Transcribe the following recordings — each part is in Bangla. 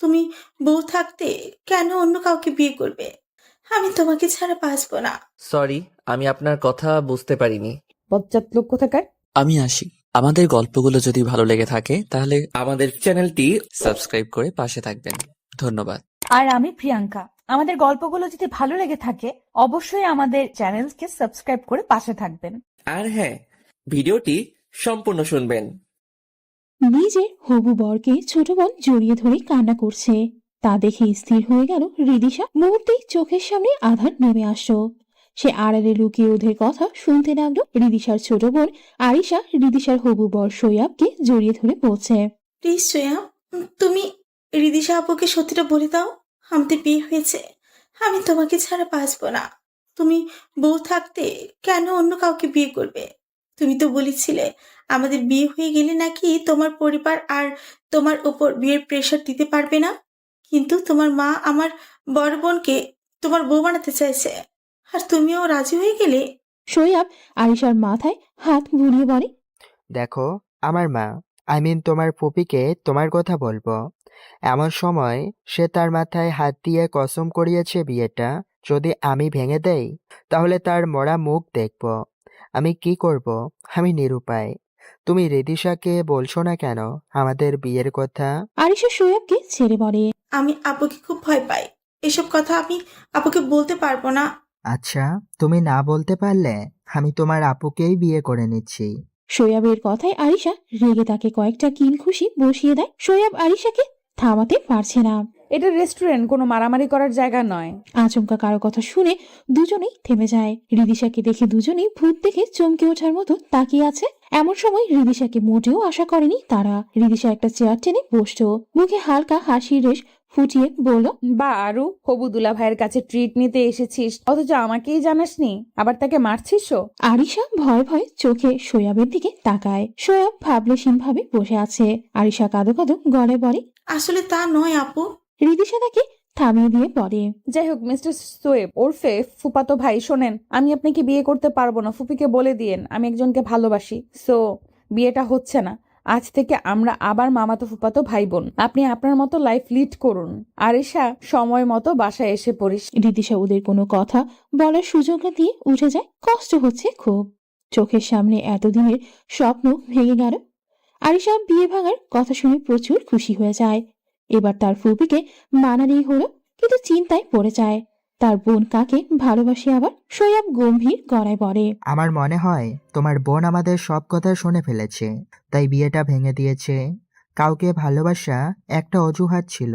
তুমি বউ থাকতে কেন অন্য কাউকে বিয়ে করবে? আমি তোমাকে ছাড়া বাঁচবো না। সরি, আমি আপনার কথা বুঝতে পারিনি। বজ্জাত লোক কোথাকার। আমি আসি। আমাদের গল্পগুলো যদি ভালো লেগে থাকে তাহলে আমাদের চ্যানেলটি সাবস্ক্রাইব করে পাশে থাকবেন। ধন্যবাদ। আর আমি প্রিয়াঙ্কা। আমাদের গল্পগুলো যদি ভালো লেগে থাকে অবশ্যই আমাদের চ্যানেলকে সাবস্ক্রাইব করে পাশে থাকবেন। আর হ্যাঁ, ভিডিওটি সম্পূর্ণ শুনবেন। নিজের হবু বরকে ছোট বোন জড়িয়ে ধরে কান্না করছে। তা দেখে স্থির হয়ে গেল রিদিশা। মুহূর্তেই চোখের সামনে আধার নেমে আসলো। সে আড়ালে লুকিয়ে ওদের কথা শুনতে লাগলো। রিদিশার ছোট বোন আরিশা রিদিশার হবু বর সৈয়াবকে জড়িয়ে ধরে বলছে, প্লিজ শ্রেয়া, তুমি রিদিশা আপুকে সত্যিটা বলে দাও। আমাদের বিয়ে হয়েছে, আমি তোমাকে ছাড়া বাঁচবো না। তুমি বউ থাকতে কেন অন্য কাউকে বিয়ে করবে? তুমি তো বলেছিলে আমাদের বিয়ে হয়ে গেলে নাকি তোমার পরিবার আর তোমার উপর বিয়ের প্রেশার দিতে পারবে না। কিন্তু তোমার মা আমার বড় বোনকে তোমার বউ বানাতে চাইছে, আর তুমিও রাজি হয়ে গেলে। সৈয়াব আরিশার মাথায় হাত বুলিয়ে বলে, দেখো, আমার মা, তোমার ফুপিকে তোমার কথা বলবো। এমন সময় সে তার মাথায় হাত দিয়ে কসম করিয়েছে বিয়েটা যদি আমি ভেঙে দেই তাহলে তার মরা মুখ দেখব। আমি কি করব? আমি নিরুপায়। তুমি রিদিশাকে বলছো না কেন আমাদের বিয়ের কথা? আরিশা সৈয়াবকে ছেড়ে বলে, আমি আপুকে খুব ভয় পাই, এসব কথা আমি আপুকে বলতে পারবো না। আচ্ছা, তুমি না বলতে পারলে আমি তোমার আপুকেই বিয়ে করে নিচ্ছি। সৈয়াবের কথায় আরিশা রেগে তাকে কয়েকটা কিল খুশি বসিয়ে দেয়। সৈয়াব আরিশাকে থামাতে পারছে না। এটা রেস্টুরেন্ট, কোনো মারামারি করার জায়গা নয়। আচমকা কারো কথা শুনে দুজনেই থেমে যায়। রিদিশাকে দেখে দুজনেই ভূত দেখে চমকে ওঠার মতো তাকিয়ে আছে। এমন সময় রিদিশাকে মোটেও আশা করেনি তারা। রিদিশা একটা চেয়ার টেনে বসতো, মুখে হালকা হাসির রেশ ফুটিয়ে বলল, বা আরু, হবু দুলা ভাইয়ের কাছে ট্রিট নিতে এসেছিস অথচ আমাকেই জানাসনি, আবার তাকে মারছিসও। আরিশা ভয়ে ভয়ে চোখে সৈয়াবের দিকে তাকায়। সৈয়াব ভাবলেশীন ভাবে বসে আছে। আরিশা কাঁদো কাঁদো গলায় বলে, আসলে তা নয় আপু। রিদিশা তাকে থামিয়ে দিয়ে বলে, যাই হোক মিস্টার সোয়েব ওরফে ফুপাতো ভাই, শোনেন, আমি আপনাকে বিয়ে করতে পারবো না। ফুপিকে বলে দিয়েন আমি একজনকে ভালোবাসি। সো বিয়েটা হচ্ছে না। আজ থেকে আমরা আবার মামাতো ফুপাতো ভাই বোন। আপনি আপনার মতো লাইফ লিড করুন। আরিশা, সময় মতো বাসায় এসে পড়িস। রিদিশা ওদের কোনো কথা বলার সুযোগ না দিয়ে উঠে যায়। কষ্ট হচ্ছে খুব। চোখের সামনে এতদিনের স্বপ্ন ভেঙে গেল। আরিশা বিয়ে ভাঙার কথা শুনে প্রচুর খুশি হয়ে যায়। এবার তার ফুপিকে মানালেই হলো, কিন্তু চিন্তায় পড়ে যায় তার বোন কাকে ভালোবাসে আবার। সৈয়াব গম্ভীর গলায় বলে, আমার মনে হয় তোমার বোন আমাদের সব কথা শুনে ফেলেছে, তাই বিয়েটা ভেঙে দিয়েছে। কাউকে ভালোবাসা একটা অজুহাত ছিল।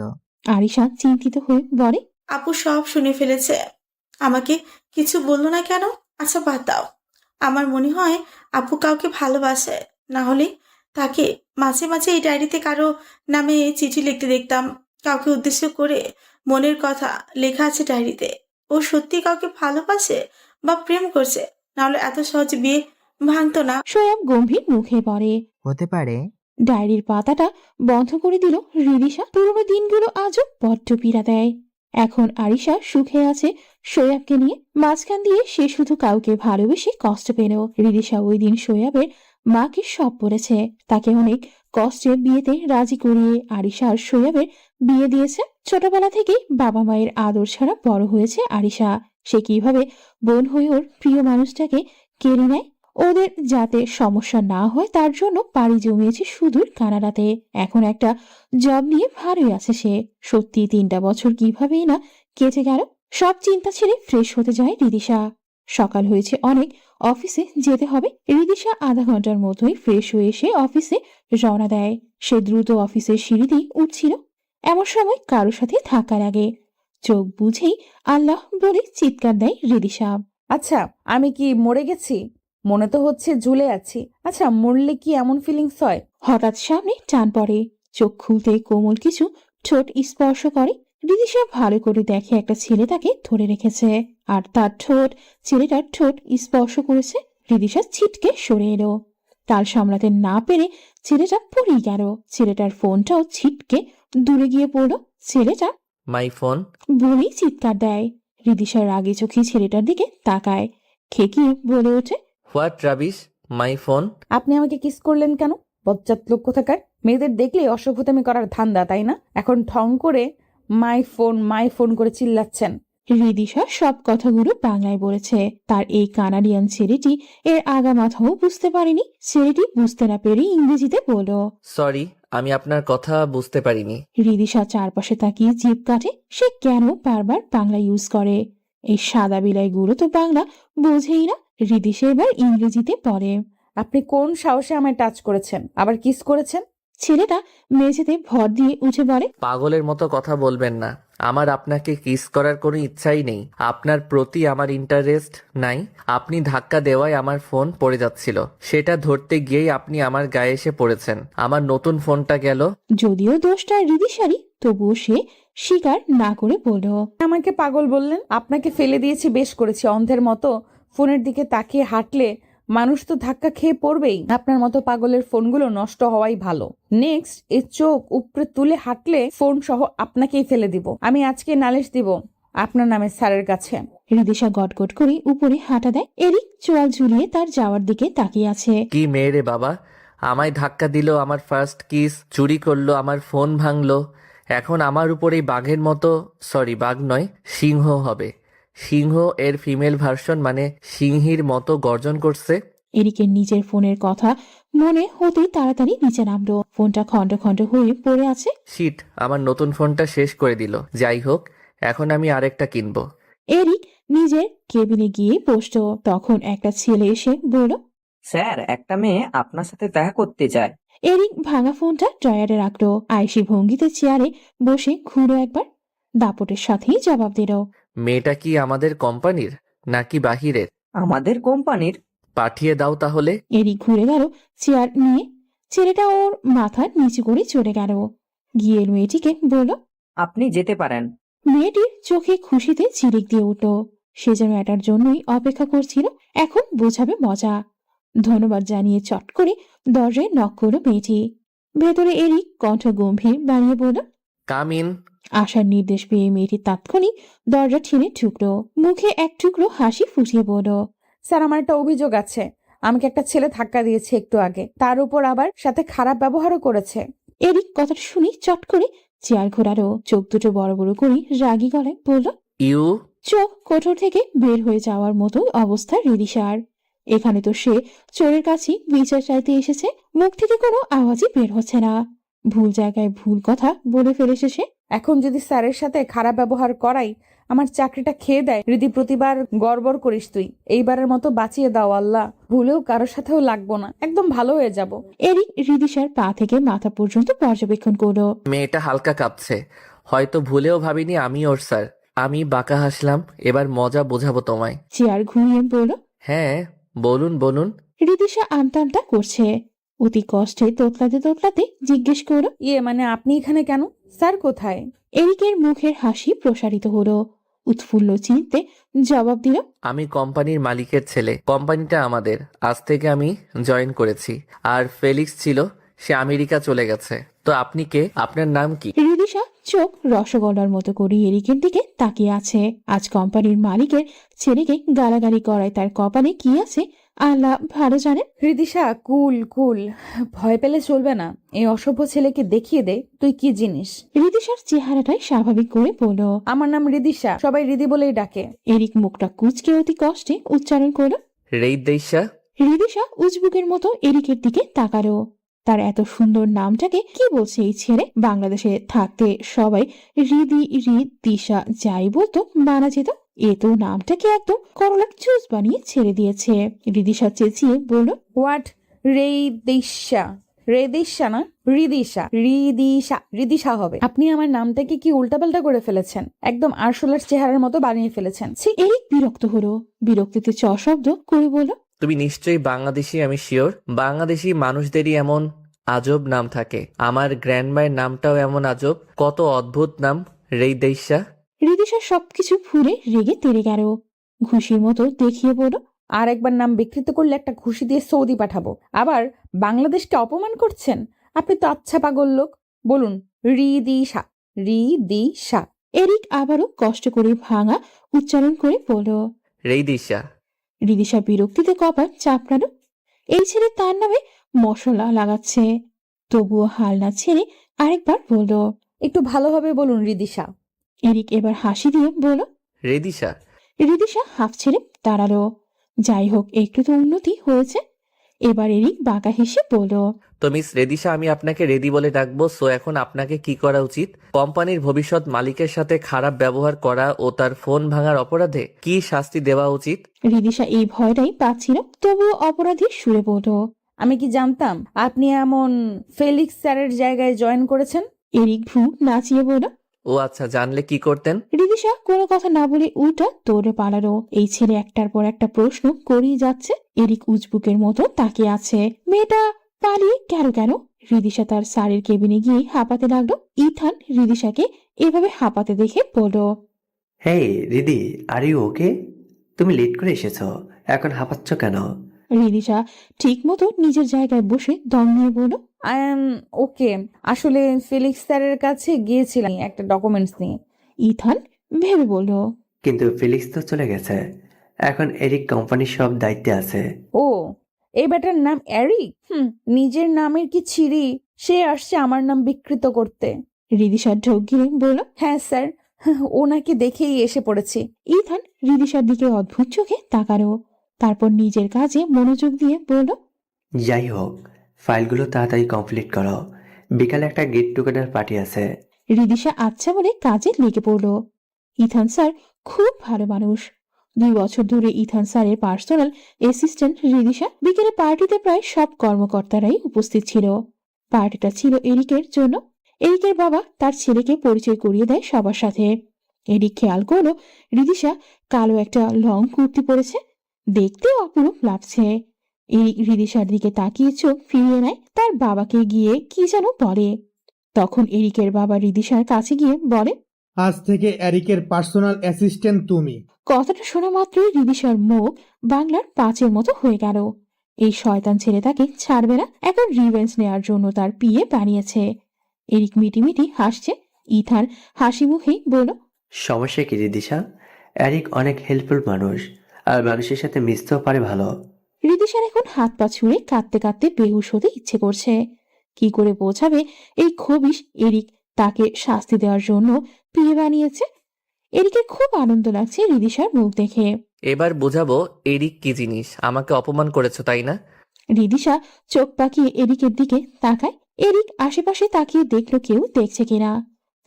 আরিশা চিন্তিত হয়ে বলে, আপু সব শুনে ফেলেছে, আমাকে কিছু বললো না কেন? আচ্ছা বাদ দাও, আমার মনে হয় আপু কাউকে ভালোবাসে, না হলে তাকে মাঝে মাঝে এই ডায়েরিতে কারো নামে চিঠি লিখতে দেখতাম। কাউকে উদ্দেশ্য করে মনের কথা লেখা আছে ডায়েরিতে। ও সত্যি কাউকে ভালোবাসে বা প্রেম করছে, না হলে এত সহজে বিয়ে ভাঙতো না। সৈয়াব গম্ভীর মুখে বলে। হতে পারে। ডায়েরির পাতাটা বন্ধ করে দিল রিদিশা। পুরোনো দিনগুলো আজও বড্ড পীড়া দেয়। এখন আরিশা সুখে আছে সৈয়াবকে নিয়ে। মাঝখান দিয়ে সে শুধু কাউকে ভালোবেসে কষ্ট পেল। রিদিশা ওই দিন সৈয়াবের মাকে সব বলেছে। তাকে অনেক কষ্টে বিয়েতে রাজি করিয়ে আরিশা আর সৈয়াবের বিয়ে দিয়েছে। ছোটবেলা থেকেই বাবা মায়ের আদর ছাড়া বড় হয়েছে আরিশা। সে কিভাবে বোন হয়ে ওর প্রিয় মানুষটাকে কেড়ে নেয়। ওদের যাতে সমস্যা না হয় তার জন্য পাড়ি জমিয়েছে সুদূর কানাডাতে। এখন একটা জব নিয়ে ভালোই আছে সে। সত্যি 3টা বছর কিভাবেই না কেটে গেল। সব চিন্তা ছেড়ে ফ্রেশ হতে যায় রিদিশা। সকাল হয়েছে অনেক, অফিসে যেতে হবে। রিদিশা আধা ঘন্টার মতোই ফ্রেশ হয়ে এসে অফিসে রওনা দেয়। সে দ্রুত অফিসের সিঁড়িতেই উঠছিল, এমন সময় কারো সাথে ধাক্কা লাগে। চোখ বুঝেই আল্লাহ বলে চিৎকার দেয় রিদিশা। আচ্ছা, আমি কি মরে গেছি? মনে তো হচ্ছে ঝুলে আছি। আচ্ছা, মরলে কি এমন ফিলিংস হয়? হঠাৎ সামনে টান পড়ে। চোখ খুলতে কোমল কিছু ঠোঁট স্পর্শ করে। রিদিশা ভালো করে দেখে একটা ছেলে তাকে ধরে রেখেছে, আর তার ঠোঁট ছেলেটার ঠোঁট স্পর্শ করেছে। রিদিশা ছিটকে সরে এলো। তাল সামলাতে না পেরে ছেলেটা পড়েই গেল। ছেলেটার ফোনটাও ছিটকে দূরে গিয়ে পড়লো। ছেলেটা মাই ফোন। বলেই চিৎকার দেয়। রিদিশা রাগে চোখে ছেলেটার দিকে তাকায়, খেকিয়ে বলে ওঠে, হোয়াট রাবিশ, মাই ফোন। আপনি আমাকে কিস করলেন কেন? বজ্জাত লোক কোথাকার। মেয়েদের দেখলেই অসভ্যতামি করার ধান্দা, তাই না? এখন ঠং করে মাই ফোন করে চিল্লাচ্ছেন। রিদিশা সব কথাগুলো বাংলায় বলেছে। তার এই কানাডিয়ান ছেলেটি এর আগা মাথাও বুঝতে পারেনি। ছেলেটি বুঝতে না পেরে ইংরেজিতে বলল। সরি, আমি আপনার কথা বুঝতে পারিনি। রিদিশা চারপাশে তাকিয়ে জিভ কাটে। সে কেন বারবার বাংলা ইউজ করে? এই সাদা বিলাইগুলো তো বাংলা বোঝেই না। রিদিশা এবার ইংরেজিতে পড়ে। আপনি কোন সাহসে আমায় টাচ করেছেন, আবার কিস করেছেন? ছেলেটা মেঝেতে ভর দিয়ে উঠে পড়ে। পাগলের মতো কথা বলবেন না। আমার আপনাকে কিস করার কোনো ইচ্ছাই নেই। আপনার প্রতি আমার ইন্টারেস্ট নাই। আপনি ধাক্কা দেওয়ায় আমার ফোন পড়ে যাচ্ছিল, সেটা ধরতে গিয়েই আপনি আমার গায়ে এসে পড়েছেন। আমার নতুন ফোনটা গেল। যদিও দোষটা রিদিশারই, তবুও সে স্বীকার না করে বলল। আমাকে পাগল বললেন? আপনাকে ফেলে দিয়েছি, বেশ করেছি। অন্ধের মতো ফোনের দিকে তাকিয়ে হাঁটলে মানুষ তো ধাক্কা খেয়ে পড়বেই। আপনার মতো পাগলের ফোনগুলো নষ্ট হওয়াই ভালো। নেক্সট এই চোখ উপরে তুলে হাঁটলে ফোন সহ আপনাকেই ফেলে দিব। আমি আজকে নালিশ দিব আপনার নামে স্যারের কাছে। রিদিশা গটগট করে উপরে হাঁটা দেয়। এরিক চোয়াল ঝুলিয়ে তার যাওয়ার দিকে তাকিয়ে আছে। কি মেয়ে রে বাবা! আমায় ধাক্কা দিল, আমার ফার্স্ট কিস চুরি করলো, আমার ফোন ভাঙলো। এখন আমার উপরেই বাঘের মতো, সরি বাঘ নয়, সিংহ হবে। সিংহ এর ফিমেল ভার্সন, মানে সিংহীর মতো গর্জন করছে। এরিকের নিজের ফোনের কথা মনে হতেই তাড়াতাড়ি নিচে নামলো। ফোনটা খন্ড খন্ড হয়ে পড়ে আছে। শিট, আমার নতুন ফোনটা শেষ করে দিল। যাই হোক, এখন আমি আরেকটা কিনবো। এরিক নিজের কেবিনে গিয়ে বসতো। তখন একটা ছেলে এসে বলল। স্যার, একটা মেয়ে আপনার সাথে দেখা করতে চায়। এরিক ভাঙা ফোনটা ড্রয়ারে রাখলো। আয়েশি ভঙ্গিতে চেয়ারে বসে ঘুরো একবার। দাপটের সাথেই জবাব দিল। মেয়েটা কি আমাদের কোম্পানির নাকি বাহিরের? আমাদের কোম্পানির। পাঠিয়ে দাও তাহলে। এরিক ঘুরে গেল চেয়ার নিয়ে। ছেলেটা ওর মাথা নিচু করে চলে গেল। গিয়ে মেয়েটিকে বলল। আপনি যেতে পারেন। মেয়েটির চোখে খুশিতে ঝিলিক দিয়ে উঠল। সে যেন এটার জন্যই অপেক্ষা করছিল। এখন বোঝাবে মজা। ধন্যবাদ জানিয়ে চট করে দরজায় নক করল মেয়েটি। ভেতরে এরিক কণ্ঠ গম্ভীর বানিয়ে বলল। Come in. আসার নির্দেশ পেয়ে মেয়েটি তাৎক্ষণিক দরজা ঠেলে ঢুকলো। মুখে এক টুকরো হাসি ফুটিয়ে বলল। স্যার, আমার একটা অভিযোগ আছে। আমাকে একটা ছেলে ধাক্কা দিয়েছে একটু আগে, তার উপর আবার সাথে খারাপ ব্যবহারও করেছে। এরিক কথাটা শুনি চট করে চেয়ার ঘোরালো। চোখ দুটো বড় বড় করে রাগী গলায় বলল। ইউ। চোখ কোঠর থেকে বের হয়ে যাওয়ার মতো অবস্থা রিদিশার। এখানে তো সে চোরের কাছে বিচার চাইতে এসেছে। মুখ থেকে কোনো আওয়াজই বের হচ্ছে না। ভুল জায়গায় ভুল কথা বলে ফেলেছে সে। এখন যদি স্যারের সাথে খারাপ ব্যবহার করাই আমার চাকরিটা খেয়ে দেয়, রীতি প্রতিবার গড়বড় করিস তুই। এইবারের মতো বাঁচিয়ে দাও আল্লাহ। ভুলেও কারোর সাথেও লাগবো না, একদম ভালো হয়ে যাব। এরিক রিদিশার পা থেকে মাথা পর্যন্ত পর্যবেক্ষণ করলো। মেয়েটা হালকা কাঁপছে। হয়তো ভুলেও ভাবিনি আমি ওর স্যার। আমি বাঁকা হাসলাম। এবার মজা বোঝাবো তোমায়। চেয়ার ঘুরিয়ে বলল। হ্যাঁ, বলুন বলুন। রিদিশা আমতা আমতা করছে। অতি কষ্টে তোতলাতে তোতলাতে জিজ্ঞেস করলো। মানে আপনি এখানে কেন? স্যার কোথায়? এরিকের মুখের হাসি প্রসারিত হলো। উৎফুল্ল চিনতে জবাব দিল। আমি কোম্পানির মালিকের ছেলে। কোম্পানিটা আমাদের। আজ থেকে আমি জয়েন করেছি। আর ফেলিক্স ছিল, সে আমেরিকা চলে গেছে। তো আপনি কে? আপনার নাম কি? রিদিশা চোখ রসগোল্লার মতো করে এরিকের দিকে তাকিয়ে আছে। আজ কোম্পানির মালিকের ছেলেকে গালাগালি করায় তার কপালে কি আছে আল্লাহ ভালো জানেন। রিদিশা, কুল কুল, ভয় পেলে চলবে না। এই অসভ্য ছেলেকে দেখিয়ে দে তুই কি জিনিস। রিদিশার চেহারাটাই স্বাভাবিক করে বলল। আমার নাম রিদিশা, সবাই রিদি বলেই ডাকে। এরিক মুখটা কুচকে অতি কষ্টে উচ্চারণ করল। রেইদেশা। রিদিশা উজবুকের মতো এরিকের দিকে তাকালো। তার এত সুন্দর নামটাকে কি বলছে এই ছেলে? বাংলাদেশে থাকতে সবাই রিদিশা যাই বলতো মানা যেত। এ তো নামটাকে একদম করলার জুস বানিয়ে ছেড়ে দিয়েছে। রিদিশা চেঁচিয়ে বলল। হোয়াট? রেদিশা? রেদিশা না, রিদিশা। রিদিশা, রিদিশা হবে। আপনি আমার নামটাকে কি উল্টাপাল্টা করে ফেলেছেন, একদম আরশোলার চেহারার মতো বানিয়ে ফেলেছেন। এরিক বিরক্ত হলো। বিরক্তিতে শব্দ করে বলল। তুমি নিশ্চয়ই বাংলাদেশি, আমি শিওর। বাংলাদেশি মানুষদেরই এমন আজব নাম থাকে। আমার গ্র্যান্ডমায়ের নামটাও এমন আজব। কত অদ্ভুত নাম, রেইদেশা। রিদিশা সবকিছু ভুলে রেগে তেড়ে গেল। ঘুষির মতো দেখিয়ে বলল। আর একবার নাম বিকৃত করলে একটা ঘুষি দিয়ে সৌদি পাঠাবো। আবার বাংলাদেশকে অপমান করছেন? আপনি তো আচ্ছা পাগল লোক। বলুন রিদিশা, রিদিশা। এরিক আবারও কষ্ট করে ভাঙা উচ্চারণ করে বলল। রেইদেশা। রিদিশা বিরক্তিতে কপাল চাপড়ালো। এই ছেলে তার নামে মশলা লাগাচ্ছে। তবুও হাল না ছেড়ে আরেকবার বলল। একটু ভালোভাবে বলুন রিদিশা। এরিক এবার হাসি দিয়ে বলল। রেদিশা, রিদিশা হাফ ছেড়ে দাঁড়ালো। যাই হোক, একটু তো উন্নতি হয়েছে। এবার এরিক বাঁকা হেসে বলল। তো মিস রেদিশা, আমি আপনাকে রেদি বলে ডাকবো। সো এখন আপনাকে কি করা উচিত? কোম্পানির ভবিষ্যৎ মালিকের সাথে খারাপ ব্যবহার করা ও তার ফোন ভাঙার অপরাধে কি শাস্তি দেওয়া উচিত? রিদিশা এই ভয়টাই পাচ্ছিল, তবুও অপরাধীর সুরে বলল। আমি কি জানতাম আপনি এমন ফেলিক্স স্যারের জায়গায় জয়েন করেছেন? এরিক ভ্রু নাচিয়ে বলল। ও আচ্ছা, জানলে কি করতেন? রিদিশা কোনো কথা না বলে উল্টা দৌড়ে পালালো। এই ছেলে একটার পর একটা প্রশ্ন করেই যাচ্ছে। এরিক উজবুকের মতো তাকিয়ে আছে। মেয়েটা পালিয়ে গেল কেন? রিদিশা তার স্যারের কেবিনে গিয়ে হাঁপাতে লাগলো। ইথান রিদিশাকে এভাবে হাঁপাতে দেখে বলল। হেই রিদি, আর ইউ ওকে? তুমি লেট করে এসেছো, এখন হাঁপাচ্ছ কেন? রিদিশা ঠিক মতো নিজের জায়গায় বসে দম নিয়ে বলল। আই এম ওকে। আসলে ফেলিক্স স্যারের কাছে গিয়েছিলাম একটা ডকুমেন্টস নিয়ে। ইথান ভেবে বলল। কিন্তু ফিলিক্স তো চলে গেছে, এখন এরিক কোম্পানির সব দায়িত্বে আছে। ও, এই বেটার নাম এরিক? নিজের নামের কি ছিরি? সে আসছে আমার নাম বিকৃত করতে। রিদিশা ঢোক গিলে বলল। হ্যাঁ স্যার, ওনাকে দেখেই এসে পড়েছি। ইথান রিদিশার দিকে অদ্ভুত চোখে তাকালো। তারপর নিজের কাজে মনোযোগ দিয়ে বলল। যাই হোক, ফাইলগুলো তাড়াতাড়ি কমপ্লিট করো, বিকালে একটা গেট টুগেদার পার্টি আছে। রিদিশা আচ্ছা বলে কাজে লেগে পড়ল। ইথান স্যার খুব ভালো মানুষ। 2 বছর ধরে ইথান স্যারের পার্সোনাল অ্যাসিস্ট্যান্ট রিদিশা। বিকেলে পার্টিতে প্রায় সব কর্মকর্তারাই উপস্থিত ছিল। পার্টিটা ছিল এরিকের জন্য। এরিকের বাবা তার ছেলেকে পরিচয় করিয়ে দেয় সবার সাথে। এরিক খেয়াল করলো রিদিশা কালো একটা লং কুর্তি পরেছে, দেখতে অপরূপ লাগছে। এরিক রিদিশার দিকে তাকিয়ে চোখ ফিরিয়ে নেয়। তার বাবাকে গিয়ে কি যেন বলে। তখন এরিকের বাবা রিদিশার কাছে গিয়ে বলে। আজ থেকে এরিকের পার্সোনাল অ্যাসিস্ট্যান্ট তুমি। কথাটা শোনা মাত্রই রিদিশার মুখ বাংলার 5-এর মতো হয়ে গেল। এই শয়তান ছেলে তাকে ছাড়বে না। এখন রিভেঞ্জ নেয়ার জন্য তার পিয়ে বানিয়েছে। এরিক মিটিমিটি হাসছে। ইথান হাসি মুখেই বলল। সমস্যা কি রিদিশা? এরিক অনেক হেল্পফুল মানুষ, আর মানুষের সাথে মিশতেও পারে ভালো। রিদিশার এখন হাত পা ছুঁড়ে কাঁদতে কাঁদতে বেহুশ হতে ইচ্ছে করছে। কি করে বোঝাবে এই খবিশ এরিক তাকে শাস্তি দেওয়ার জন্য পিয়ে বানিয়েছে। এরিকের খুব আনন্দ লাগছে রিদিশার মুখ দেখে। এবার বোঝাবো এরিক কি জিনিস। আমাকে অপমান করেছো, তাই না? রিদিশা চোখ পাকিয়ে এরিকের দিকে তাকায়। এরিক আশেপাশে তাকিয়ে দেখলো কেউ দেখছে কিনা।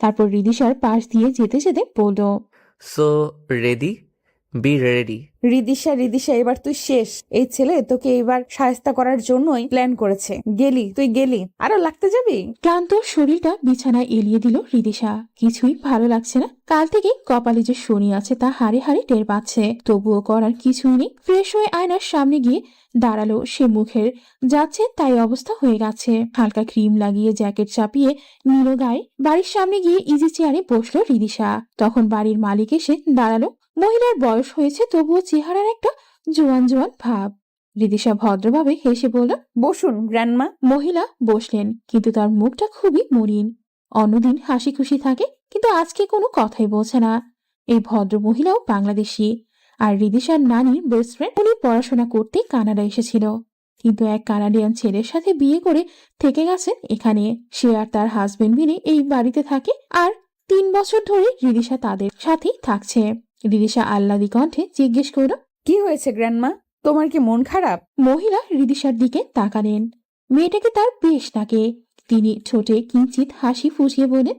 তারপর রিদিশার পাশ দিয়ে যেতে যেতে বলল। So ready, be ready. Ridisha Ridisha, এবার তুই শেষ। এই ছেলে তোকে এবার শায়েস্তা করার জন্যই প্ল্যান করেছে। তুই গেলি, আরো লাগতে যাবি। ক্লান্ত শরীরটা বিছানায় এলিয়ে দিল রিদিশা। কিছুই ভালো লাগছে না। কাল থেকে কপালে যে শনি আছে তা হাড়ে হাড়ে টের পাচ্ছে। তবুও করার কিছুই নেই। ফ্রেশ হয়ে আয়নার সামনে গিয়ে দাঁড়ালো। সে মুখের যাচ্ছে তাই অবস্থা হয়ে গেছে। হালকা ক্রিম লাগিয়ে জ্যাকেট চাপিয়ে নিল গায়ে। বাড়ির সামনে গিয়ে ইজি চেয়ারে বসলো রিদিশা। তখন বাড়ির মালিক এসে দাঁড়ালো। মহিলার বয়স হয়েছে, তবুও চেহারার একটা জোয়ান জোয়ান ভাব। রিদিশা ভদ্রভাবে হেসে বলল। বসুন গ্র্যান্ডমা। মহিলা বসলেন, কিন্তু তার মুখটা খুবই মলিন। অন্যদিন হাসি খুশি থাকে, কিন্তু আজকে কোনো কথাই বলছে না। এই ভদ্র মহিলাও বাংলাদেশি, আর রিদিশার নানির বেস্ট ফ্রেন্ড। উনি পড়াশোনা করতে কানাডা এসেছিল, কিন্তু এক কানাডিয়ান ছেলের সাথে বিয়ে করে থেকে গেছেন এখানে। সে আর তার হাজবেন্ড মিলে এই বাড়িতে থাকে, আর 3 বছর ধরে রিদিশা তাদের সাথেই থাকছে। রিদিশা আহ্লাদি কণ্ঠে জিজ্ঞেস করল। কি হয়েছে গ্র্যান্ডমা, তোমার কি মন খারাপ? মহিলা রিদিশার দিকে তাকালেন। মেয়েটাকে তার বেশ লাগে। তিনি ঠোঁটে কিঞ্চিত হাসি ফুসিয়ে বলেন।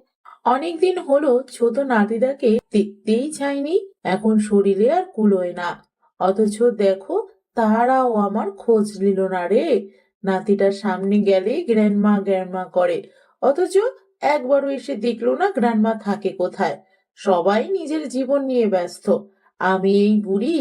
অনেকদিন হলো ছোট নাতিদাকে দেখতেই চাইনি, এখন শরীরে আর কুলোয় না, অথচ দেখো তারাও আমার খোঁজ নিল না রে। নাতিটার সামনে গেলে গ্র্যান্ডমা গ্র্যান্ডমা করে, অথচ একবারও এসে দেখলো না গ্র্যান্ডমা থাকে কোথায়। সবাই নিজের জীবন নিয়ে ব্যস্ত, আমি এই বুড়ি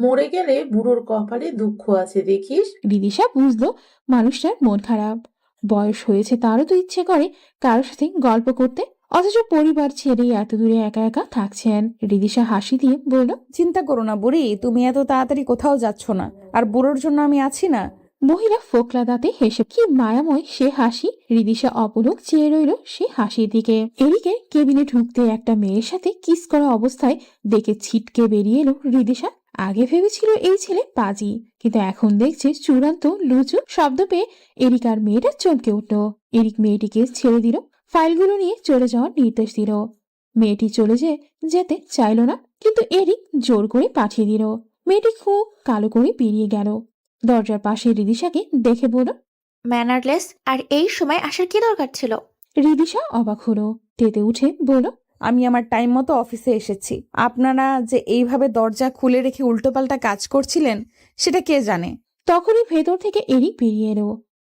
মরে গেলে বুড়োর কপালে দুঃখ আছে দেখিস। রিদিশা বুঝলো মানুষটার মন খারাপ। বয়স হয়েছে, তারও তো ইচ্ছে করে কারোর সাথে গল্প করতে, অথচ পরিবার ছেড়ে এত দূরে একা একা থাকছেন। রিদিশা হাসি দিয়ে বলল। চিন্তা করো না বুড়ি, তুমি এত তাড়াতাড়ি কোথাও যাচ্ছ না, আর বুড়োর জন্য আমি আছি না। মহিলা ফোকলা দাঁতে হেসে, কি মায়াময় সে হাসি। রিদিশা অপলক চেয়ে রইল সে হাসির দিকে। এদিকে কেবিনে ঢুকতে একটা মেয়ের সাথে কিস করা অবস্থায় দেখে ছিটকে বেরিয়ে এলো রিদিশা। আগে ভেবেছিল এই ছেলে পাজি, কিন্তু এখন দেখছে চূড়ান্ত লুচু। শব্দ পেয়ে এরিক আর মেয়েটা চমকে উঠল। এরিক মেয়েটিকে ছেড়ে দিল, ফাইলগুলো নিয়ে চলে যাওয়ার নির্দেশ দিল। মেয়েটি চলে যেতে চাইল না, কিন্তু এরিক জোর করে পাঠিয়ে দিল। মেয়েটি খুব কালো করে বেরিয়ে গেল। দরজার পাশে রিদিশাকে দেখে বলল, ম্যানারলেস, আর এই সময় আসার কি দরকার ছিল? রিদিশা অবাক হলো, তেতে উঠে বলল, আমি আমার টাইম মতো অফিসে এসেছি। আপনারা যে এইভাবে দরজা খুলে রেখে উল্টোপাল্টা কাজ করছিলেন সেটা কে জানে। তখনই ভেতর থেকে এরিক বেরিয়ে এলো।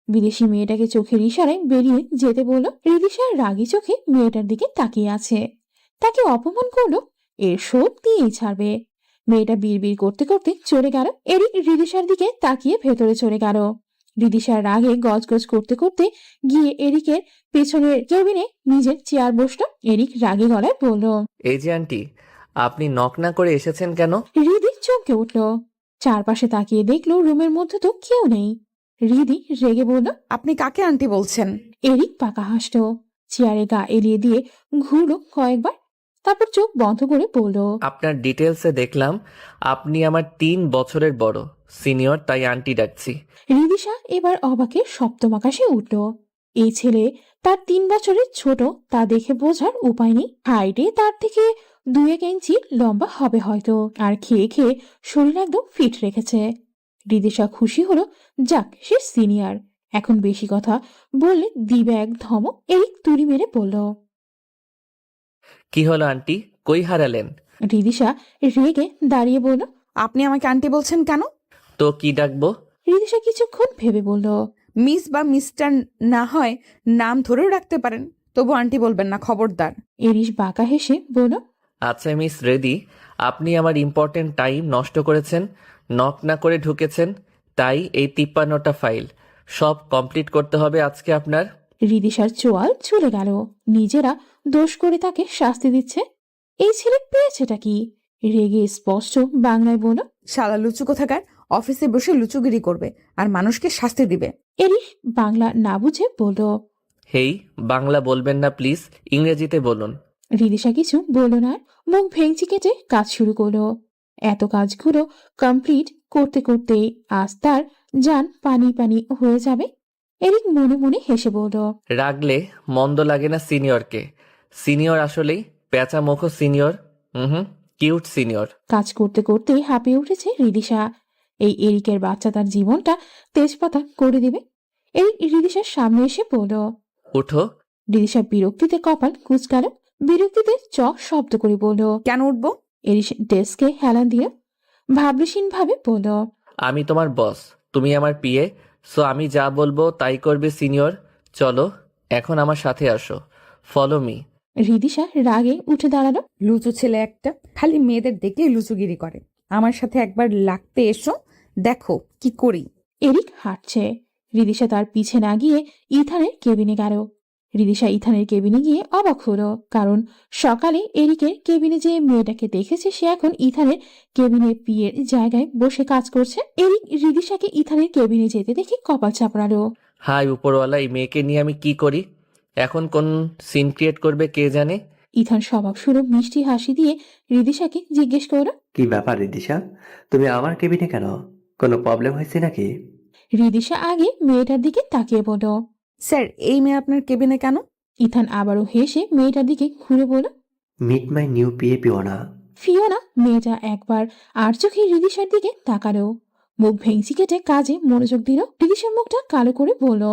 বিদেশি মেয়েটাকে চোখের ইশারায় বেরিয়ে যেতে বলল। রিদিশা রাগী চোখে মেয়েটার দিকে তাকিয়ে আছে। তাকে অপমান করলো, এর শোধ দিয়েই ছাড়বে। মেয়েটা বিড়বিড় করতে করতে চলে গেল। এরিক রিদিশার দিকে তাকিয়ে ভেতরে চলে গেল। রিদিশার রাগে গজগজ করতে করতে গিয়ে এরিকের পেছনের কেবিনে নিজের চেয়ার বসলো। এরিক রাগে গলায় বলল, এই যে আন্টি, আপনি নক না করে এসেছেন কেন? রিদি চমকে উঠল, চারপাশে তাকিয়ে দেখলো রুমের মধ্যে তো কেউ নেই। রিদি রেগে বলল, আপনি কাকে আন্টি বলছেন? এরিক পাকা হাসল, চেয়ারে গা এলিয়ে দিয়ে ঘুরলো কয়েকবার, তারপর চোখ বন্ধ করে বলল, আপনার ডিটেলসে দেখলাম আপনি আমার 3 বছরের বড় সিনিয়র, তাই আন্টি ডাকছি। রিদিশা এবার অবাকে সপ্তম আকাশে উঠল। এই ছেলে তার 3 বছরের ছোট, তা দেখে বোঝার উপায় নেই। হাইটে তার থেকে 2-1 ইঞ্চি লম্বা হবে হয়তো, আর খেয়ে খেয়ে শরীর একদম ফিট রেখেছে। রিদিশা খুশি হলো, যাক সে সিনিয়র, এখন বেশি কথা বললে দিবে এক ধমক। এরিক তুড়ি মেরে বলল। কি হলো আন্টি, কই হারালেন? রিদিশা রেগে দাঁড়িয়ে বলল, আপনি আমাকে আন্টি বলছেন কেন? তো কি ডাকবো? রিদিশা কিছুক্ষণ ভেবে বলল, মিস বা মিস্টার না হয় নাম ধরেও রাখতে পারেন, তবু আন্টি বলবেন না, খবরদার। এরিস বাঁকা হেসে বলল, আচ্ছা মিস রেডি, আপনি আমার ইম্পর্টেন্ট টাইম নষ্ট করেছেন, নক না করে ঢুকেছেন, তাই এই 53টা ফাইল সব কমপ্লিট করতে হবে আজকে আপনার। রিদিশার চোয়াল চলে গেল, নিজেরা দোষ করে তাকে শাস্তি দিচ্ছে। এই ছেলে পেয়েছেটা কি? রেগে স্পষ্ট বাংলায় বলল, শালা লুচু কোথাকার, অফিসে বসে লুচুগিরি করবে আর মানুষকে শাস্তি দিবে। এরিস বাংলা না বুঝে বলল, হেই, বাংলা বলবেন না প্লিজ, ইংরেজিতে বলুন। রিদিশা কিছু বলল না, মুখ ভেঙচি কেটে কাজ শুরু করলো। এত কাজগুলো কমপ্লিট করতে করতে আজ তার জান পানি পানি হয়ে যাবে। এরিক মনে মনে হেসে বলল, রাগলে মন্দ লাগে না সিনিয়রকে, সিনিয়র আসলেই পেঁচা মুখো সিনিয়র, কিউট সিনিয়র। কাজ করতে করতে হাঁপিয়ে উঠেছে রিদিশা। এই এরিকের বাচ্চা তার জীবনটা তেজপাতা করে দিবে। এরিক রিদিশার সামনে এসে বলল, উঠো। রিদিশা বিরক্তিতে কপাল কুঁচকাল, বিরক্তিতে চক শব্দ করে বলল, কেন উঠবো? এরিস ডেস্কে হেলান দিয়ে ভাবলেশীন ভাবে বলল, আমি তোমার বস, তুমি আমার পিএ, সো আমি যা বলবো তাই করবে সিনিয়র। চলো এখন আমার সাথে আসো, ফলো মি। রিদিশা রাগে উঠে দাঁড়ালো। লুচু ছেলে একটা, খালি মেয়েদের দেখলেই লুচুগিরি করে। আমার সাথে একবার লাগতে এসো, দেখো কি করি। এরিক হাঁটছে। রিদিশা তার পিছে না গিয়ে ইথানের কেবিনে গেল। রিদিশা ইথানের কেবিনে গিয়ে অবাক হলো, কারণ সকালে এরিকের কেবিনে যে মেয়েটাকে দেখেছে সে এখন ইথানের কেবিনে পিয়ের জায়গায় বসে কাজ করছে। এরিক রিদিশাকে ইথানের কেবিনে যেতে দেখে কপাল চাপড়ালো। হাই উপরওয়ালা, এই মেয়েকে নিয়ে আমি কি করি? এখন কোন সিন ক্রিয়েট করবে কে জানে। ইথান স্বভাব শুরু মিষ্টি হাসি দিয়ে রিদিশাকে জিজ্ঞেস করল, কি ব্যাপার রিদিশা, তুমি আমার কেবিনে কেন? কোনো প্রবলেম হয়েছে নাকি? রিদিশা আগে মেয়েটার দিকে তাকিয়ে বলল, স্যার এই মেয়ে আপনার কেবিনে কেন? ইথান আবারও হেসে মেয়েটার দিকে ঘুরে বলল, meet my new PA Fiona. Fiona. মেয়েটা একবার আর চোখে রিদিশার দিকে তাকালো, মুখ ভেঙচি কেটে কাজে মনোযোগ দিল। রিদিশার মুখটা কালো করে বলল,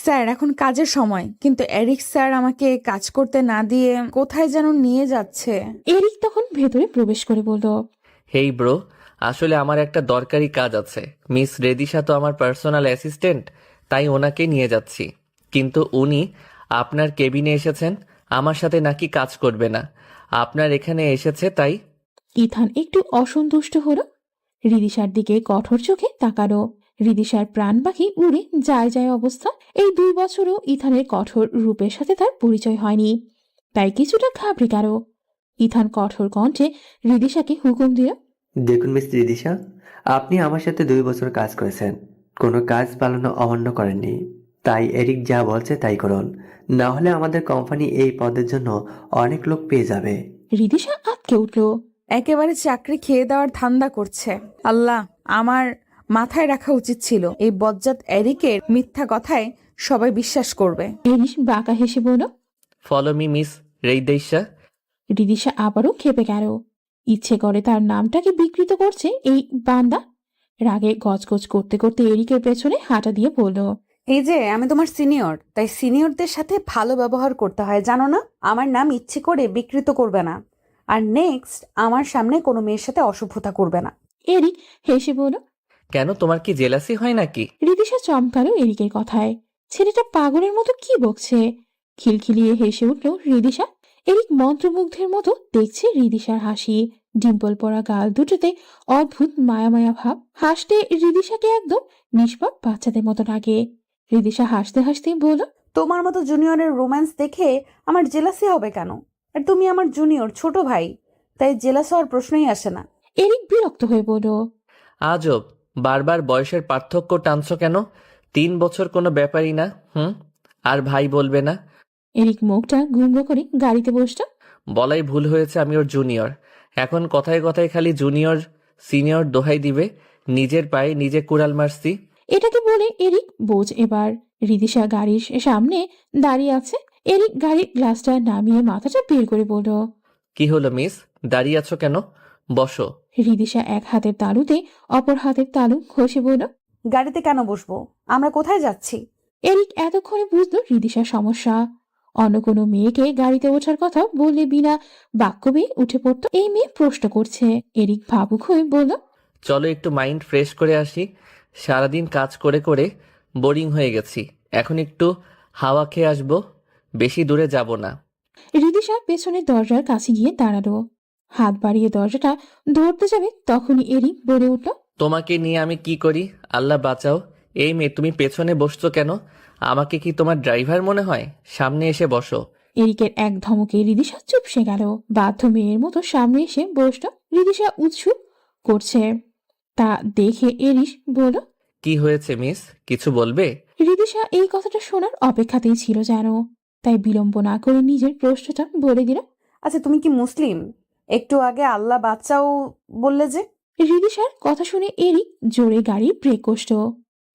স্যার এখন কাজের সময়, কিন্তু এরিক স্যার আমাকে কাজ করতে না দিয়ে কোথায় যেন নিয়ে যাচ্ছে। এরিক তখন ভেতরে প্রবেশ করে বলল, হেই ব্রো, আসলে আমার একটা দরকারি কাজ আছে। মিস রেদিশা তো আমার পার্সোনাল অ্যাসিস্ট্যান্ট, তাই ওনাকে নিয়ে যাচ্ছি। কিন্তু উনি আপনার কেবিনে এসেছেন, আমার সাথে নাকি কাজ করবে না, আপনার এখানে এসেছে তাই। ইথান একটু অসন্তুষ্ট হলো, রিদিশার দিকে কঠোর চোখে তাকালো। রিদিশার প্রাণ পাখি উড়ে যায় যায় অবস্থা। এই 2 বছরও ইথানের কঠোর রূপের সাথে তার পরিচয় হয়নি, তাই কিছুটা ঘাবড়ে গেল। ইথান কঠোর কণ্ঠে রিদিশাকে হুকুম দিল, দেখুন মিস রিদিশা, আপনি আমার সাথে 2 বছর কাজ করেছেন, কোনো কাজ পালন অমান্য করেননি, তাই এরিক যা বলছে তাই করুন, না হলে আমাদের কোম্পানি এই পদের জন্য অনেক লোক পেয়ে যাবে। রিদিশা আটকে উঠল, একেবারে চাকরি খেয়ে দেওয়ার ধান্দা করছে। আল্লাহ, আমার মাথায় রাখা উচিত ছিল এই বজ্জাত এরিকের মিথ্যা কথায় সবাই বিশ্বাস করবে। এরিস বাঁকা হেসে বলল। Follow me miss Ridisha. Ridisha আবারও খেপে গেল। ইচ্ছে করে তার নামটাকে বিকৃত করছে এই বান্দা। রাগে গজগজ করতে করতে এরিকের পেছনে হাঁটা দিয়ে বলল। এই যে আমি তোমার সিনিয়র, তাই সিনিয়রদের সাথে ভালো ব্যবহার করতে হয়, জানো না? আমার নাম ইচ্ছে করে বিকৃত করবে না, আর নেক্সট আমার সামনে কোনো মেয়ের সাথে অসভ্যতা করবে না। এরিক হেসে বলল। কেন, তোমার কি জেলাসি হয় নাকি? রিদিশা চমকালো এরিকের কথায়। ছেলেটা পাগলের মতো কি বকছে। খিলখিলিয়ে হেসে উঠল রিদিশা। এরিক মন্ত্রমুগ্ধের মতো দেখছে রিদিশার হাসি। ডিম্পল পরা গাল দুটোতে অদ্ভুত মায়া মায়া ভাব। হাসতে রিদিশাকে একদম নিষ্পাপ বাচ্চাদের মতো লাগে। রিদিশা হাসতে হাসতে বলল। তোমার মতো জুনিয়রের রোম্যান্স দেখে আমার জেলাসি হবে কেন? আর তুমি আমার জুনিয়র, ছোট ভাই, তাই জেলাস হওয়ার প্রশ্নই আসে না। এরিক বিরক্ত হয়ে বলল। আজব, বারবার বয়সের পার্থক্য টানছো কেন? 3 বছর কোনো ব্যাপারই না। আর ভাই বলবে না? এরিক মুখটা গুমড়ো করে গাড়িতে বসল। বলাই ভুল হয়েছে, আমি ওর জুনিয়র। এখন কথায় কথায় খালি জুনিয়র সিনিয়র দোহাই দিবে। নিজের পায়ে নিজে কুড়াল মারছি। এটাকে বলে এরিক বোঝ এবার। রিদিশা গাড়ির সামনে দাঁড়িয়ে আছে। এরিক গাড়ির গ্লাসটা নামিয়ে মাথাটা বের করে বলল। কি হলো মিস, দাঁড়িয়ে আছো কেন? বসো। রিদিশা এক হাতের তালুতে অপর হাতের তালু ঘষে বলল। গাড়িতে কেন বসবো? আমরা কোথায় যাচ্ছি? এরিক এতক্ষণে বুঝলো রিদিশার সমস্যা। অন্য কোনো মেয়েকে গাড়িতে ওঠার কথা বললে বিনা বাক্য বেয়ে উঠে পড়তো। এই মেয়ে প্রশ্ন করছে। এরিক ভাবুক হয়ে বলল। চলো একটু মাইন্ড ফ্রেশ করে আসি। সারাদিন কাজ করে করে বোরিং হয়ে গেছি। এখন একটু হাওয়া খেয়ে আসবো। বেশি দূরে যাব না। রিদিশা পেছনের দরজার কাছে গিয়ে দাঁড়ালো। হাত বাড়িয়ে দরজাটা ধরতে যাবে তখনই এরিক বলে উঠল। তোমাকে নিয়ে আমি কি করি, আল্লাহ বাঁচাও। এই মেয়ে, তুমি পেছনে বসছো কেন? আমাকে কি তোমার ড্রাইভার মনে হয়? সামনে এসে বসো। এরিকের এক ধমকে রিদিশা চুপসে গেল। বাধ্য মেয়ের মতো সামনে এসে বসল। রিদিশা উৎসুক করছে তা দেখে এরিস বলল। কি হয়েছে মিস, কিছু বলবে? রিদিশা এই কথাটা শোনার অপেক্ষাতেই ছিল যেন। তাই বিলম্ব না করে নিজের প্রশ্নটা বলে দিল। আচ্ছা, তুমি কি মুসলিম? একটু আগে আল্লাহ বাচ্চাও বললে যে। রিদিশার কথা শুনে এরিক জোরে গাড়ি ব্রেক কষল।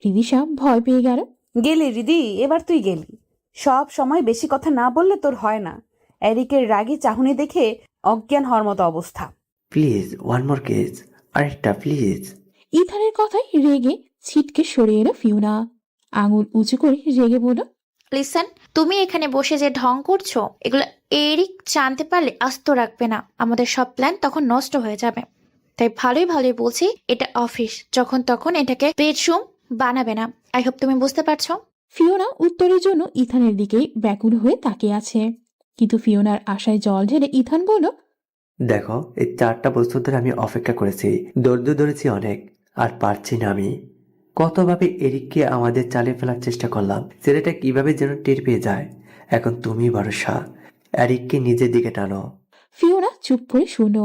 রিদিশা ভয় পেয়ে গেল। গেলি রিদি, এবার তুই গেলি। সব সময় বেশি কথা না বললে তোর হয় না। এরিকের রাগী চাহনি দেখে অজ্ঞান হওয়ার মতো অবস্থা। প্লিজ ওয়ান মোর কেস, আরেকটা প্লিজ। ইথানের কথায় রেগে ছিটকে সরে এলো ফিউনা। আঙুল উঁচু করে রেগে বলল। লিসেন, তুমি এখানে বসে যে ঢং করছো, এগুলো এরিক জানতে পারলে আস্ত রাখবে না। আমাদের সব প্ল্যান তখন নষ্ট হয়ে যাবে। তাই ভালোই ভালোই বলছি, এটা অফিস, যখন তখন এটাকে বেডরুম বানাবে না। আই হোপ তুমি বুঝতে পারছো। ফিওনা উত্তরের জন্য ইথানের দিকেই ব্যাকুল হয়ে তাকিয়ে আছে। কিন্তু ফিওনার আশায় জল ঢেলে ইথান বলল। দেখো, এই 4টা বছর ধরে আমি অপেক্ষা করেছি, ধৈর্য ধরেছি অনেক, আর পারছি না আমি। কতভাবে এরিককে আমাদের চালিয়ে ফেলার চেষ্টা করলাম, ছেলেটা কিভাবে যেন টের পেয়ে যায়। এখন তুমি ভরসা, এরিককে নিজের দিকে টানো। ফিওনা চুপ করে শুনল।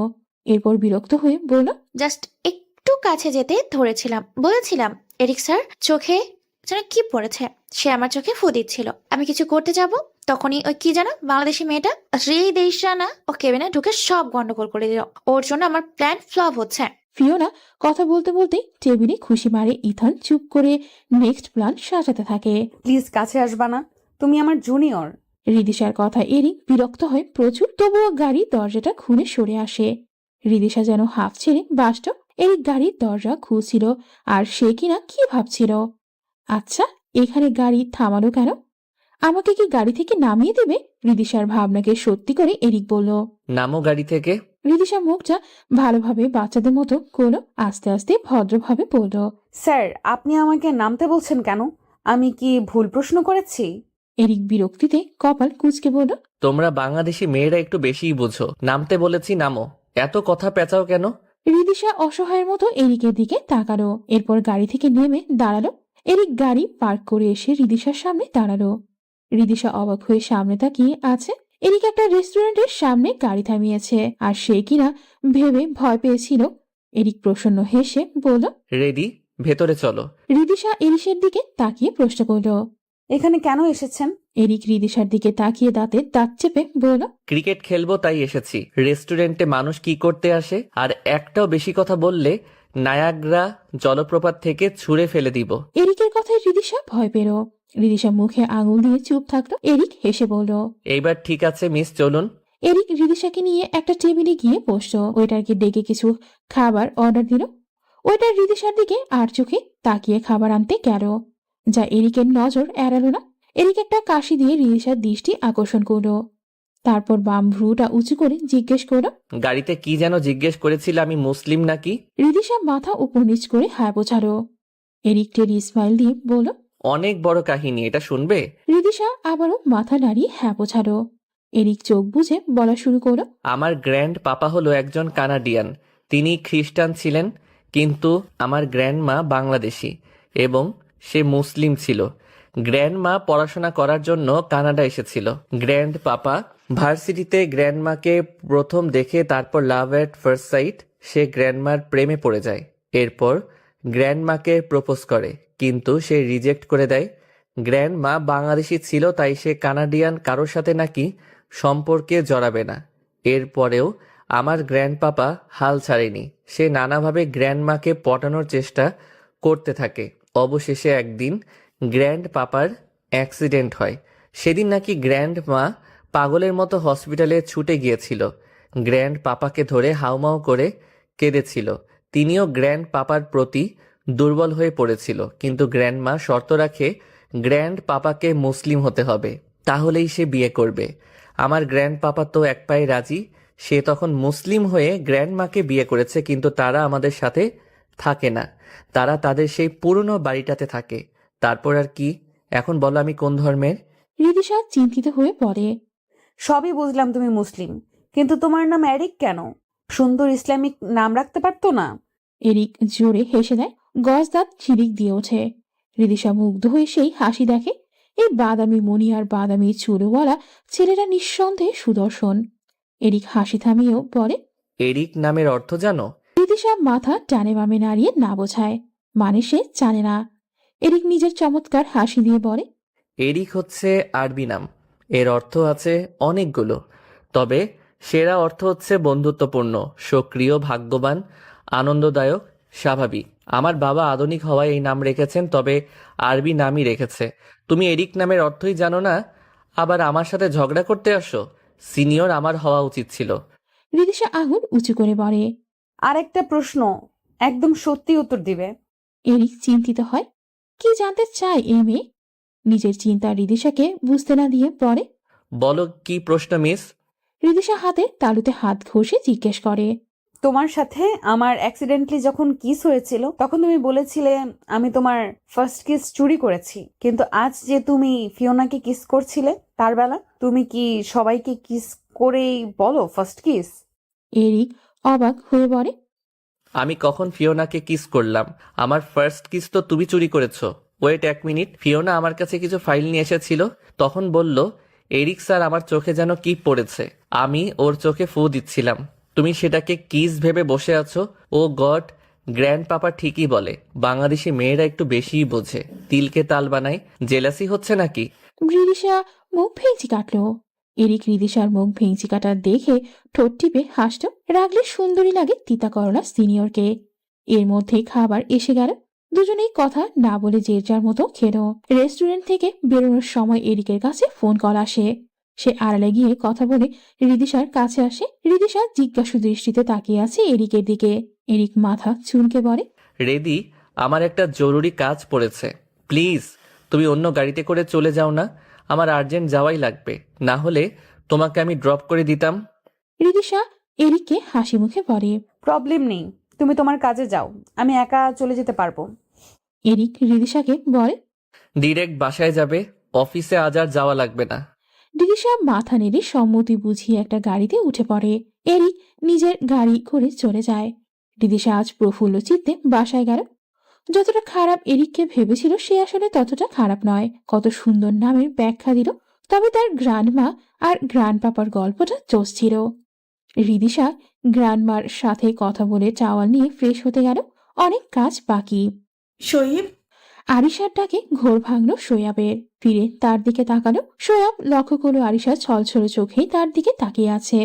এরপর বিরক্ত হয়ে বলল। জাস্ট একটু কাছে যেতে ধরেছিলাম, বলেছিলাম এরিক স্যার চোখে যেন কি পড়েছে। সে আমার চোখে ফু দিচ্ছিল। আমি কিছু করতে যাব, তখনই ওই কি জানো বাংলাদেশি মেয়েটা রেইদেশা না, ও কেবিনে ঢুকে সব গন্ডগোল করে দিল। ওর জন্য আমার প্ল্যান ফ্লপ হচ্ছে। ফিওনা কথা বলতে বলতে টেবিলে খুশি মারে। ইথান চুপ করে নেক্সট প্ল্যান সাজাতে থাকে। প্লিজ কাছে আসবা না, তুমি আমার জুনিয়র। রিদিশার কথা এরিক বিরক্ত হয় প্রচুর। তবুও গাড়ির দরজাটা খুলে সরে আসে। রিদিশা যেন হাফ ছেড়ে বাসটা। এরিক গাড়ির দরজা খুলছিল আর সে কিনা কি ভাবছিল। আচ্ছা, এখানে গাড়ি থামালো কেন? আমাকে কি গাড়ি থেকে নামিয়ে দেবে? রিদিশার ভাবনাকে সত্যি করে এরিক বলল। নামো গাড়ি থেকে। রিদিশা মুখটা ভালোভাবে বাচ্চাদের মতো করলো। আস্তে আস্তে ভদ্রভাবে বলল। স্যার, আপনি আমাকে নামতে বলছেন কেন? আমি কি ভুল প্রশ্ন করেছি? এরিক বিরক্তিতে কপাল কুঁচকে বলল। তোমরা বাংলাদেশি মেয়েরা একটু বেশিই বুঝো। নামতে বলেছি নামো, এত কথা পেঁচাও কেন? রিদিশা অসহায়ের মতো এরিকের দিকে তাকালো। এরপর গাড়ি থেকে নেমে দাঁড়ালো। এরিক গাড়ি পার্ক করে এসে রিদিশার সামনে দাঁড়ালো। রিদিশা অবাক হয়ে সামনে তাকিয়ে আছে। এরিক একটা রেস্টুরেন্টের সামনে গাড়ি থামিয়েছে আর সে কিনা ভেবে ভয় পেয়েছিল। এরিক প্রসন্ন হেসে বলল। রেডি, ভেতরে চলো। রিদিশা এরিসের দিকে তাকিয়ে প্রশ্ন করল। এখানে কেন এসেছেন? এরিক রিদিশার দিকে তাকিয়ে দাঁতে দাঁত চেপে বলল, ক্রিকেট খেলবো তাই এসেছি। রেস্টুরেন্টে মানুষ কি করতে আসে? আর একটাও বেশি কথা বললে নায়াগ্রা জলপ্রপাত থেকে ছুঁড়ে ফেলে দিব। এরিকের কথায় রিদিশা ভয় পেল। রিদিশা মুখে আঙুল দিয়ে চুপ থাকলো। এরিক হেসে বলল। এইবার ঠিক আছে মিস, চলুন। এরিক রিদিশাকে নিয়ে একটা টেবিলে গিয়ে বসলো। ওয়েটারকে ডেকে কিছু খাবার অর্ডার দিল। ওয়েটার রিদিশার দিকে আর চোখে তাকিয়ে খাবার আনতে গেল, যা এরিকের নজর এড়ালো না। এরিক একটা কাশি দিয়ে রিদিশার দৃষ্টি আকর্ষণ করলো। তারপর বাম ভ্রুটা উঁচু করে জিজ্ঞেস করলো, গাড়িতে কি যেন জিজ্ঞেস করেছিল, আমি মুসলিম নাকি? রিদিশা মাথা উপর নিচ করে হায় বোঝালো। এরিক টেরি স্মাইল দিয়ে বলল, অনেক বড় কাহিনী, এটা শুনবে? রিদিশা আবারও মাথা নাড়িয়ে হ্যাঁ বোঝালো। এরিক চোখ বুজে বলা শুরু করলো, আমার গ্র্যান্ড পাপা হলো একজন কানাডিয়ান। তিনি খ্রিস্টান ছিলেন, কিন্তু আমার গ্র্যান্ড মা বাংলাদেশি এবং সে মুসলিম ছিল। গ্র্যান্ড মা পড়াশোনা করার জন্য কানাডা এসেছিল। গ্র্যান্ড পাপা ভার্সিটিতে গ্র্যান্ড মাকে প্রথম দেখে তারপর লাভ এট ফার্স্ট সাইট সে গ্র্যান্ডমার প্রেমে পড়ে যায়। এরপর গ্র্যান্ড মাকে প্রপোজ করে, কিন্তু সে রিজেক্ট করে দেয়। গ্র্যান্ড মা বাংলাদেশি ছিল, তাই সে কানাডিয়ান কারোর সাথে নাকি সম্পর্কে জড়াবে না। এরপরেও আমার গ্র্যান্ড পাপা হাল ছাড়েনি। সে নানাভাবে গ্র্যান্ড মাকে পটানোর চেষ্টা করতে থাকে। অবশেষে একদিন গ্র্যান্ড পাপার অ্যাক্সিডেন্ট হয়। সেদিন নাকি গ্র্যান্ড মা পাগলের মতো হসপিটালে ছুটে গিয়েছিল। গ্র্যান্ড পাপাকে ধরে হাউমাউ করে কেঁদেছিল। তিনিও গ্র্যান্ড পাপার প্রতি দুর্বল হয়ে পড়েছিল, কিন্তু গ্র্যান্ড মা শর্ত রাখে গ্র্যান্ড পাপাকে মুসলিম হতে হবে, তাহলেই সে বিয়ে করবে। আমার গ্র্যান্ড পাপা তো এক পায়ে রাজি। সে তখন মুসলিম হয়ে গ্র্যান্ড মাকে বিয়ে করেছে, কিন্তু তারা আমাদের সাথে থাকে না। তারা তাদের সেই পুরনো বাড়িটাতে থাকে। তারপর আর কি? এখন বলো আমি কোন ধর্মের? রিদিশা চিন্তিত হয়ে পড়ে। সবই বুঝলাম তুমি মুসলিম, কিন্তু তোমার নাম এরিক কেন? সুন্দর ইসলামিক নাম রাখতে পারতো না? এরিক জোরে হেসে দেয়, গজ দাঁত ছিরিক দিয়ে ওঠে। রিদিশা মুগ্ধ হয়ে সেই হাসি দেখে। এই বাদামি মণি আর বাদামি চুলওয়ালা ছেলেরা নিঃসন্দেহে সুদর্শন। এরিক হাসি থামিয়েও বলে, এরিক নামের অর্থ জানো? রিদিশা মাথা টানে বামে নাড়িয়ে না বোঝায়, মানে সে জানে না। এরিক নিজের চমৎকার হাসি দিয়ে বলে, এরিক হচ্ছে আরবি নাম। এর অর্থ আছে অনেকগুলো, তবে সেরা অর্থ হচ্ছে বন্ধুত্বপূর্ণ, সক্রিয়, ভাগ্যবান, আনন্দদায়ক, স্বাভাবিক। আমার বাবা আধুনিক হওয়ায় এই নাম রেখেছেন, তবে আরবি নামই রেখেছে। তুমি এরিক নামের অর্থই জানো না, আবার আমার সাথে ঝগড়া করতে আসো? সিনিয়র আমার হওয়া উচিত ছিল। রিদিশা আঙুল উঁচু করে বলে। আর একটা প্রশ্ন, একদম সত্যি উত্তর দিবে। এরিক চিন্তিত হয়, কি জানতে চায় এই মেয়ে? নিজের চিন্তা রিদিশাকে বুঝতে না দিয়ে পড়ে। বলো কি প্রশ্ন মিস? রিদিশা হাতে তালুতে হাত ঘষে জিজ্ঞেস করে, তোমার সাথে আমার অ্যাক্সিডেন্টলি যখন কিস হয়েছিল, তখন তুমি বলেছিলে আমি তোমার ফার্স্ট কিস চুরি করেছি, কিন্তু আজ যে তুমি ফিওনাকে কিস করছিলে, তার বেলা তুমি কি সবাইকে কিস করেই বলো ফার্স্ট কিস? এরিক অবাক হয়ে বলে, আমি কখন ফিওনাকে কিস করলাম? আমার ফার্স্ট কিস তো তুমি চুরি করেছো। ওয়েট এক মিনিট। ফিওনা আমার কাছে কিছু ফাইল নিয়ে এসেছিল, তখন বলল এরিক স্যার আমার চোখে যেন কি পড়েছে। আমি ওর চোখে ফু দিচ্ছিলাম, তুমি সেটাকে কিস ভেবে বসে আছো। ও গড, গ্র্যান্ড পাপা ঠিকই বলে, বাংলাদেশি মেয়েরা একটু বেশিই বোঝে, তিলকে তাল বানায়। জেলাসি হচ্ছে নাকি? রিদিশা মুখ ভেঙচি কাটলো। এরিক রিদিশার মুখ ভেঙচি কাটা দেখে ঠোঁট টিপে হাসল। রাগলে সুন্দরী লাগে তিতা করলা সিনিয়রকে। এর মধ্যেই খাবার এসে গেল। দুজনেই কথা না বলে যে যার মতো খেলো। রেস্টুরেন্ট থেকে বেরোনোর সময় এরিকের কাছে ফোন কল আসে। সে আড়ালে গিয়ে কথা বলে রিদিশার কাছে আসে। রিদিশা জিজ্ঞাসু দৃষ্টিতে তাকিয়ে আছে এরিকের দিকে। এরিক মাথা চুলকে বলে, রেডি, আমার একটা জরুরি কাজ পড়েছে। প্লিজ তুমি অন্য গাড়িতে করে চলে যাও না, আমার আর্জেন্ট যাওয়াই লাগবে, না হলে তোমাকে আমি ড্রপ করে দিতাম। রিদিশা এরিককে হাসি মুখে বলে, প্রবলেম নেই, তুমি তোমার কাজে যাও, আমি একা চলে যেতে পারবো। এরিক রিদিশাকে বলে, ডিরেক্ট বাসায় যাবে, অফিসে আজ আর যাওয়া লাগবে না। রিদিশা মাথা নেড়ে সম্মতি বুঝিয়ে একটা গাড়িতে উঠে পড়ে। এরিক নিজের গাড়ি করে চলে যায়। রিদিশা আজ প্রফুল্ল চিত্তে বাসায় গেল। যতটা খারাপ এরিককে ভেবেছিল সে আসলে ততটা খারাপ নয়। কত সুন্দর নামের ব্যাখ্যা দিল, তবে তার গ্র্যান্ডমা আর গ্র্যান্ড পাপার গল্পটা জোশ ছিল। রিদিশা গ্র্যান্ডমার সাথে কথা বলে চাওয়াল নিয়ে ফ্রেশ হতে গেল। অনেক কাজ বাকি। শহীদ, আরিশার ডাকে ঘোর ভাঙল শোয়াবের। ফিরে তার দিকে তাকালো। শোয়াব লক্ষ্য করলো আরিশা ছলছল চোখেই তার দিকে তাকিয়ে আছে।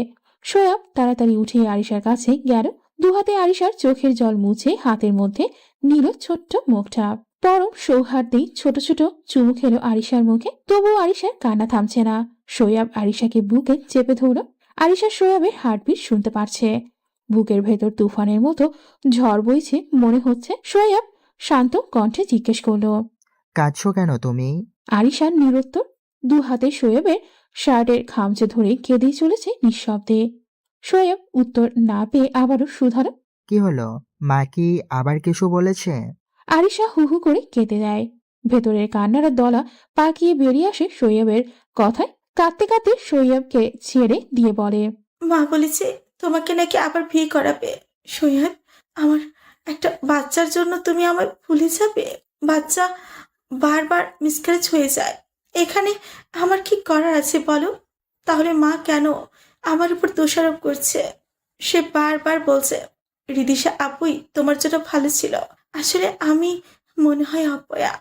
শোয়াব তাড়াতাড়ি উঠে আরিশার কাছে গেল। দুহাতে আরিশার চোখের জল মুছে হাতের মধ্যে নিল ছোট্ট মুখটা। পরম সৌহার্দ্যেই ছোট ছোট চুমু খেলো আরিশার মুখে। তবুও আরিশার কান্না থামছে না। শোয়াব আরিশাকে বুকে চেপে ধরল। আরিশা শোয়াবের হার্টবিট শুনতে পারছে। বুকের ভেতর তুফানের মতো ঝড় বইছে মনে হচ্ছে। শোয়াব শান্ত কণ্ঠে জিজ্ঞেস করলো, কাঁদছো কেন তুমি? আরিশা নিরুত্তর। দু হাতে শোয়েবের শার্টের খামচে ধরে কেঁদেই চলেছে নিঃশব্দে। শোয়েব উত্তর না পেয়ে আবারও শুধালো, কি হলো? মা কি আবার কিছু বলেছে? আরিশা হু হু করে কেঁদে দেয়। ভেতরের কান্নার দলা পাকিয়ে বেরিয়ে আসে শোয়েবের কথায়। কাঁদতে কাঁদতে শোয়েবকে ছেড়ে দিয়ে বলে, মা বলেছে তোমাকে নাকি আবার বিয়ে করাবে। সোহাব, আমার একটা বাচ্চার জন্য তুমি আমার ভুলে যাবে? বাচ্চা বারবার মিসক্যারেজ হয়ে যায়। এখানে আমার কি করার আছে বলো? তাহলে মা কেন আমার উপর দোষারোপ করছে? সে বারবার বলছে রিদিশা আপুই তোমার জন্য ভালো ছিল। আসলে আমি মনে হয় অপয়া।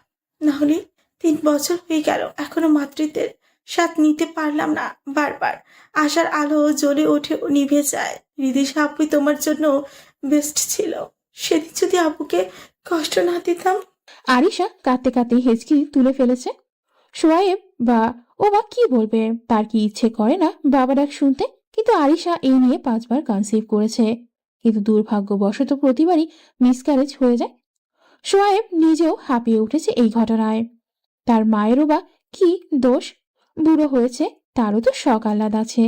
না হলে 3 বছর হয়ে গেল এখনো মাতৃত্বের স্বাদ নিতে পারলাম না। বারবার আশার আলো জ্বলে ওঠে ও নিভে যায়। রিদিশা আপুই তোমার জন্য বেস্ট ছিল। সেদিন যদি আপুকে কষ্ট না দিতাম। আরিশা কাঁদতে কাঁদতে হেঁচকি তুলে ফেলেছে। শোয়েব বা কি বলবে? তার কি ইচ্ছে করে না বাবা ডাক শুনতে? কিন্তু আরিশা এই নিয়ে 5 বার কনসিভ করেছে, কিন্তু দুর্ভাগ্যবশত প্রতিবারই মিসক্যারেজ হয়ে যায়। শোয়েব নিজেও হাঁপিয়ে উঠেছে এই ঘটনায়। তার মায়েরও বা কি দোষ? বুড়ো হয়েছে, তারও তো শখ আহ্লাদ আছে।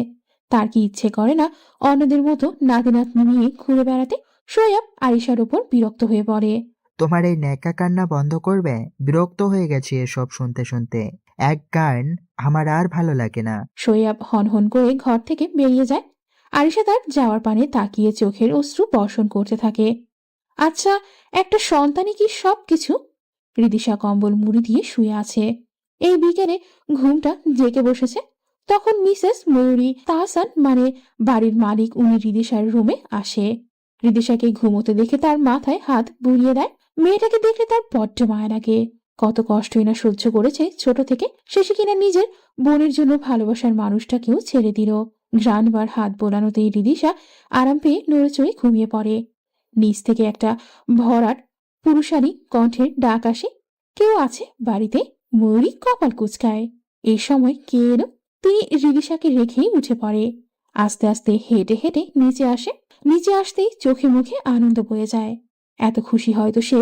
তার কি ইচ্ছে করে না অন্যদের মতো নাতি নাতনি নিয়ে ঘুরে বেড়াতে? শোয়েব আরিশার উপর বিরক্ত হয়ে পড়ে। তোমার এই ন্যাকা কান্না বন্ধ করবে? বিরক্ত হয়ে গেছি এসব শুনতে শুনতে। এক গান আমার আর ভালো লাগে না। শোয়েব হনহন করে ঘর থেকে বেরিয়ে যায়। আরিশা তার যাওয়ার পানে তাকিয়ে চোখের অশ্রু বর্ষণ করতে থাকে। আচ্ছা, একটা সন্তানই কি সবকিছু? রিদিশা কম্বল মুড়ি দিয়ে শুয়ে আছে। এই বিকেলে ঘুমটা জেগে বসেছে। তখন মিসেস ময়ূরী তাহসান মানে বাড়ির মালিক উনি রিদিশার রুমে আসে। রিদিশাকে ঘুমোতে দেখে তার মাথায় হাত বুলিয়ে দেয়। মেয়েটাকে দেখলে তার বড্ড মায়া লাগে। কত কষ্টই না সহ্য করেছে ছোট থেকে। শেষে কিনা নিজের বোনের জন্য ভালোবাসার মানুষটাকেও ছেড়ে দিল। ঘ্রাণবার হাত বোলানোতেই রিদিশা আরাম পেয়ে নড়ে চড়ে ঘুমিয়ে পড়ে। নিচ থেকে একটা ভরাট পুরুষালী কণ্ঠের ডাক আসে, কেউ আছে বাড়িতে? ময়ূরী কপাল কুচকায়। এই সময় কে এলো? তিনি রিদিশাকে রেখেই উঠে পড়ে। আস্তে আস্তে হেঁটে হেঁটে নিচে আসে। নিচে আসতেই চোখে মুখে আনন্দ বয়ে যায়। এত খুশি হয়তো সে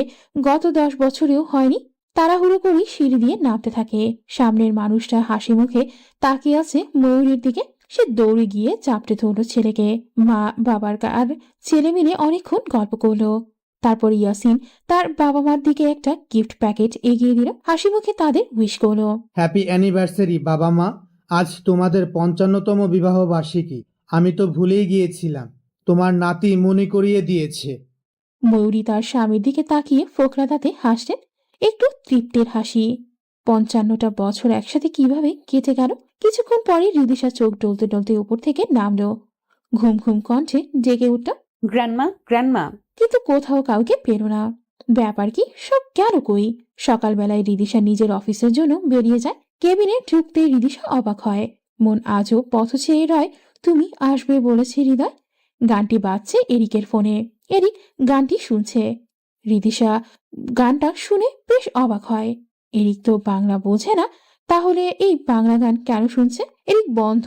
গত 10 বছরেও হয়নি। তাড়াহুড়ো করে সিঁড়ি দিয়ে নামতে থাকে। সামনের মানুষটা হাসি মুখে তাকিয়ে আছে ময়ূরীর দিকে। সে দৌড়ে গিয়ে চাপটে ধরল ছেলেকে। মা বাবার আর ছেলে মিলে অনেকক্ষণ গল্প করলো। তারপর ইয়াসিন তার বাবা মার দিকে একটা গিফট প্যাকেট এগিয়ে দিল। হাসি মুখে তাদের উইশ করলো। হ্যাপি অ্যানিভার্সারি বাবা মা। আজ তোমাদের 55তম বিবাহ বার্ষিকী। আমি তো ভুলেই গিয়েছিলাম। তোমার নাতি মনে করিয়ে দিয়েছে। ময়ূরী তার স্বামীর দিকে তাকিয়ে ফোকলা দাঁতে হাসলেন, একটু তৃপ্তির হাসি। 55টা বছর একসাথে কিভাবে কেটে গেল। কিছুক্ষণ পরে রিদিশা চোখ ডলতে ডলতে উপর থেকে নামলো। ঘুম ঘুম কণ্ঠে জেগে উঠল, গ্র্যান্ডমা গ্র্যান্ডমা। কিন্তু কোথাও কাউকে পেল না। ব্যাপার কি? সব গেল কই? সকালবেলায় রিদিশা নিজের অফিসের জন্য বেরিয়ে যায়। কেবিনে ঢুকতে রিদিশা অবাক হয়। মন আজও পথ চেয়ে রয়। তুমি আসবে বলেছে হৃদয়। গানটি বাজছে এরিকের ফোনে। এরিক গানটি শুনছে। রিদিশা গানটা শুনে বেশ অবাক হয়। এরিক তো বাংলা বোঝে না, তাহলে এই বাংলা গান কেন শুনছে? এরিক বন্ধ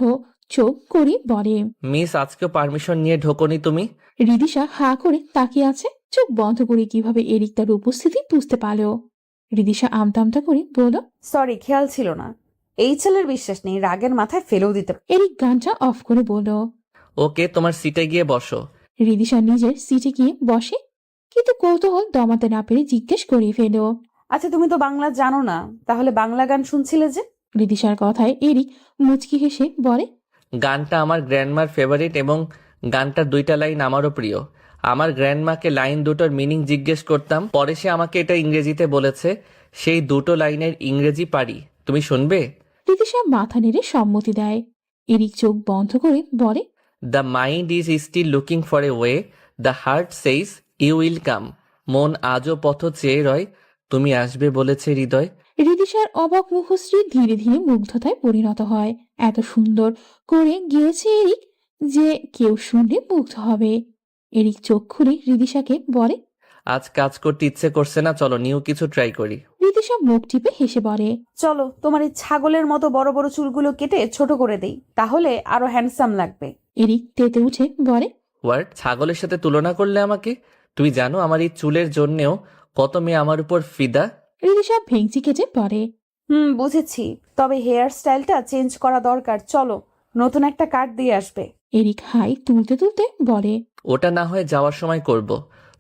চোখ করে বলে, মিস, আজকেও পারমিশন নিয়ে ঢোকনি তুমি? রিদিশা হা করে তাকিয়ে আছে। চোখ বন্ধ করে কিভাবে এরিক তার উপস্থিতি বুঝতে পারল। রিদিশা আমতা আমতা করে বলল, সরি, খেয়াল ছিল না। এই ছেলের বিশ্বাস নেই, রাগের মাথায় ফেলেও দিতে। এরিক গানটা অফ করে বলল, ওকে, তোমার সিটে গিয়ে বসো। রিদিশা নিজের সিটে গিয়ে বসে, কিন্তু কৌতূহল দমাতে না পেরে জিজ্ঞেস করে ফেল, আচ্ছা, তুমি তো বাংলা জানো না, তাহলে বাংলা গান শুনছিলে যে? রিদিশার কথায় এরিক মুচকি হেসে বলে, গানটা আমার গ্র্যান্ডমার ফেভারিট এবং গানটার 2টা লাইন আমারও প্রিয়। আমার গ্র্যান্ডমাকে লাইন দুটোর মিনিং জিজ্ঞেস করতাম, পরে সে আমাকে এটা ইংরেজিতে বলেছে। সেই 2টো লাইনের ইংরেজি পারি, তুমি শুনবে? রিদিশা মাথা নেড়ে সম্মতি দেয়। এরিক চোখ বন্ধ করে বলে, the mind is still looking for a way, the heart says you will come. মন আজও পথ চেয়ে রয়, তুমি আসবে বলেছে হৃদয়। রিদিশার অবাক মুখশ্রী ধীরে ধীরে মুগ্ধতায় পরিণত হয়। এত সুন্দর করে গিয়েছে এরিক যে কেউ শুনলে মুগ্ধ হবে। এরিক চোখ খুলে রিদিশাকে বলে। আজ কাজ করতে ইচ্ছে করছে না, চলো নিউ কিছু ট্রাই করি। রিদিশা মুখ টিপে হেসে বলে। চলো তোমার এই ছাগলের মতো বড় বড় চুলগুলো কেটে ছোট করে দেই, তাহলে আরো হ্যান্ডসাম লাগবে। এরিক তেতে উঠে বলে। হোয়াট? ছাগলের সাথে তুলনা করলে আমাকে? তুমি জানো আমার এই চুলের জন্যেও কত মেয়ে আমার উপর ফিদা। রিদিশা ভেঙচি কেটে পড়ে। বুঝেছি, তবে হেয়ার স্টাইলটা চেঞ্জ করা দরকার। চলো নতুন একটা কাট দিয়ে আসবে। এরিক হাই তুলতে তুলতে বলে। ওটা না হয় যাওয়ার সময় করব।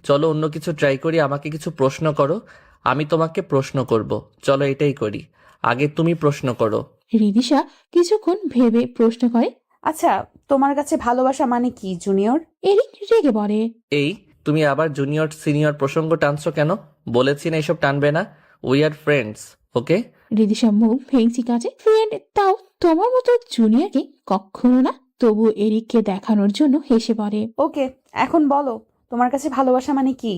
চলো অন্য কিছু ট্রাই করি। আমাকে কিছু প্রশ্ন করো, আমি তোমাকে প্রশ্ন করব। চলো এটাই করি। আগে তুমি প্রশ্ন করো। রিদিশা কিছুক্ষণ ভেবে প্রশ্ন করে। আচ্ছা, তোমার কাছে ভালোবাসা মানে কি জুনিয়র? এরিক রেগে বলে। এই তুমি আবার জুনিয়র সিনিয়র প্রসঙ্গ টানছো কেন? বলেছি না এসব টানবে না। উই আর ফ্রেন্ডস, ওকে? রিদিশা মুখ ভেঙচি কাজে। ফ্রেন্ড তাও তোমার মতো জুনিয়রকে কখনো না। তবু এরিককে দেখানোর জন্য হেসে পড়ে। ওকে, এখন বলো তোমার কাছে ভালোবাসা মানে কি?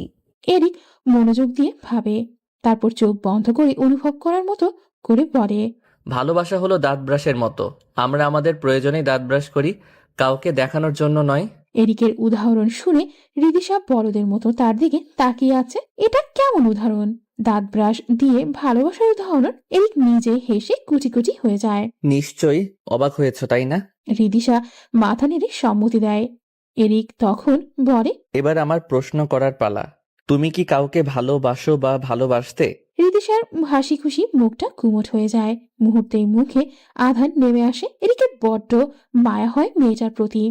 এরিক মনোযোগ দিয়ে ভাবে, তারপর চোখ বন্ধ করে অনুভব করার মতো করে বলে। ভালোবাসা হলো দাঁত ব্রাশের মতো। আমরা আমাদের প্রয়োজনেই দাঁত ব্রাশ করি, কাউকে দেখানোর জন্য নয়। এরিকের উদাহরণ শুনে রিদিশা বড়দের মতো তার দিকে তাকিয়ে আছে। এটা কেমন উদাহরণ? দাঁত ব্রাশ দিয়ে ভালোবাসার উদাহরণ? এরিক নিজে হেসে কুচি কুচি হয়ে যায়। নিশ্চয়ই অবাক হয়েছ, তাই না? রিদিশা মাথা নেড়ে সম্মতি দেয়। এরিক তখন বলে। এবার আমার প্রশ্ন করার পালা। তুমি কি কাউকে ভালোবাসো বা ভালোবাসতে? রিদিশার হাসি খুশি মুখটা কুমট হয়ে যায়। মুহূর্তেই মুখে আধার নেমে আসে। এরিকের বড্ড মায়া হয় মেয়েটার প্রতি।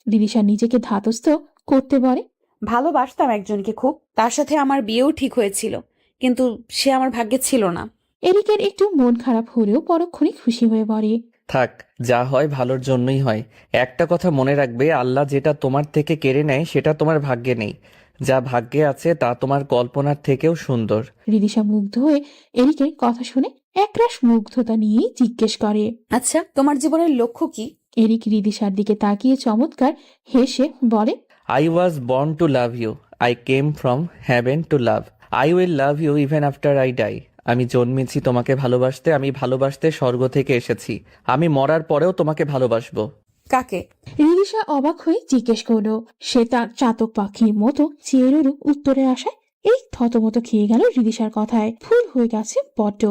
রিদিশা নিজেকে ধাতস্থ করতে বলে। ভালোবাসতাম একজনকে খুব, তার সাথে আমার বিয়েও ঠিক হয়েছিল, কিন্তু সে আমার ভাগ্যে ছিল না। এরিকের একটু মন খারাপ হলেও পরক্ষণে খুশি হয়ে পড়ে। থাক, যা হয় ভালোর জন্যই হয়। একটা কথা মনে রাখবে, আল্লাহ যেটা তোমার থেকে কেড়ে নেয় সেটা তোমার ভাগ্যে নেই। যা ভাগ্যে আছে তা তোমার কল্পনার থেকেও সুন্দর। রিদিশা মুগ্ধ হয়ে এরিকের কথা শুনে একরাশ মুগ্ধতা নিয়েই জিজ্ঞেস করে। আচ্ছা, তোমার জীবনের লক্ষ্য কি? এরিক রিদিশার দিকে তাকিয়ে চমৎকার হেসে বলে। I was born to love you. I came from heaven to love. I will love you even after I die. আমি জন্মেছি তোমাকে ভালোবাসতে, আমি ভালোবাসতে স্বর্গ থেকে এসেছি। আমি মরার পরেও তোমাকে ভালোবাসবো। কাকে? রিদিশা অবাক হয়ে জিজ্ঞেস করলো। সে তার চাতক পাখির মতো চেয়ে রইল উত্তরের আশায়। এই থতমত খেয়ে গেল রিদিশার কথায়। ভুল হয়ে গেছে বড্ড।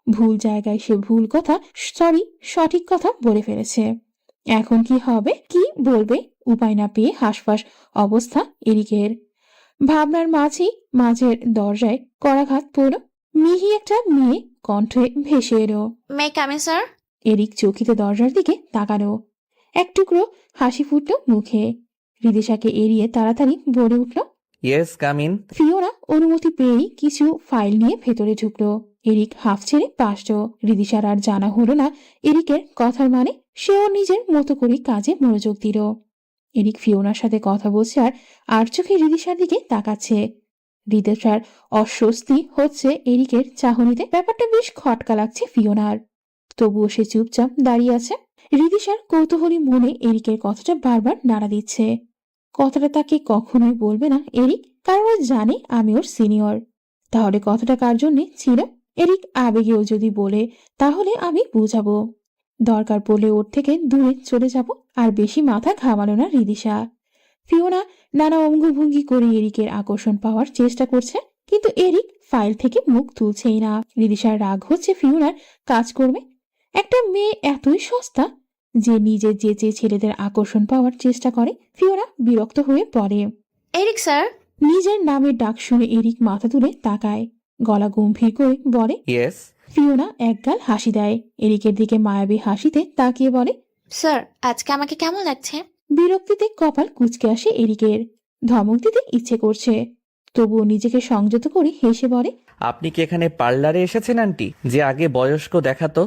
ভুল জায়গায় সে ভুল কথা, সঠিক কথা বলে ফেলেছে। এখন কি হবে, কি বলবে উপায় না পেয়ে হাঁসফাঁস অবস্থা এরিকের। ভাবনার মাঝের দরজায় করাঘাত পড়ল। মিহি একটা মেয়ে কণ্ঠে ভেসে এলো। মে কামে স্যার? এরিক চকিতে দরজার দিকে তাকালো। এক টুকরো হাসি ফুটল মুখে। রিদিশাকে এড়িয়ে তাড়াতাড়ি বলে উঠল। Yes, come in. ফিওনা অনুমতি পেয়েই কিছু ফাইল নিয়ে ভেতরে ঢুকলো। এরিক হাফ ছেড়ে পাশল। রিদিশার আর জানা হলো না এরিকের কথার মানে। সেও নিজের মতো করে কাজে মনোযোগ দিল। এরিক ফিওনার সাথে কথা বলছে আর চোখে রিদিশার দিকে তাকাচ্ছে। রিদিশার অস্বস্তি হচ্ছে এরিকের চাহনিতে। ব্যাপারটা বেশ খটকা লাগছে ফিওনার। তবুও সে চুপচাপ দাঁড়িয়ে আছে। রিদিশার কৌতূহলী মনে এরিকের কথাটা বারবার নাড়া দিচ্ছে। কথাটা তাকে কখনোই বলবে না এরিক, কারণ ও জানে আমি ওর সিনিয়র। তাহলে কথাটা কার জন্যে ছিল? এরিক আবেগেও যদি বলে তাহলে আমি বুঝাবো। দরকার পড়লে ওর থেকে দূরে চলে যাব। আর বেশি মাথা ঘামালো না রিদিশা। ফিওনা নানা অঙ্গভঙ্গি করে এরিকের আকর্ষণ পাওয়ার চেষ্টা করছে, কিন্তু এরিক ফাইল থেকে মুখ তুলছেই না। রিদিশার রাগ হচ্ছে ফিওনার কাজকর্মে। একটা মেয়ে এতই সস্তা যে নিজের যে ছেলেদের আকর্ষণ পাওয়ার চেষ্টা করে। ফিওনা বিরক্ত হয়ে পড়ে। Eric sir? নিজের নামের ডাক শুনে এরিক মাথা তুলে তাকায়। গলা গম্ভীর করে বলে। ইয়েস। ফিওনা একগাল হাসি দেয়। এরিকের দিকে মায়াবী হাসিতে তাকিয়ে বলে। স্যার, আজকে আমাকে কেমন লাগছে? বিরক্তিতে কপাল কুঁচকে আসে এরিকের। ধমক দিতে ইচ্ছে করছে, তবুও নিজেকে সংযত করে হেসে বলে। আপনি কি এখানে পার্লারে এসেছেন আন্টি? যে আগে বয়স্ক দেখাতো,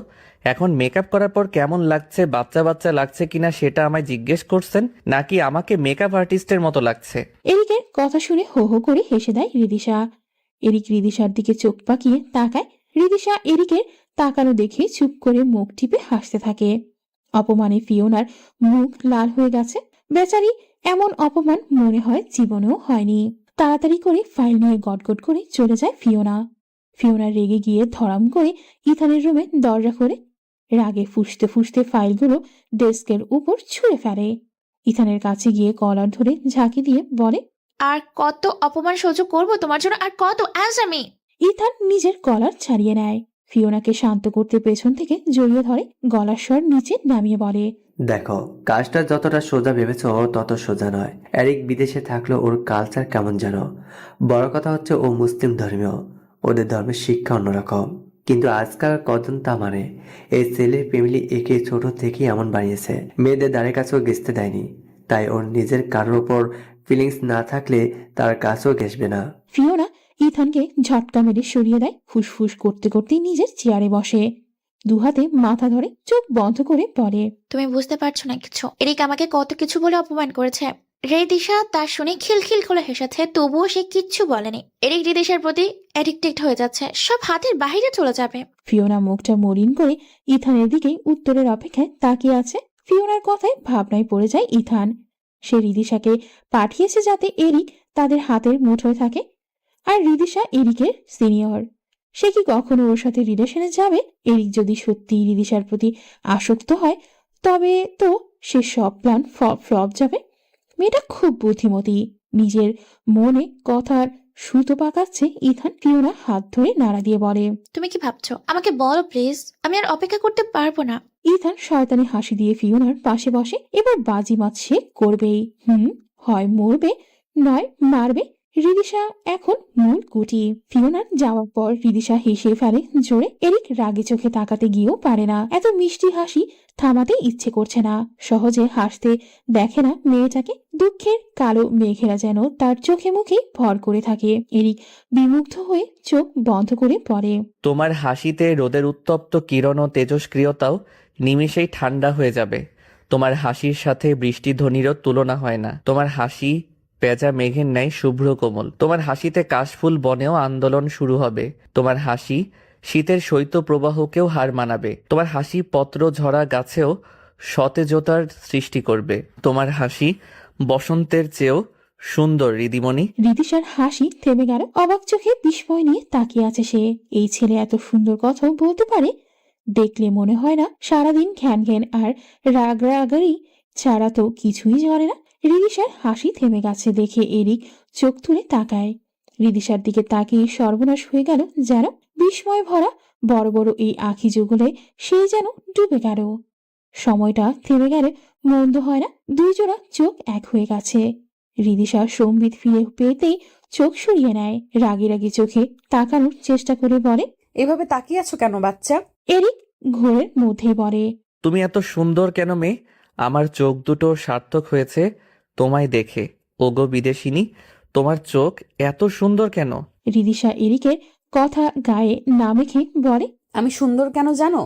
এখন মেকআপ করার পর কেমন লাগছে, বাচ্চা বাচ্চা লাগছে কিনা সেটা আমায় জিজ্ঞেস করছেন, নাকি আমাকে মেকআপ আর্টিস্টের মতো লাগছে? এরিকের কথা শুনে হো হো করে হেসে দেয় রিদিশা। এরিক রিদিশার দিকে চোখ পাকিয়ে তাকায়। রিদিশা এরিকের তাকানো দেখে চুপ করে মুখ টিপে হাসতে থাকে। অপমানে ফিওনার মুখ লাল হয়ে গেছে। বেচারি এমন অপমান মনে হয় জীবনেও হয়নি। তাড়াতাড়ি করে ফাইল নিয়ে গটগট করে চলে যায় ফিওনা। ফিওনা রেগে গিয়ে ধরাম করে ইথানের রুমে দরজা করে রাগে ফুঁসতে ফুঁসতে ফাইলগুলো ডেস্কের উপর ছুঁড়ে ফেলে। ইথানের কাছে গিয়ে কলার ধরে ঝাঁকি দিয়ে বলে, আর কত অপমান সহ্য করবো তোমার জন্য, আর কত আজ আমি। ইথান নিজের কলার ছাড়িয়ে নেয়। ফিওনাকে শান্ত করতে পেছন থেকে জড়িয়ে ধরে গলার স্বর নিচে নামিয়ে বলে, দেখো, কাজটা যতটা সোজা ভেবেছ তত সোজা নয়। এরিক বিদেশে থাকলেও ওর কালচার কেমন যেন। বড় কথা হচ্ছে ও মুসলিম ধর্মীয়, ওদের ধর্মের শিক্ষা অন্যরকম। কিন্তু আজকাল কজন তা মানে? এই ছেলের ফ্যামিলি একে ছোট থেকেই এমন বানিয়েছে, মেয়েদের দ্বারের কাছেও ঘেঁচতে দেয়নি। তাই ওর নিজের কারোর ওপর ফিলিংস না থাকলে তার কাছেও ঘেঁষবে না। ফিওনা ইথানকে ঝটকা মেরে সরিয়ে দেয়। ফুসফুস করতে করতে নিজের চেয়ারে বসে, দুহাতে মাথা ধরে চোখ বন্ধ করে পড়ে। তুমি বুঝতে পারছো না কিছু। এরিক আমাকে কত কিছু বলে অপমান করেছে। রিদিশা তা শুনে খিলখিল করে হেসেছে, তবুও সে কিচ্ছু বলেনি। এরিক রিদিশার প্রতি অ্যাডিক্টেড হয়ে যাচ্ছে, সব হাতের বাইরে চলে যাবে। ফিওনা মুখটা মলিন করে ইথানের দিকে উত্তরের অপেক্ষায় তাকিয়ে আছে। ফিওনার কথায় ভাবনায় পড়ে যায় ইথান। সে রিদিশাকে পাঠিয়েছে যাতে এরিক তাদের হাতের মুঠোয় থাকে, আর রিদিশা এরিকের সিনিয়র। সে কি কখনো ওর সাথে রিলেশনে যাবে? এরিক যদি সত্যি রিদিশার প্রতি আসক্ত হয় তবে তো সে সব প্ল্যান ফ্লপ যাবে। মেয়েটা খুব বুদ্ধিমতী, নিজের মনে কথার সুতো পাকাচ্ছে। ইথান ফিওনা হাত ধরে নাড়া দিয়ে বলে, তুমি কি ভাবছো? আমাকে বলো প্লিজ, আমি আর অপেক্ষা করতে পারবো না। ইথান শয়তানি হাসি দিয়ে ফিওনার পাশে বসে। এবার বাজিমাত সে করবেই। হয় মরবে নয় মারবে। রিদিশা এখন মূল কুটি। ফিওনার যাওয়ার পর রিদিশা হেসে ফেলে জোরে। এরিক রাগে চোখে তাকাতে গিয়েও পারে না। এত মিষ্টি হাসি থামাতে ইচ্ছে করছে না। সহজে হাসতে দেখে না মেয়েটাকে। দুঃখের কালো মেঘেরা যেন তার চোখে মুখে ভর করে থাকে। এরিক বিমুগ্ধ হয়ে চোখ বন্ধ করে পড়ে। তোমার হাসিতে রোদের উত্তপ্ত কিরণ ও তেজস্ক্রিয়তাও নিমিষেই ঠান্ডা হয়ে যাবে। তোমার হাসির সাথে বৃষ্টিধ্বনিরও তুলনা হয় না। তোমার হাসি পেঁজা মেঘের ন্যায় শুভ্র কোমল। তোমার হাসিতে কাশফুল বনেও আন্দোলন শুরু হবে। তোমার হাসি শীতের শৈত্য প্রবাহকেও হার মানাবে। তোমার হাসি পত্র ঝরা গাছেও সতেজতার সৃষ্টি করবে। তোমার হাসি বসন্তের চেয়েও সুন্দর রিদিমণি। রিদিশার হাসি থেমে গেল। অবাক চোখে বিস্ময় নিয়ে তাকিয়ে আছে সে। এই ছেলে এত সুন্দর কথাও বলতে পারে। দেখলে মনে হয় না সারাদিন ঘ্যান ঘ্যান আর রাগারাগারি ছাড়া তো কিছুই জানে না। রিদিশার হাসি থেমে গেছে দেখে এরিক চোখ তুলে তাকায়। রিদিশার দিকে তাকিয়ে সর্বনাশ হয়ে গেল যেন। বিস্ময় ভরা বড় বড় এই আঁখি যুগলে সে যেন ডুবে গেল। সময়টা থেমে গেলে মন্দ হয় না। দুই জোড়া চোখ এক হয়ে গেছে। রিদিশা সম্বিত ফিরে পেতেই চোখ সরিয়ে নেয়। রাগি রাগি চোখে তাকানোর চেষ্টা করে বলে, এভাবে তাকিয়ে আছো কেন বাচ্চা? এরিক ঘোরের মধ্যে বলে, তুমি এত সুন্দর কেন মেয়ে? আমার চোখ দুটো সার্থক হয়েছে তোমায় দেখে। ওগো বিদেশিনী, তোমার চোখ এত সুন্দর কেন? রিদিশা এরিকের কথা গায়ে না মেখে বলে, আমি সুন্দর কেন জানো?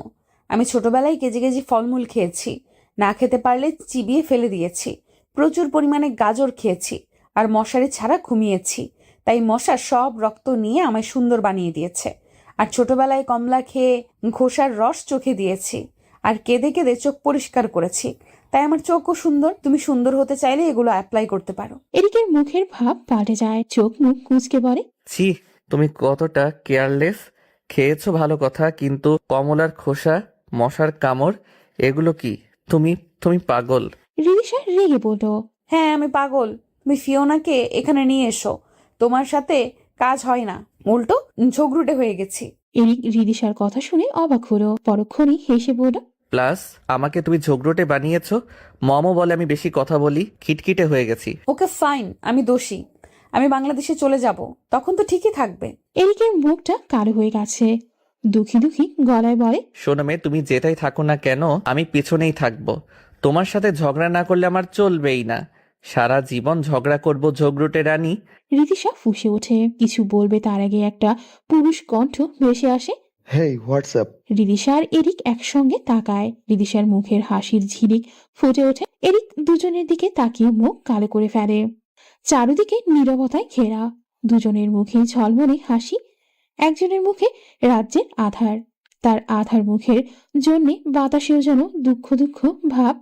আমি ছোটবেলায় কেজি কেজি ফলমূল খেয়েছি, না খেতে পারলে চিবিয়ে ফেলে দিয়েছি। প্রচুর পরিমাণে গাজর খেয়েছি আর মশারি ছাড়া ঘুমিয়েছি। তাই মশা সব রক্ত নিয়ে আমায় সুন্দর বানিয়ে দিয়েছে। আর ছোটবেলায় কমলা খেয়ে খোসার রস চোখে দিয়েছি আর কেঁদে কেঁদে চোখ পরিষ্কার করেছি। তাই আমার চোখও সুন্দর। তুমি সুন্দর হতে চাইলে এগুলো অ্যাপ্লাই করতে পারো। এরিকের মুখের ভাব পাল্টে যায়। চোখ মুখ কুঁচকে বলে, ছি, তুমি কতটা কেয়ারলেস। খেয়েছো ভালো কথা, কিন্তু কমলার খোসা, মশার কামড়, এগুলো কি? তুমি তুমি পাগল। রিদিশা রেগে বলল, হ্যাঁ আমি পাগল। তুমি ফিওনাকে এখানে নিয়ে এসো। তোমার সাথে কাজ হয় না, উল্টো ঝগড়ুটে হয়ে গেছি। এরিক রিদিশার কথা শুনে অবাক হলো। পরক্ষণেই হেসে বলল, প্লাস আমাকে তুমি ঝগড়টে বানিয়েছো। মমও বলে আমি বেশি কথা বলি, খিটখিটে হয়ে গেছি। ওকে ফাইন, আমি দোষী। আমি বাংলাদেশে চলে যাব, তখন তো ঠিকই থাকবে। এরিকের মুখটা কালো হয়ে গেছে। দুঃখী দুঃখী গলায় বলে, শোনো মেয়ে, তুমি যেটাই থাকো না কেন আমি পিছনেই থাকবো। তোমার সাথে ঝগড়া না করলে আমার চলবেই না। সারা জীবন ঝগড়া করবো ঝগড়ুটে রানী। রিদিশা ফুঁসে ওঠে। কিছু বলবে তার আগে একটা পুরুষ কণ্ঠ ভেসে আসে। হেই, হোয়াটসঅ্যাপ? রিদিশা আর এরিক একসঙ্গে তাকায়। রিদিশার মুখের হাসির ঝিলিক ফুটে ওঠে। এরিক দুজনের দিকে তাকিয়ে মুখ কালো করে ফেলে। চারদিকে নীরবতায় ঘেরা। দুজনের মুখে ঝলমলে হাসি। একজনের মুখে রাজ্যের আধার। তার আধার মুখের জন্যে বাতাসেও যেন দুঃখ দুঃখ ভাব।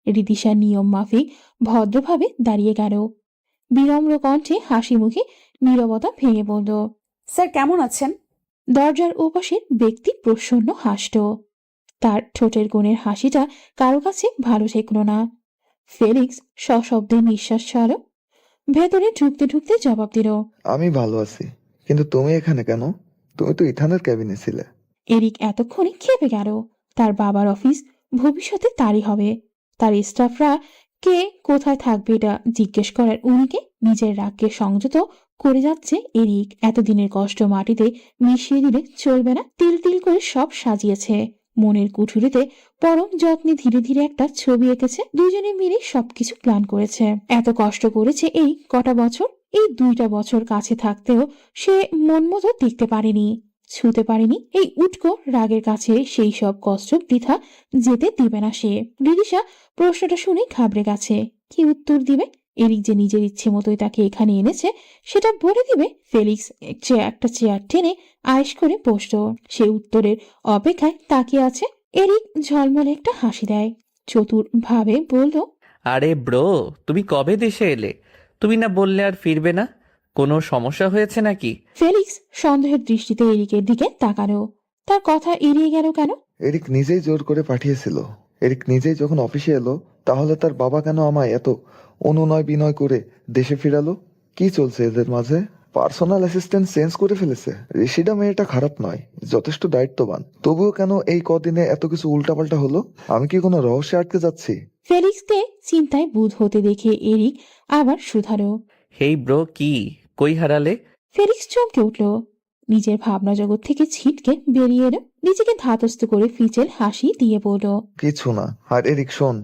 রিদিশা নিয়ম মাফিক ভদ্রভাবে দাঁড়িয়ে গেল। বিনম্র কণ্ঠে হাসি মুখে নীরবতা ভেঙে পড়ল। স্যার কেমন আছেন? দরজার ওপাশের ব্যক্তি প্রসন্ন হাসল। তার ঠোঁটের কোণের হাসিটা কারো কাছে ভালো ঠেকল না। ফেলিক্স সশব্দে নিঃশ্বাস ছাড়ল। ভেতরে ঢুকতে ঢুকতে জবাব দিল, আমি ভালো আছি, কিন্তু তুমি এখানে কেন? তুমি তো ইথানের ক্যাবিনে ছিলে। এরিক এতক্ষণে খেপে গেল। তার বাবার অফিস ভবিষ্যতে তারই হবে। তার স্টাফরা কে কোথায় থাকবে এটা জিজ্ঞেস করার উনিকে নিজের রাগকে সংযত করে যাচ্ছে এরিক। এতদিনের কষ্ট মাটিতে মিশিয়ে দিলে চলবে না। তিল তিল করে সব সাজিয়েছে। মনের কুঠুরিতে পরম যত্নে ধীরে ধীরে একটা ছবি এঁকেছে। দুজনে মিলে সবকিছু প্ল্যান করেছে। এত কষ্ট করেছে এই কটা বছর। এই 2টা বছর কাছে থাকতেও সে মন মতো দেখতে পারেনি, ছুঁতে পারেনি। এই উটকো রাগের কাছে সেই সব কষ্ট বৃথা যেতে দিবে না সে। রিদিশা প্রশ্নটা শুনে ঘাবড়ে গেছে। কি উত্তর দিবে? এরিক যে নিজের ইচ্ছে মতোই তাকে এখানে এনেছে সেটা বলে দিবে। ফেলিক্স একটা চেয়ার টেনে আয়েশ করে বসল। সে উত্তরের অপেক্ষায় তাকিয়ে আছে। এরিক ঝলমলে একটা হাসি দেয়, চতুর ভাবে বলল, আরে ব্রো, তুমি কবে দেশে এলে? তুমি না বললে আর ফিরবে না? কোনো সমস্যা হয়েছে নাকি? ফেলিক্স সন্দেহের দৃষ্টিতে এরিকের দিকে তাকালো। তার কথা এড়িয়ে গেল কেন? এরিক নিজেই জোর করে পাঠিয়েছিল। এরিক নিজেই যখন অফিসে এলো, তাহলে তার বাবা কেন আমায় এত অনুনয় বিনয় করে দেশে ফিরালো? কি চলছে এদের মাঝে? পার্সোনাল অ্যাসিস্ট্যান্ট চেঞ্জ করে ফেলেছে। ঋষিটা মেয়েটা খারাপ নয়, যথেষ্ট দায়িত্ববান। তবুও কেন এই কদিনে এত কিছু উল্টাপাল্টা হলো? আমি কি কোনো রহস্যে আটকে যাচ্ছি? ফেলিক্সকে চিন্তায় বুঁদ হতে দেখে এরিক আবার শুধালো, হেই ব্রো, কি কই হারালে? ফেলিক্স চমকে উঠল। নিজের ভাবনা জগৎ থেকে ছিটকে বেরিয়ে এলো। নিজেকে ধাতস্থ করে ফিচেল হাসি দিয়ে বলল, কিছু না। আর এরিক শোন,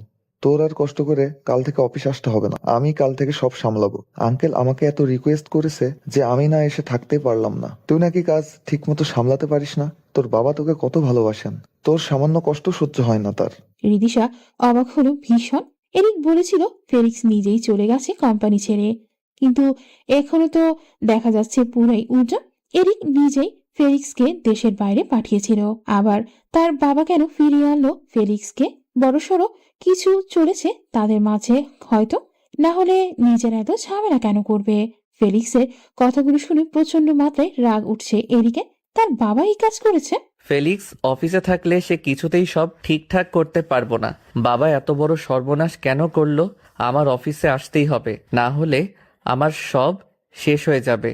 তোর আর কষ্ট করে কাল থেকে অফিস আসতে হবে না। আমি কাল থেকে সব সামলাবো। আঙ্কেল আমাকে এত রিকোয়েস্ট করেছে যে আমি না এসে থাকতে পারলাম না। তুই নাকি কাজ ঠিক মতো সামলাতে পারিস না? তোর বাবা তোকে কত ভালোবাসেন, তোর সামান্য কষ্ট সহ্য হয় না তার। রিদিশা অবাক হলো ভীষণ। এরিক বলেছিল ফেলিক্স নিজেই চলে গেছে কোম্পানি ছেড়ে, কিন্তু এখনো তো দেখা যাচ্ছে পুরোই উল্টো। এরিক নিজেই ফেলিক্সকে দেশের বাইরে পাঠিয়েছিল। আবার তার বাবা কেন ফিরিয়ে আনলো ফেলিক্সকে? বড়সড় কিছু চলেছে তাদের মাঝে হয়তো, না হলে নিজের এত ঝামেলা কেন করবে? ফেলিক্সের কথাগুলো শুনে প্রচন্ড মাত্রায় রাগ উঠছে এরিকে। তার বাবা এই কাজ করেছে। ফেলিক্স অফিসে থাকলে সে কিছুতেই সব ঠিকঠাক করতে পারবো না। বাবা এত বড় সর্বনাশ কেন করলো? আমার অফিসে আসতেই হবে, না হলে আমার সব শেষ হয়ে যাবে।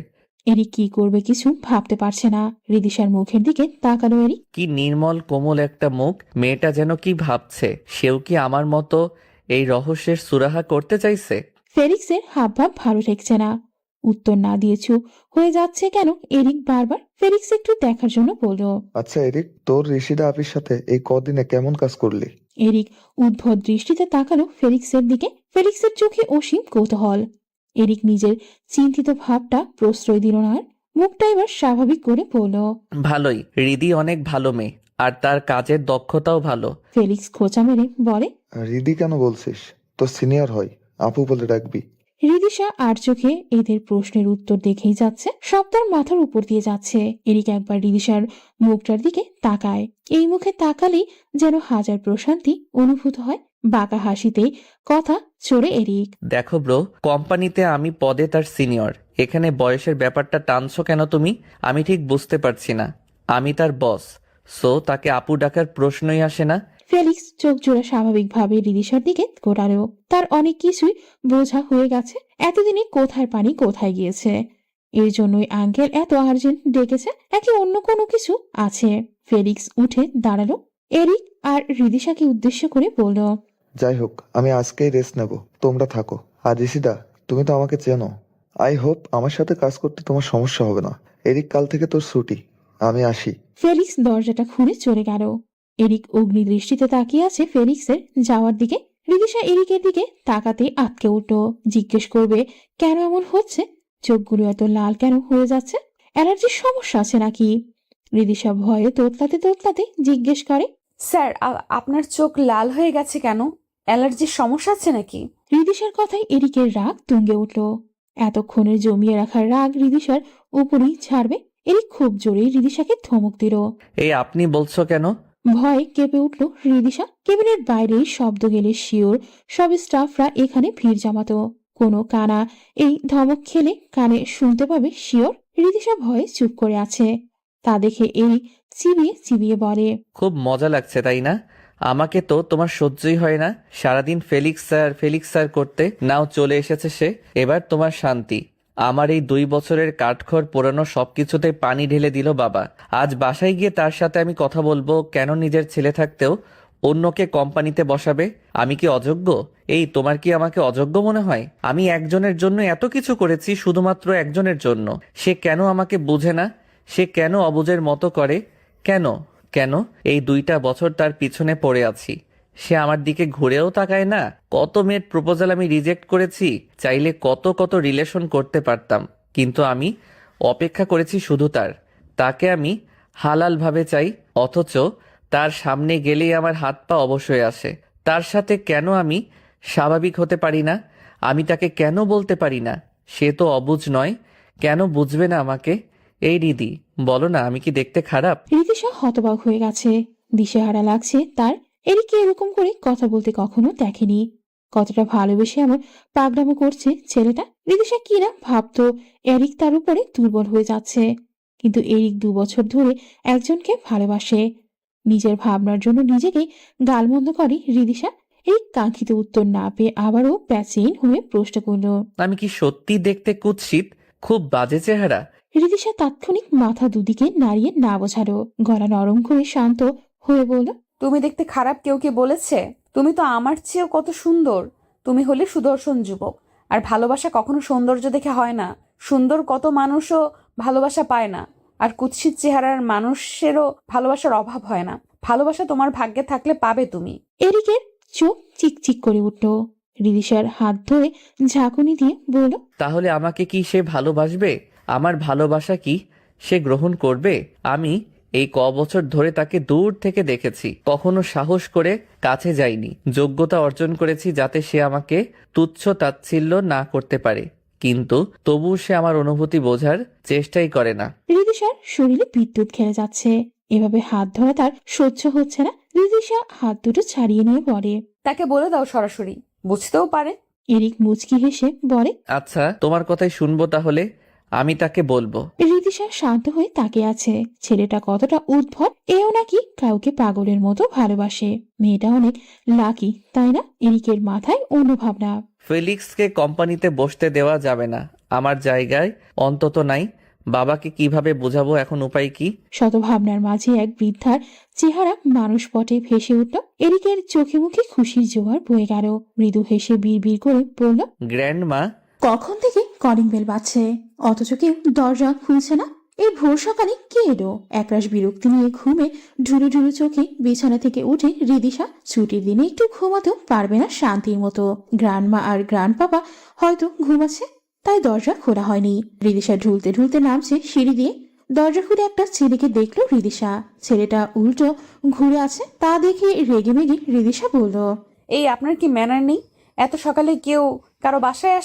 এরিক কি করবে কিছু ভাবতে পারছে না। রিদিশার মুখের দিকে তাকালো এরিক। কি নির্মল কোমল একটা মুখ। মেয়েটা যেন কি ভাবছে? সেও কি আমার মতো এই রহস্যের সুরাহা করতে চাইছে? ফেলিক্সের হাবভাব ভালো ঠেকছে না। উত্তর না দিয়ে চুপ হয়ে যাচ্ছে কেন এরিক বারবার। ফেলিক্স একটু দেখার জন্য বলল, আচ্ছা এরিক, তোর ঋষিদা আপির সাথে এই কদিনে কেমন কাজ করলি? এরিক উদ্ভট দৃষ্টিতে তাকালো ফেলিক্সের দিকে। ফেলিক্সের চোখে অসীম কৌতূহল। এরিক নিজের চিন্তিত ভাবটা প্রশ্রয় দিল না। মুখটা এবার স্বাভাবিক করে বলল, ভালোই। রিদি অনেক ভালো মেয়ে, আর তার কাজের দক্ষতাও ভালো। ফেলিক্স খোঁচা মেরে বলে, রিদি কেন বলছিস? তোর সিনিয়র হয়, আপু বলে ডাকবি। রিদিশা আর চোখে এদের প্রশ্নের উত্তর দেখেই যাচ্ছে। সব তার মাথার উপর দিয়ে যাচ্ছে। এরিক একবার রিদিশার মুখটার দিকে তাকায়। এই মুখে তাকালেই যেন হাজার প্রশান্তি অনুভূত হয়। বাঁকা হাসিতেই কথা চড়ে এরিক। দেখো ব্রো, কোম্পানিতে আমি পদে তার সিনিয়র। এখানে বয়সের ব্যাপারটা টানছো কেন তুমি? আমি ঠিক বুঝতে পারছি না। আমি তার বস, সো তাকে আপু ডাকার প্রশ্নই আসে না। ফেলিক্স চোখ জোড়া স্বাভাবিকভাবে রিদিশার দিকে ঘোরালো। তার অনেক কিছুই বোঝা হয়ে গেছে। এতদিনে কোথায় পানি কোথায় গিয়েছে। এর জন্যই আঙ্কেল এত আর্জেন্ট ডেকেছে, নাকি অন্য কোনো কিছু আছে? ফেলিক্স উঠে দাঁড়ালো। এরিক আর রিদিশাকে উদ্দেশ্য করে বলল, যাই হোক, আমি আজকেই রেস্ট নেব, তোমরা থাকো। আর ঋষিদা, তুমি তো আমাকে চেনো। আই হোপ আমার সাথে কাজ করতে তোমার সমস্যা হবে না। এরিক কাল থেকে তোর ছুটি, আমি আসি। ফেলিক্স দরজাটা খুলে চলে গেল। এরিক অগ্নি দৃষ্টিতে তাকিয়ে আছে ফেলিক্সের যাওয়ার দিকে। রিদিশা এরিকের দিকে তাকাতে আটকে উঠল। জিজ্ঞেস করবে কেন এমন হচ্ছে, চোখগুলো এত লাল কেন হয়ে যাচ্ছে, অ্যালার্জির সমস্যা আছে নাকি? রিদিশা ভয়ে তোতলাতে তোতলাতে জিজ্ঞেস করে, স্যার আপনার চোখ লাল হয়ে গেছে কেন? অ্যালার্জির সমস্যা আছে নাকি? রিদিশার কথায় এরিকের রাগ তুঙ্গে উঠল। এতক্ষণের জমিয়ে রাখার রাগ রিদিশার উপরই ছাড়বে। এরিক খুব জোরেই রিদিশাকে ধমক দিল। এই আপনি বলছো কেন? ভয়ে কেঁপে উঠল রিদিশা। কেবিনের বাইরে শব্দ গেলে শিওর সব স্টাফরা এখানে ভিড় জমাতো। কোনো কানা এই ধমক খেলে কানে শুনতে পাবে শিওর। রিদিশা ভয়ে চুপ করে আছে। তা দেখে এরিক চিবিয়ে চিবিয়ে বলে, খুব মজা লাগছে তাই না? আমাকে তো তোমার সহ্যই হয় না, সারাদিন ফেলিক্স স্যার করতে। নাও চলে এসেছে সে, এবার তোমার শান্তি। আমার এই 2 বছরের কাঠখড় পোড়ানো সবকিছুতে পানি ঢেলে দিল বাবা। আজ বাসায় গিয়ে তার সাথে আমি কথা বলবো কেন নিজের ছেলে থাকতেও অন্যকে কোম্পানিতে বসাবে। আমি কি অযোগ্য? এই তোমার কি আমাকে অযোগ্য মনে হয়? আমি একজনের জন্য এত কিছু করেছি, শুধুমাত্র একজনের জন্য। সে কেন আমাকে বুঝে না? সে কেন অবুঝের মতো করে? কেন কেন এই 2টা বছর তার পিছনে পড়ে আছি, সে আমার দিকে ঘুরেও তাকায় না। কত মেয়ের প্রপোজাল আমি রিজেক্ট করেছি, চাইলে কত কত রিলেশন করতে পারতাম, কিন্তু আমি অপেক্ষা করেছি শুধু তাকে আমি হালালভাবে চাই। অথচ তার সামনে গেলেই আমার হাত পা অবশ হয়ে আসে। তার সাথে কেন আমি স্বাভাবিক হতে পারি না? আমি তাকে কেন বলতে পারি না সে তো অবুঝ নয়? কেন বুঝবে না আমাকে? এই রিদি, বলো না, আমি কি দেখতে খারাপ? রিদিশা হতবাক হয়ে গেছে। দিশেহারা লাগছে তার। এরিককে এরকম করে কথা বলতে কখনো দেখেনি। কতটা ভালোবেসে এমন পাগড়ামো করছে ছেলেটা। রিদিশা কি না ভাবতো এরিক তার উপরে দুর্বল হয়ে যাচ্ছে, কিন্তু এরিক 2 বছর ধরে একজনকে ভালোবাসে। নিজের ভাবনার জন্য নিজেকেই গালমন্দ করে রিদিশা। এরিক কাঙ্ক্ষিত উত্তর না পেয়ে আবারও প্যাচেইন হয়ে প্রশ্ন করল, আমি কি সত্যি দেখতে কুৎসিত? খুব বাজে চেহারা? রিদিশা তাৎক্ষণিক মাথা দুদিকে নাড়িয়ে না বোঝালো, গলা নরম করে শান্ত হয়ে বলল, তুমি দেখতে খারাপ কেউ কি বলেছে? তুমি তো আমার চেয়েও কত সুন্দর। তুমি হলে সুদর্শন যুবক। আর ভালোবাসা কখনো সৌন্দর্য দেখে হয় না। সুন্দর কত মানুষও ভালোবাসা পায় না, আর কুৎসিত চেহারার মানুষেরও ভালোবাসার অভাব হয় না। ভালোবাসা তোমার ভাগ্যে থাকলে পাবে তুমি। এরিকের চোখ চিকচিক করে উঠল। রিদিশার হাত ধরে ঝাঁকুনি দিয়ে বলল, তাহলে আমাকে কি সে ভালোবাসবে? আমার ভালোবাসা কি সে গ্রহণ করবে? আমি এই বছর ধরে তাকে দূর থেকে দেখেছি, কখনো সাহস করে কাছে যাইনি। যোগ্যতা অর্জন করেছি যাতে সে আমাকে তুচ্ছ তাচ্ছিল্য না করতে পারে, কিন্তু তবু সে আমার অনুভূতি বোঝার চেষ্টাই করে না। রিদিশার শরীরে বিদ্যুৎ খেলে যাচ্ছে। এভাবে হাত ধরা তার সহ্য হচ্ছে না। রিদিশা হাত দুটো ছাড়িয়ে নিয়ে বলে, তাকে বলে দাও সরাসরি, বুঝতেও পারে। এরিক মুচকি হেসে বলে, আচ্ছা, তোমার কথাই শুনবো তাহলে, আমি তাকে বলবো। রিদিশা শান্ত হয়ে তাকিয়ে আছে। ছেলেটা কতটা উদ্ভট, এও নাকি কাউকে পাগলের মতো ভালোবাসে। মেয়েটা অনেক লাকি, তাই না? এরিকের মাথায় অন্য ভাবনা। ফেলিক্সকে কোম্পানিতে বসতে দেওয়া যাবে না, আমার জায়গায় অন্তত নাই। বাবাকে কিভাবে বোঝাবো এখন, উপায় কি? শত ভাবনার মাঝে এক বৃদ্ধার চেহারা মানুষ পটে ভেসে উঠল। এরিকের চোখে মুখে খুশির জোয়ার বয়ে গেল। মৃদু হেসে বিড়বিড় করে বলল, গ্র্যান্ডমা। কখন থেকে কলিং বেল বাজছে, অথচ কেউ দরজা খুলছে না। এই ভোর সকালে কে এলো? একরাশ বিরক্তি নিয়ে ঘুমে ঢুলু ঢুলু চোখে বিছানা থেকে উঠে রিদিশা ছুটির দিনে একটু ঘুমাতেও পারবে না শান্তির মতো। গ্র্যান্ডমা আর গ্র্যান্ডপাপা হয়তো ঘুমাচ্ছে, তাই দরজা খোলা হয়নি। রিদিশা ঢুলতে ঢুলতে নামছে সিঁড়ি দিয়ে। দরজা খুলে একটা ছেলেকে দেখলো রিদিশা। ছেলেটা উল্টো ঘুরে আছে, তা দেখে রেগে মেগে রিদিশা বলল, এই আপনার কি ম্যানার নেই? এত সকালে কেউ কারো বাসায়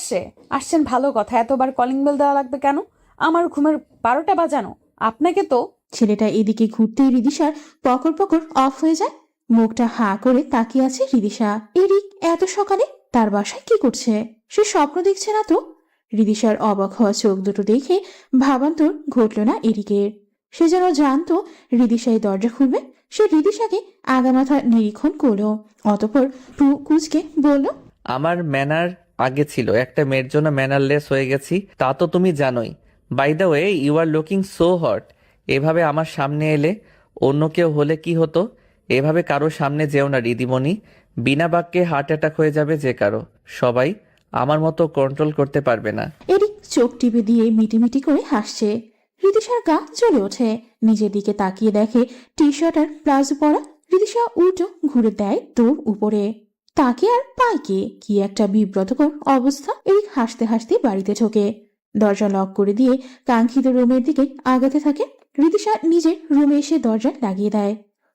আসছেন ভালো কথা, এতবার কলিং বেল দেওয়া লাগবে কেন? আমার ঘুমের 12টা বাজানো। আপনাকে তো। ছেলেটা এদিকে ঘুরতেই রিদিশার পকর পকর অফ হয়ে যায়। মুখটা হা করে তাকিয়ে আছে রিদিশা। এরিক এত সকালে তার বাসায় কি করছে? সে স্বপ্ন দেখছে না তো? রিদিশার অবাক হওয়া চোখ দুটো দেখে ভাবান্তর ঘটল না এরিকের। সে যেন জানতো রিদিশাই দরজা খুলবে। সে রিদিশাকে আগামাথা নিরীক্ষণ করলো, অতঃপর কুচকে বলল, আমার ম্যানার আগে ছিল, একটা মেয়ের জন্য ম্যানারলেস হয়ে গেছি, তা তো তুমি জানোই। By the way, you are looking so hot. এভাবে আমার সামনে এলে, অন্য কেউ হলে কি হতো? এভাবে কারো সামনে যেও না দিদিমণি, বিনা বাক্যে হার্ট অ্যাটাক হয়ে যাবে যে কারো। সবাই আমার মতো কন্ট্রোল করতে পারবে না। এরিক চোখ টিপে দিয়ে মিটিমিটি করে হাসছে। রিদিশার গা জ্বলে ওঠে। নিজের দিকে তাকিয়ে দেখে টি শার্ট আর প্লাজো পরা। রিদিশা উল্টো ঘুরে দেয় দৌড় উপরে। তাকে আর পায় কে? কি একটা বিব্রতকর অবস্থা। এরিক হাসতে হাসতে বাড়িতে ঢোকে। দরজা লক করে দিয়ে কাঙ্ক্ষিত রুমের দিকে আগাতে থাকে। রিদিশা নিজের রুমে এসে দরজা লাগিয়ে দেয়।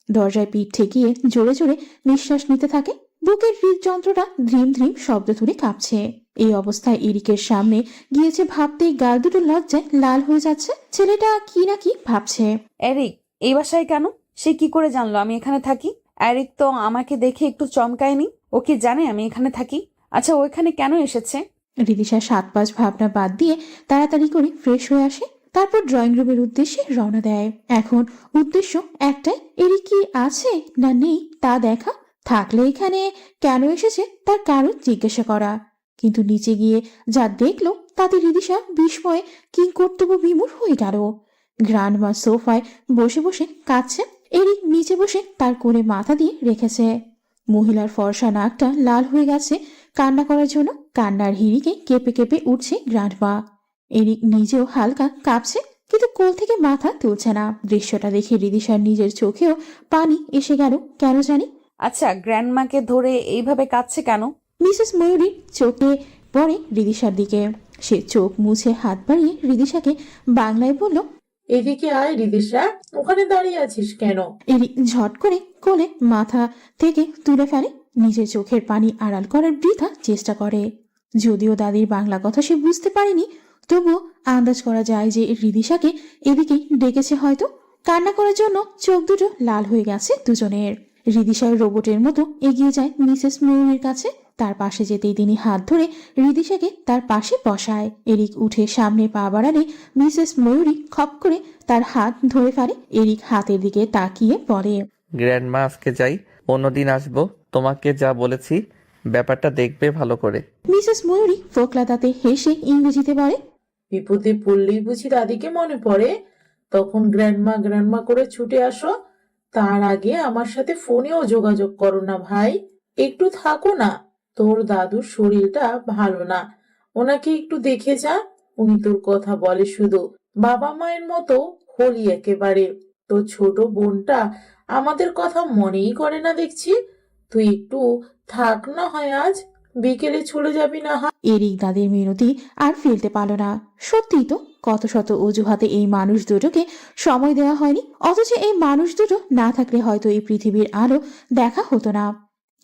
দরজায় পিঠ ঠেকিয়ে জোরে জোরে নিঃশ্বাস নিতে থাকে। বুকের হৃদযন্ত্রটা ধ্রিম ধ্রিম শব্দ তুলে কাঁপছে। এই অবস্থায় এরিকের সামনে গিয়েছে ভাবতেই গাল দুটো লজ্জায় লাল হয়ে যাচ্ছে। ছেলেটা কি না কি ভাবছে। এরিক এই বাসায় কেন? সে কি করে জানলো আমি এখানে থাকি? এরিক তো আমাকে দেখে একটু চমকায়নি। ও কি জানে আমি এখানে থাকি? আচ্ছা, ও এখানে কেন এসেছে? রিদিশা 7-5 ভাবনা বাদ দিয়ে তাড়াতাড়ি করে ফ্রেশ হয়ে আসে। তারপর ড্রয়িং রুমের উদ্দেশ্যে রওনা দেয়। এখন উদ্দেশ্য একটাই, এরই কি আছে না নেই তা দেখা, থাকলে এখানে কেন এসেছে তার কারণ জিজ্ঞাসা করা। কিন্তু নিচে গিয়ে যা দেখলো তাতে রিদিশা বিস্ময়ে কিংকর্তব্য বিমূঢ় হয়ে গেল। গ্র্যান্ডমা সোফায় বসে বসে কাঁদছে, এরিক নিচে বসে তার কোণে মাথা দিয়ে রেখেছে। মহিলার ফর্সা নাকটা লাল হয়ে গেছে কান্না করার জন্য, কান্নার হিড়িকে কেঁপে কেঁপে উঠছে গ্র্যান্ডমা। এরিক নিজেও হালকা কাঁপছে, কিন্তু কোল থেকে মাথা তুলছে না। দৃশ্যটা দেখে রিদিশার নিজের চোখেও পানি এসে গেল কেন জানি। আচ্ছা, গ্র্যান্ডমাকে ধরে এইভাবে কাঁদছে কেন? মিসেস ময়ূরীর চোখে পড়ে রিদিশার দিকে। সে চোখ মুছে হাত বাড়িয়ে রিদিশাকে বাংলায় বলল, এদিকে আয় রিদিশা, ওখানে দাঁড়িয়ে আছিস কেন? এরি ঝট করে কোলে মাথা থেকে তুলে ফেলে, নিজের চোখের পানি আড়াল করার বৃথা চেষ্টা করে। যদিও দাদির বাংলা কথা সে বুঝতে পারেনি, তবুও আন্দাজ করা যায় যে রিদিশাকে এদিকে ডেকেছে হয়তো। কান্না করার জন্য চোখ দুটো লাল হয়ে গেছে দুজনের। রিদিশার রোবটের মতো এগিয়ে যায় মিসেস ময়ূরীর কাছে। তার পাশে যেতেই তিনি হাত ধরে রিদিশাকে তার পাশে বসায়। এরিক উঠে সামনে পা বাড়ালে মিসেস ময়ূরী খপ করে তার হাত ধরে ফেলে। এরিক হাতের দিকে তাকিয়ে বলে, গ্র্যান্ডমা আজকে যাই, অন্যদিন আসবো। তোমাকে যা বলেছি ব্যাপারটা দেখবে ভালো করে। মিসেস ময়ূরী ফোকলা দাঁতে হেসে ইংরেজিতে বলে, বিপদে পড়লেই বুঝি দাদিকে মনে পড়ে? তখন গ্র্যান্ডমা গ্র্যান্ডমা করে ছুটে আসো। তার আগে আমার সাথে ফোনেও যোগাযোগ করো না ভাই, একটু থাকো না। তোর দাদুর শরীরটা ভালো না, ওনাকে একটু দেখে যা। উনি তোর কথা বলে শুধু, বাবা মায়ের মতো হলি একেবারে। তোর ছোট বোনটা আমাদের কথা মনেই করে না দেখছি। তুই একটু থাক না হয়, আজ বিকেলে চলে যাবি না হয়? এরিক দাদির মিনতি আর ফেলতে পারল না। সত্যিই তো, কত শত অজুহাতে এই মানুষ দুটোকে সময় দেওয়া হয়নি, অথচ এই মানুষ দুটো না থাকলে হয়তো এই পৃথিবীর আলো দেখা হতো না।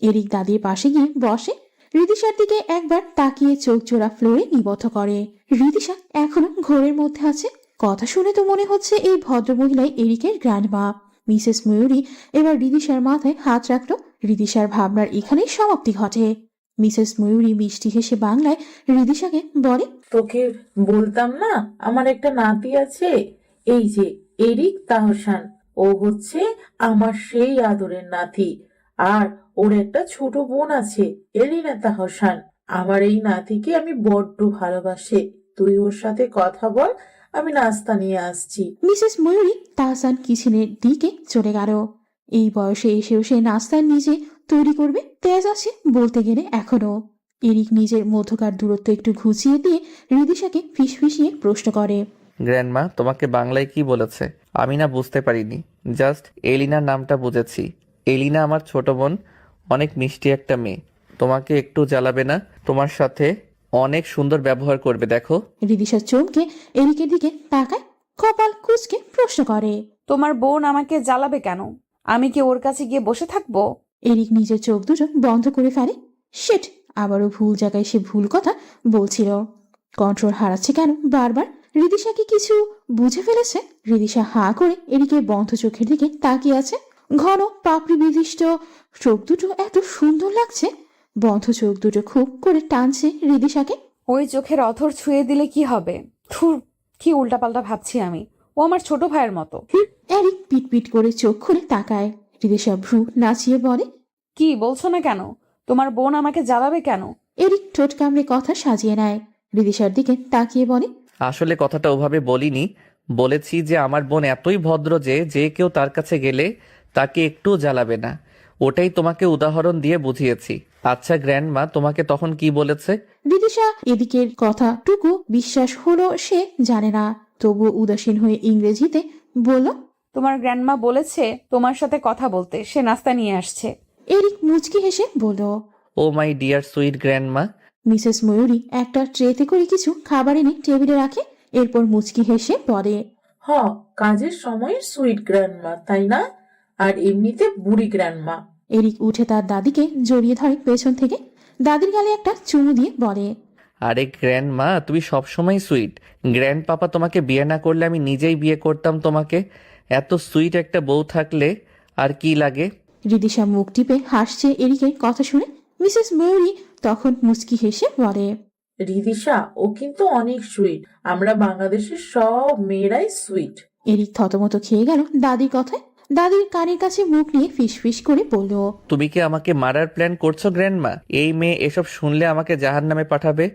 এরিক দাদির পাশে গিয়ে বসে, রিদিশার দিকে একবার তাকিয়ে চোখ জোড়া ফ্লোরে নিবদ্ধ করে। রিদিশা এখনো ঘোরের মধ্যে আছে। কথা শুনে তো মনে হচ্ছে এই ভদ্রমহিলাই এরিকের গ্র্যান্ডমা। মিসেস ময়ূরী এবার রিদিশার মাথায় হাত রাখলো। রিদিশার ভাবনার এখানেই সমাপ্তি ঘটে। মিসেস ময়ূরী মিষ্টি হেসে বাংলায় রিদিশাকে বলে, তোকে বলতাম না আমার একটা নাতি আছে, এই যে এরিক তাহসান। ও হচ্ছে আমার সেই আদরের নাতি। আর ওর একটা ছোট বোন আছে, এলিনা তাহসান। আমার এই নাতিকে আমি বড্ড ভালোবাসি। তুই ওর সাথে কথা বল, আমি নাস্তা নিয়ে আসছি। মিসেস ময়ূরী তাহসান কিচেনের দিকে চলে গেল। এই বয়সে এসেও সে নাস্তা নিজে তৈরি করবে, তেজ আছে বলতে গেলে এখনো। এরিক নিজের মধ্যকার দূরত্ব একটু ঘুচিয়ে দিয়ে রিদিশাকে ফিসফিসিয়ে প্রশ্ন করে, গ্র্যান্ডমা তোমাকে বাংলায় কি বলেছে? আমি না বুঝতে পারিনি, জাস্ট এলিনার নামটা বুঝেছি। এলিনা আমার ছোট বোন, অনেক মিষ্টি একটা মেয়ে। তোমাকে একটু জ্বালাবে না, তোমার সাথে অনেক সুন্দর ব্যবহার করবে দেখো। রিদিশা চমকে এরিকের দিকে তাকায়, কপাল কুঁচকে প্রশ্ন করে, তোমার বোন আমাকে জ্বালাবে কেন? আমি কি ওর কাছে গিয়ে বসে থাকবো? এরিক নিজের চোখ দুটো বন্ধ করে ফেলে। শিট, আবারও ভুল জায়গায় সে ভুল কথা বলছিল। কন্ট্রোল হারাচ্ছে কেন বারবার? রিদিশা কি কিছু বুঝে ফেলেছে? রিদিশা হাঁ করে এরিকের বন্ধ চোখের দিকে তাকিয়ে আছে। ঘন পাপড়ি বিশিষ্ট চোখ দুটো এত সুন্দর লাগছে। বন্ধ চোখ দুটো খুব করে টানছে রিদিশাকে। ওই চোখের অথর ছুঁয়ে দিলে কি হবে? থুর, কি উল্টাপাল্টা ভাবছি আমি। ও আমার ছোট ভাইয়ের মতো। এরিক পিটপিট করে চোখ খুলে তাকায়। রিদিশা ভ্রু নাচিয়ে বলে, কি বলছো না কেন? তোমার বোন আমাকে জ্বালাবে কেন? এরিক ঠোঁট কামড়ে কথা সাজিয়ে নেয়। রিদিশার দিকে তাকিয়ে বলে, আসলে কথাটা ওভাবে বলিনি, বলেছি যে আমার বোন এতই ভদ্র যে যে কেউ তার কাছে গেলে তাকে একটু জ্বালাবে না। ওটাই তোমাকে উদাহরণ দিয়ে বুঝিয়েছি। আচ্ছা গ্র্যান্ডমা তোমাকে তখন কি বলেছে? রিদিশা এদিকের কথাটুকু বিশ্বাস হলো সে জানে না, তবুও উদাসীন হয়ে ইংরেজিতে বলল, তোমার গ্র্যান্ডমা বলেছে তোমার সাথে কথা বলতে, সে নাস্তা নিয়ে আসছে। এরিক মুচকি হেসে বলল, oh my dear sweet grandma. Mrs Mayuri একটা ট্রেতে করে কিছু খাবার এনে টেবিলে রাখে, এরপর মুচকি হেসে বলে, হ, কাজের সময় সুইট গ্র্যান্ডমা, তাই না? আর এমনিতে বুড়ি গ্র্যান্ডমা। এরিক উঠে তার দাদিকে জড়িয়ে ধরে পেছন থেকে, দাদির গালে একটা চুমু দিয়ে বলে, আরে গ্র্যান্ডমা তুমি সবসময় সুইট। গ্র্যান্ড পাপা তোমাকে বিয়ে না করলে আমি নিজেই বিয়ে করতাম তোমাকে। এত সুইট একটা বউ থাকলে আর কি লাগে। রিদিশা মুখ টিপে হাসছে এরিকের কথা শুনে। মিসেস ময়ূরী তখন মুচকি হেসে বলে, রিদিশা, ও কিন্তু অনেক সুইট। আমরা বাংলাদেশের সব মেয়েরাই সুইট। এরিক থতমত খেয়ে গেল দাদির কথায়। দাদির কানের কাছে মুখ নিয়ে ফিসফিস করে বলল, তুমি কি আমাকে মারার প্ল্যান করছো গ্র্যান্ডমা? এই মেয়ে এসব শুনলে আমাকে জাহান্নামে পাঠাবে।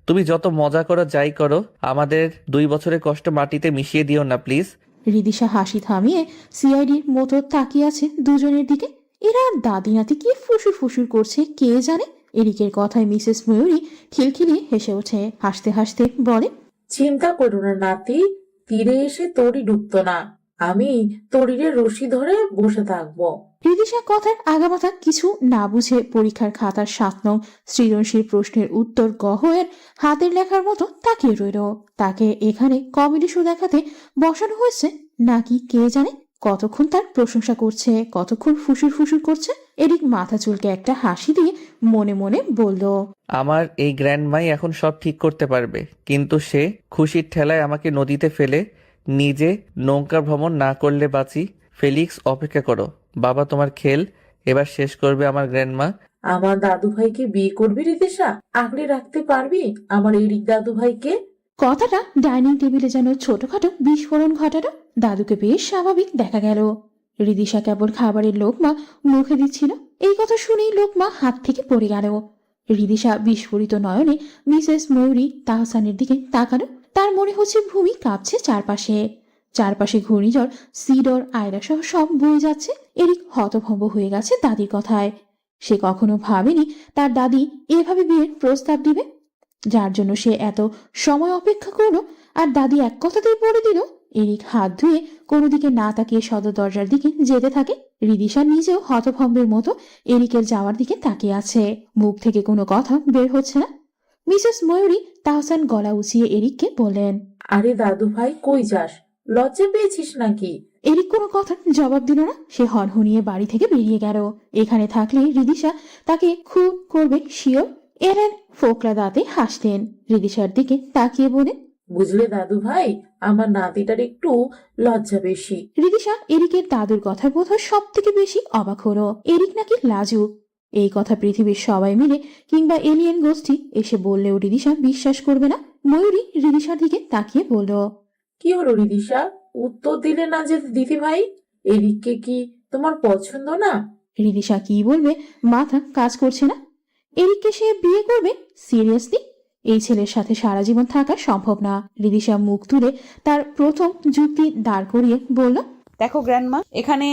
তুমি যত মজা করো যাই করো, আমাদের 2 বছরের কষ্ট মাটিতে মিশিয়ে দিও না প্লিজ। রিদিশা হাসি থামিয়ে সিআইডির মতো তাকিয়ে আছে দুজনের দিকে। এরা দাদি নাতি কি ফুসুর ফুসুর করছে কে জানে। এরিকের কথায় মিসেস ময়ূরী খিলখিলিয়ে হেসে ওঠে। হাসতে হাসতে বলে, চিন্তা করো না নাতি, তীরে এসে তরি ডুবতো না। আমি তরিরে রশি ধরে বসে থাকবো। রিদিশা কথার আগামাথা কিছু না বুঝে পরীক্ষার খাতার 7 নং সৃজনশীল প্রশ্নের উত্তর গহয়ের হাতের লেখার মতো তাকিয়ে রইল। তাকে এখানে কমেডি শো দেখাতে বসানো হয়েছে নাকি কে জানে। কতক্ষণ তার প্রশংসা করছে, কতক্ষণ ফুসুর ফুসুর করছে। এরিক মাথা চুলকে একটা হাসি দিয়ে মনে মনে বলল, আমার এই গ্র্যান্ডমাই এখন সব ঠিক করতে পারবে, কিন্তু সে খুশির ঠেলায় আমাকে নদীতে ফেলে নিজে নৌকা ভ্রমণ না করলে বাঁচি। ফেলিক্স, অপেক্ষা করো। বাবা তোমার খেল এবার শেষ করবে আমার গ্র্যান্ডমা। আমার দাদু ভাইকে বিয়ে করবি রিদিশা? আগলে রাখতে পারবি আমার এরিক দাদু ভাইকে? কথাটা ডাইনিং টেবিলে যেন ছোটখাটো বিস্ফোরণ ঘটালো। দাদুকে বেশ স্বাভাবিক দেখা গেল। রিদিশা কেবল খাবারের লোকমা মুখে দিচ্ছিল। এই কথা শুনেই লোকমা হাত থেকে পড়ে গেল। রিদিশা বিস্ফোরিত নয়নে মিসেস ময়ূরী তাহসানের দিকে তাকালো। তার মনে হচ্ছে ভূমি কাঁপছে চারপাশে। চারপাশে ঘূর্ণিঝড় সিডর আয়রা সহ সব বয়ে যাচ্ছে। এরিক হতভম্ব হয়ে গেছে দাদির কথায়। সে কখনো ভাবেনি তার দাদি এভাবে বিয়ের প্রস্তাব দিবে, যার জন্য সে এত সময় অপেক্ষা করলো। আর দাদি এক কথাতেই বলে দিল। এরিক হাত ধুয়ে কোনো দিকে না তাকিয়ে সদর দরজার দিকে যেতে থাকে। রিদিশা নিজেও হতভম্বের মতো এরিকের যাওয়ার দিকে তাকিয়ে আছে। মুখ থেকে কোনো কথা বের হচ্ছে না। মিসেস ময়ূরী তাহসান গলা উঁচিয়ে এরিককে বললেন, আরে দাদু ভাই, কই যাস? লজ্জা পেয়েছিস নাকি? এরিক কোনো কথার জবাব দিল না। সে হনহনিয়ে বাড়ি থেকে বেরিয়ে গেল। এখানে থাকলে রিদিশা তাকে খুন করবে শিওর। এলেন ফোকলা দাঁতে হাসতেন। রিদিশার দিকে তাকিয়ে বলে, বুঝলে দাদু ভাই, আমার নাতিটার একটু লজ্জা বেশি। রিদিশা এরিকের দাদুর কথার বোধহয় সব থেকে বেশি অবাক হলো। এরিক নাকি লাজুক। এই কথা পৃথিবীর সবাই মিলে কিংবা এলিয়েন গোষ্ঠী এসে বললেও রিদিশা বিশ্বাস করবে না। ময়ূরী রিদিশার দিকে তাকিয়ে বলল, কি হলো রিদিশা, উত্তর দিলে না যে দিদি ভাই? এরিককে কি তোমার পছন্দ না? রিদিশা কি বলবে মাথা কাজ করছে না। এরিককে সে বিয়ে করবে? সিরিয়াসলি? এই ছেলের সাথে সারা জীবন থাকা সম্ভব না। রিদিশা মুখ তুলে তার প্রথম যুক্তি দাঁড় করিয়ে বলল, দেখো গ্র্যান্ডমা, এখানে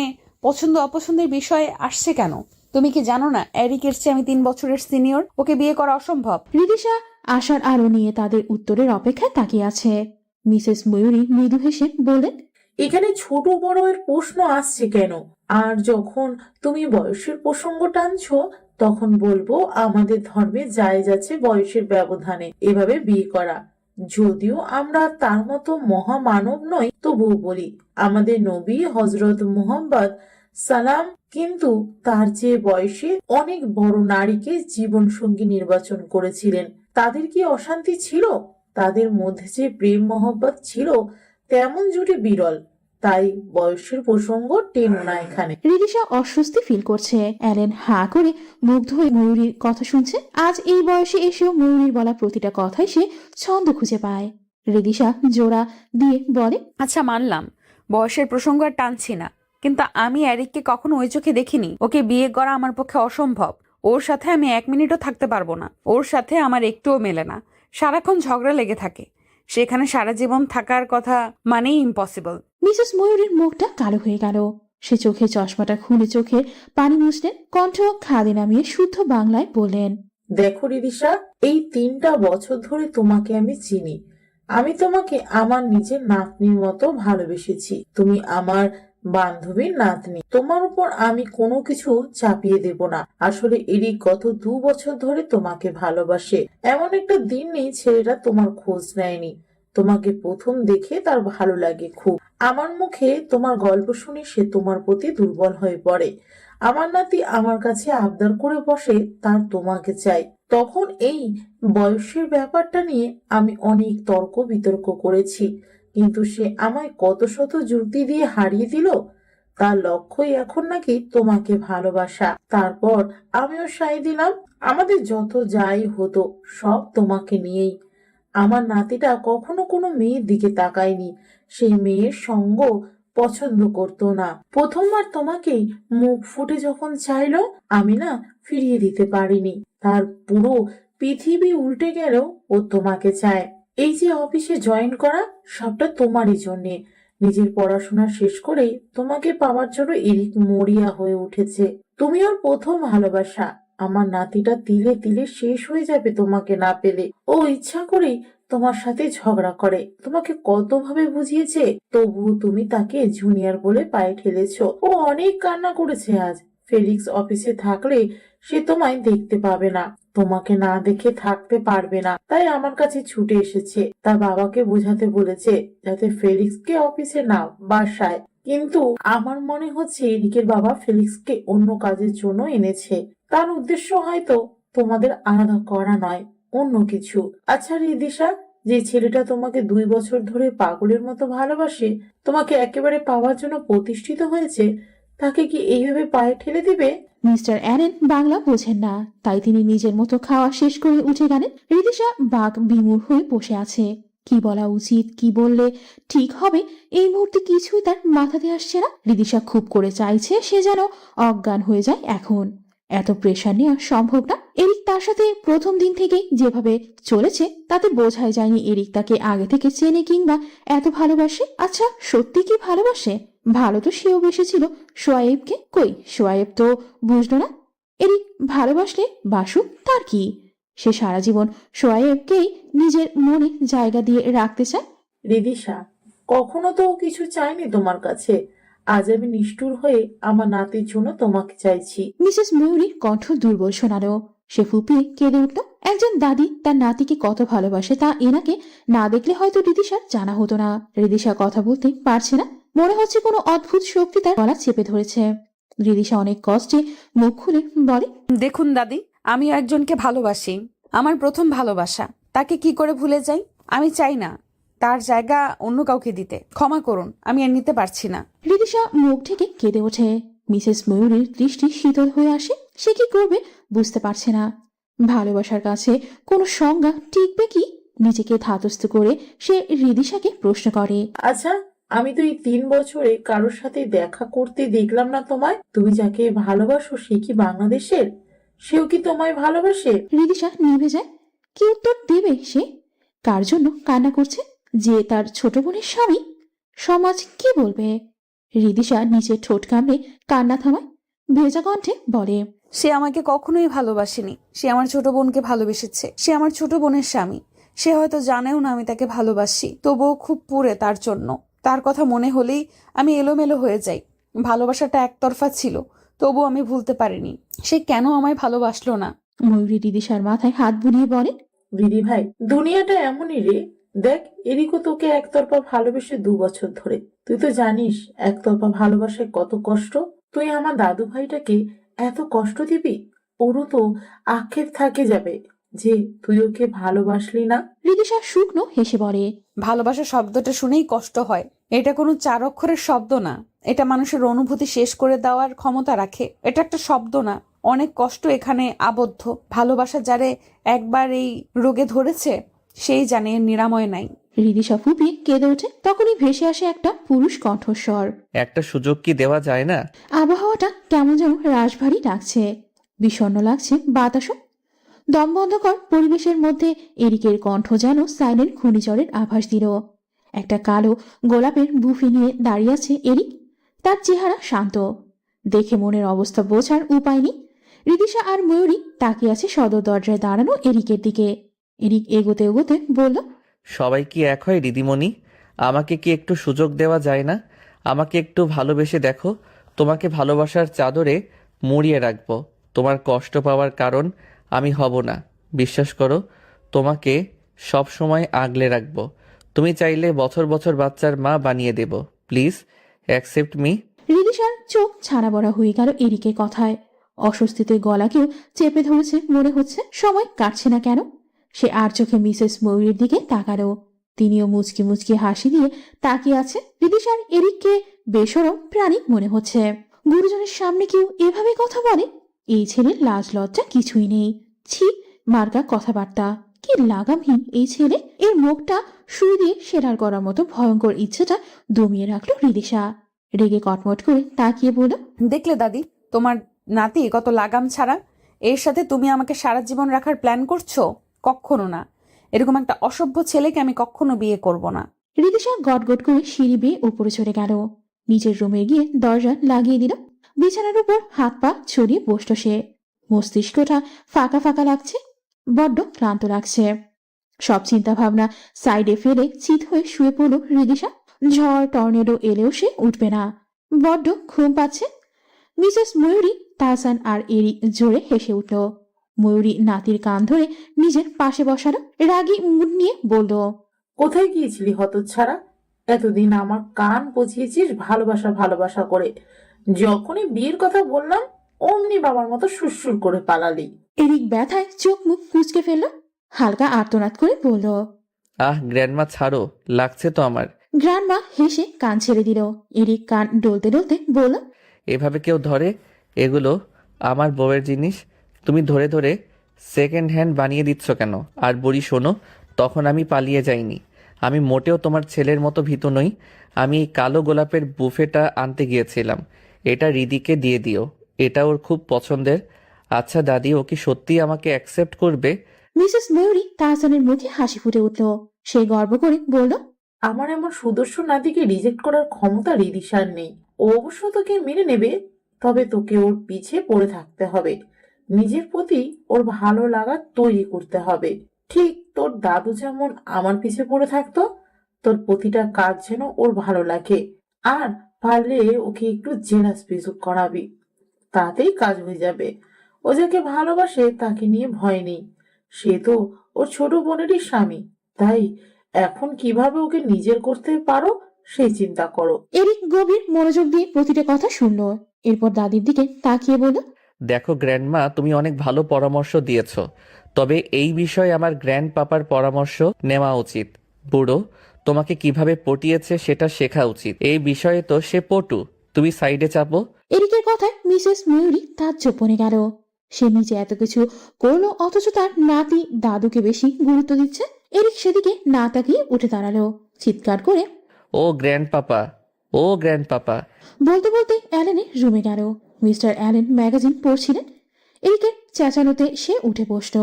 পছন্দ অপছন্দের বিষয় আসছে কেন? তুমি কি জানো না এরিকের চেয়ে আমি 3 বছরের সিনিয়র? ওকে বিয়ে করা অসম্ভব। রিদিশা আশার আলো নিয়ে তাদের উত্তরের অপেক্ষায় তাকিয়ে আছে। মিসেস ময়ূরী মৃদু হেসে বললেন, এখানে ছোট বড় এর প্রশ্ন আসছে কেন? আর যখন তুমি বয়সের প্রসঙ্গ টানছো, তখন বলবো আমাদের ধর্মে জায়েজ আছে বয়সের ব্যবধানে এভাবে বিয়ে করা। যদিও আমরা তার মতো মহামানব নই, তবুও বলি আমাদের নবী হজরত মুহাম্মদ সালাম কিন্তু তার চেয়ে বয়সে অনেক বড় নারীকে জীবন সঙ্গী নির্বাচন করেছিলেন। তাদের কি অশান্তি ছিল? তাদের মধ্যে যে প্রেম মহব্বত ছিল, তেমন জুটি বিরল। তাই বয়সের প্রসঙ্গ টেনো না এখানে। রিদিশা অস্বস্তি ফিল করছে। অ্যালেন হাঁ করে মুগ্ধ হয়ে ময়ূরীর কথা শুনছে। আজ এই বয়সে এসেও ময়ূরীর বলা প্রতিটা কথাই সে ছন্দ খুঁজে পায়। রিদিশা জোড়া দিয়ে বলে, আচ্ছা মানলাম, বয়সের প্রসঙ্গ আর টানছি না, কিন্তু আমি এরিককে কখনো ওই চোখে দেখিনি। ওকে বিয়ে করা আমার পক্ষে অসম্ভব। ওর সাথে আমি 1 মিনিটও থাকতে পারবো না। ওর সাথে আমার একটুও মেলে না। সারাক্ষণ ঝগড়া লেগে থাকে। সেখানে সারা জীবন থাকার কথা মানেই ইম্পসিবল। মিসেস ময়ূরীর মুখটা কালো হয়ে গেল। সে চোখে চশমাটা খুলে চোখের পানি মুছলেন। কণ্ঠ খাদে নামিয়ে শুদ্ধ বাংলায় বললেন, দেখো রিদিশা, এই 3টা বছর ধরে তোমাকে আমি চিনি। আমি তোমাকে আমার নিজের নাতনির মতো ভালোবেসেছি। তুমি আমার বান্ধবীর নাতনি। তোমার উপর আমি কোনো কিছু চাপিয়ে দেব না। আসলে এরই গত 2 বছর ধরে তোমাকে ভালোবাসে। এমন একটা দিন নেই ছেলেটা তোমার খোঁজ নেয়নি। তোমাকে প্রথম দেখে তার ভালো লাগে খুব। আমার মুখে তোমার গল্প শুনে সে তোমার প্রতি দুর্বল হয়ে পড়ে। আমার নাতি আমার কাছে আবদার করে বসে তার তোমাকে চাই। তখন এই বয়সের ব্যাপারটা নিয়ে আমি অনেক তর্ক বিতর্ক করেছি, কিন্তু সে আমায় কত শত যুক্তি দিয়ে হারিয়ে দিল। তার লক্ষ্যই এখন নাকি তোমাকে ভালোবাসা। তারপর আমিও সাই দিলাম। আমাদের যত যাই হতো সব তোমাকে নিয়েই। আমার নাতিটা কখনো কোনো মেয়ের দিকে তাকায়নি, সেই মেয়ের সঙ্গ পছন্দ করতো না। প্রথমবার তোমাকেই মুখ ফুটে যখন চাইলো, আমি না ফিরিয়ে দিতে পারিনি। তার পুরো পৃথিবী উল্টে গেলেও ও তোমাকে চায়। এই যে অফিসে জয়েন করা, সবটা তোমারই জন্যে। নিজের পড়াশোনা শেষ করেই তোমাকে পাওয়ার জন্য এরিক মরিয়া হয়ে উঠেছে। তুমি ওর প্রথম ভালোবাসা। আমার নাতিটা তিলে তিলে শেষ হয়ে যাবে তোমাকে না পেলে। ও ইচ্ছা করেই তোমার সাথে ঝগড়া করে, তোমাকে কতভাবে বুঝিয়েছে, তবুও তুমি তাকে জুনিয়র বলে পায়ে ঠেলেছো। ও অনেক কান্না করেছে আজ। ফেলিক্স অফিসে থাকলে সে তোমায় দেখতে পাবে না, তোমাকে না দেখে থাকতে পারবে না, তাই আমার কাছে ছুটে এসেছে। তার বাবাকে বোঝাতে বলেছে যাতে ফেলিক্সকে অফিসে না, বাসায়। কিন্তু আমার মনে হচ্ছে এরিকের বাবা ফেলিক্সকে অন্য কাজের জন্য এনেছে। তার উদ্দেশ্য হয়তো তোমাদের আলাদা করা নয়, অন্য কিছু। আচ্ছা রিদিশা, যে ছেলেটা তোমাকে 2 বছর ধরে পাগলের মতো ভালোবাসে, তোমাকে একেবারে পাওয়ার জন্য প্রতিষ্ঠিত হয়েছে, তাকে কি এইভাবে পায়ে ঠেলে দিবে? মিস্টার অ্যারেন বাংলা বোঝেন না, তাই তিনি নিজের মতো খাওয়া শেষ করে উঠে গেলেন। রিদিশা বাঘ বিমূঢ় হয়ে বসে আছে। কি বলা উচিত, কি বললে ঠিক হবে, এই মুহূর্তে কিছুই তার মাথাতে আসছে না। রিদিশা খুব করে চাইছে সে যেন অজ্ঞান হয়ে যায় এখন। এত প্রেশার নেওয়া সম্ভব না। এরিক তার সাথে প্রথম দিন থেকেই যেভাবে চলেছে তাতে বোঝাই যায়নি এরিক তাকে আগে থেকে চেনে কিংবা এত ভালোবাসে। আচ্ছা, সত্যি কি ভালোবাসে? ভালো তো সেও বেসেছিল সোয়াইবকে। কই, সোয়াইব তো বুঝলো না। এরিক ভালোবাসলে বাসুক, তার কি? সে সারা জীবন সোয়াইবকেই নিজের মনে জায়গা দিয়ে রাখতে চায়। রিদিশা, কখনো তো ও কিছু চাইনি তোমার কাছে। আজ আমি নিষ্ঠুর হয়ে আমার নাতির জন্য তোমাকে চাইছি। মিসেস ময়ূরীর কণ্ঠ দুর্বল শোনালো। সে ফুপিয়ে কেঁদে উঠল। একজন দাদি তার নাতিকে কত ভালোবাসে তা এনাকে না দেখলে হয়তো রিদিশার জানা হতো না। রিদিশা কথা বলতে পারছে না, মনে হচ্ছে কোনো অদ্ভুত শক্তি তার গলা চেপে ধরেছে। রিদিশা অনেক কষ্টে মুখ খুলে বলে, দেখুন দাদি, আমিও একজনকে ভালোবাসি, আমার প্রথম ভালোবাসা। তাকে কি করে ভুলে যাই? আমি চাই না তার জায়গা অন্য কাউকে দিতে। ক্ষমা করুন, আমি আর নিতে পারছি না। রিদিশা মুখ ঢেকে কেঁদে ওঠে। মিসেস ময়ূরীর দৃষ্টি শীতল হয়ে আসে। সে কি করবে বুঝতে পারছে না। ভালোবাসার কাছে কোনো সংজ্ঞা টিকবে কি? নিজেকে ধাতস্থ করে সে রিদিশাকে প্রশ্ন করে, আচ্ছা, আমি তো এই 3 বছরে কারোর সাথে দেখা করতে দেখলাম না তোমায়। তুমি যাকে ভালোবাসো সে কি বাংলাদেশের? সেও কি তোমায় ভালোবাসে? রিদিশা নিভে যায়। কি উত্তর দেবে সে? কার জন্য কান্না করছে? যে তার ছোট বোনের স্বামী? সমাজ কি বলবে? রিদিশা নিচে ঠোঁট কামড়ে কান্না থামায়। ভেজা কণ্ঠে বলে, সে আমাকে কখনোই ভালোবাসেনি। সে আমার ছোট বোনকে ভালোবেসেছে। সে আমার ছোট বোনের স্বামী। সে হয়তো জানেও না আমি তাকে ভালোবাসি, তবুও খুব পুড়ে তার জন্য। তার কথা মনে হলেই আমি এলোমেলো হয়ে যাই। ভালোবাসাটা একতরফা ছিল, তবুও আমি ভুলতে পারিনি। সে কেন আমায় ভালোবাসলো না? ময়ূরী রিদিশার মাথায় হাত বুলিয়ে বলে, দিদি ভাই, দুনিয়াটা এমনই রে। দেখ, এরিকও তোকে একতরফা ভালোবেসে 2 বছর ধরে। তুই তো জানিস একতরফা ভালোবাসায় কত কষ্ট। তুই আমার দাদু ভাইটাকে এত কষ্ট দিবি? ওরও তো আক্ষেপ থাকে যাবে যে তুই ওকে ভালোবাসলি না। রিদিশা শুকনো হেসে বলে, ভালোবাসা শব্দটা শুনেই কষ্ট হয়। এটা কোনো 4 অক্ষরের শব্দ না। এটা মানুষের অনুভূতি শেষ করে দেওয়ার ক্ষমতা রাখে। এটা একটা শব্দ না, অনেক কষ্ট এখানে আবদ্ধ। ভালোবাসা যারে একবার এই রোগে ধরেছে সেই জানে এর নিরাময় নাই। রিদিশা ফুপিয়ে কেঁদে ওঠে। তখনই ভেসে আসে একটা পুরুষ কণ্ঠস্বর। একটা সুযোগ কি দেওয়া যায় না? আবহাওয়াটা কেমন যেন রাশভারী লাগছে, বিষণ্ণ লাগছে বাতাসও। দমবন্ধকর পরিবেশের মধ্যে এরিকের কণ্ঠ যেন সাইলেন্ট ঘূর্ণিঝড়ের আভাস দিল। একটা কালো গোলাপের বুফে নিয়ে দাঁড়িয়ে আছে এরিক। তার চেহারা শান্ত, দেখে মনের অবস্থা বোঝার উপায় নেই। রিদিশা আর ময়ূরী তাকিয়ে আছে সদর দরজায় দাঁড়ানো এরিকের দিকে। এরিক এগোতে এগোতে বলল, সবাই কি এক হয় দিদিমণি? আমাকে কি একটু সুযোগ দেওয়া যায় না? আমাকে একটু ভালোবেসে দেখো। তোমাকে ভালোবাসার চাদরে মুড়িয়ে রাখবো। তোমার কষ্ট পাওয়ার কারণ আমি হব না। বিশ্বাস করো, তোমাকে সব সময় আগলে রাখবো। তুমি চাইলে বছর বছর বাচ্চার মা বানিয়ে দেব। Please accept me. রিদিশার চোখ ছাড়া বড়া হয়ে গেল এরিকের কথায়। অস্বস্তিতে গলাকেও চেপে ধরেছে মনে হচ্ছে। সময় কাটছে না কেন? সে আর চোখে মিসেস ময়ূরীর দিকে তাকালো। তিনিও মুচকি মুচকি হাসি দিয়ে তাকিয়ে আছে। রিদিশার এরিককে বেসরম প্রাণী মনে হচ্ছে। গুরুজনের সামনে কেউ এভাবে কথা বলে? এই ছেলের লাজ লজ্জা কিছুই নেই। ছি, মার্কা কথাবার্তা, কি লাগামহীন এই ছেলে। এর মুখটা সুই দিয়ে সেরার করার মতো ভয়ঙ্কর ইচ্ছেটা দমিয়ে রাখলো রিদিশা। রেগে কটমট করে তাকিয়ে বলল, দেখলে দাদি, তোমার নাতি কত লাগাম ছাড়া। এর সাথে তুমি আমাকে সারা জীবন রাখার প্ল্যান করছো? কখনো না। এরকম একটা অসভ্য ছেলেকে আমি কখনো বিয়ে করব না। রিদিশা গটগট করে সিঁড়ি বেয়ে উপরে চলে গেল। নিজের রুমে গিয়ে দরজা লাগিয়ে দিল। বিছানার উপর হাত পা ছড়িয়ে বসল সে। মস্তিষ্কটা ফাঁকা ফাঁকা লাগছে, বড্ড ক্লান্ত লাগছে। সব চিন্তা ভাবনা সাইডে ফেলে চিত হয়ে শুয়ে পড়ল রিদিশা। ঝড় টর্নেডো এলেও সে উঠবে না, বড্ড ঘুম পাচ্ছে। মিসেস ময়ূরী, তাহসান আর এরি জোরে হেসে উঠল। ময়ূরী নাতির কান ধরে নিজের পাশে বসালো, রাগী মুড নিয়ে বলল, কোথায় গিয়েছিলি হতচ্ছাড়া? এতদিন আমার কান পচিয়েছিস ভালোবাসা ভালোবাসা করে, যখনই বিয়ের কথা বললাম অমনি বাবার মতো সুরসুর করে পালালি। এরিক ব্যথায় চোখ মুখ কুঁচকে ফেলল, হালকা আর্তনাদ করে বলল। গ্র্যান্ডমা ছাড়ো, লাগছে তো আমার। গ্রান্ডমা হেসে কান ছেড়ে দিল। এরিক কান ডলতে ডলতে বলল, এভাবে কেউ ধরে? এগুলো আমার বউয়ের জিনিস, তুমি ধরে ধরে সেকেন্ড হ্যান্ড বানিয়ে দিচ্ছ কেন? আর বুড়ি শোনো, তখন আমি পালিয়ে যাইনি। আমি মোটেও তোমার ছেলের মতো ভীতু নই। আমি এই কালো গোলাপের বুফেটা আনতে গিয়েছিলাম, এটা রিদিকে দিয়ে দিও, এটা ওর খুব পছন্দের। আচ্ছা দাদি, ও কি সত্যিই আমাকে অ্যাকসেপ্ট করবে? মিসেস ময়ূরী তাহসানের মুখে হাসি ফুটে উঠল। সে গর্ব করে বলল, আমার এমন সুদর্শন নাতিকে রিজেক্ট করার ক্ষমতা রিদিশার নেই। ও অবশ্য তোকে মেনে নেবে, তবে তোকে ওর পিছে পড়ে থাকতে হবে। নিজের প্রতি ওর ভালো লাগা তৈরি করতে হবে। ঠিক তোর দাদু যেমন আমার পিছে পড়ে থাকতো, তোর প্রতিটা কাজ যেন ওর ভালো লাগে। আর পারলে ওকে একটু জেলাস ফিল করাবি, তাতেই কাজ হয়ে যাবে। ও যাকে ভালোবাসে তাকে নিয়ে ভয় নেই। সে তো ওর ছোট বোনেরই স্বামী, তাই এখন কিভাবে ওকে নিজের করতে পারো সেই চিন্তা করো। এরিক গভীর মনোযোগ দিয়ে প্রতিটা কথা শুনল। এরপর দাদির দিকে তাকিয়ে বলল, দেখো গ্র্যান্ডমা, তুমি অনেক ভালো পরামর্শ দিয়েছ, তবে এই বিষয়ে আমার গ্র্যান্ড পাপার পরামর্শ নেওয়া উচিত। বুড়ো তোমাকে কিভাবে পটিয়েছে সেটা শেখা উচিত। এই বিষয়ে তো সে পটু। তুমি সাইডে চাপো। এরিকের কথায় মিসেস ময়ূরী তাজ্জব বনে গেল। সে নিজে এত কিছু করলো, অথচ তার নাতি দাদুকে বেশি গুরুত্ব দিচ্ছে। এরিক সেদিকে না তাকিয়ে উঠে দাঁড়ালো, চিৎকার করে, ও গ্র্যান্ড পাপা, ও গ্র্যান্ড পাপা। বলতে বলতে অ্যালেনের রুমে গেল। মিস্টার অ্যালেন ম্যাগাজিন পড়ছিলেন। এরিকের চেঁচানোতে সে উঠে বসল।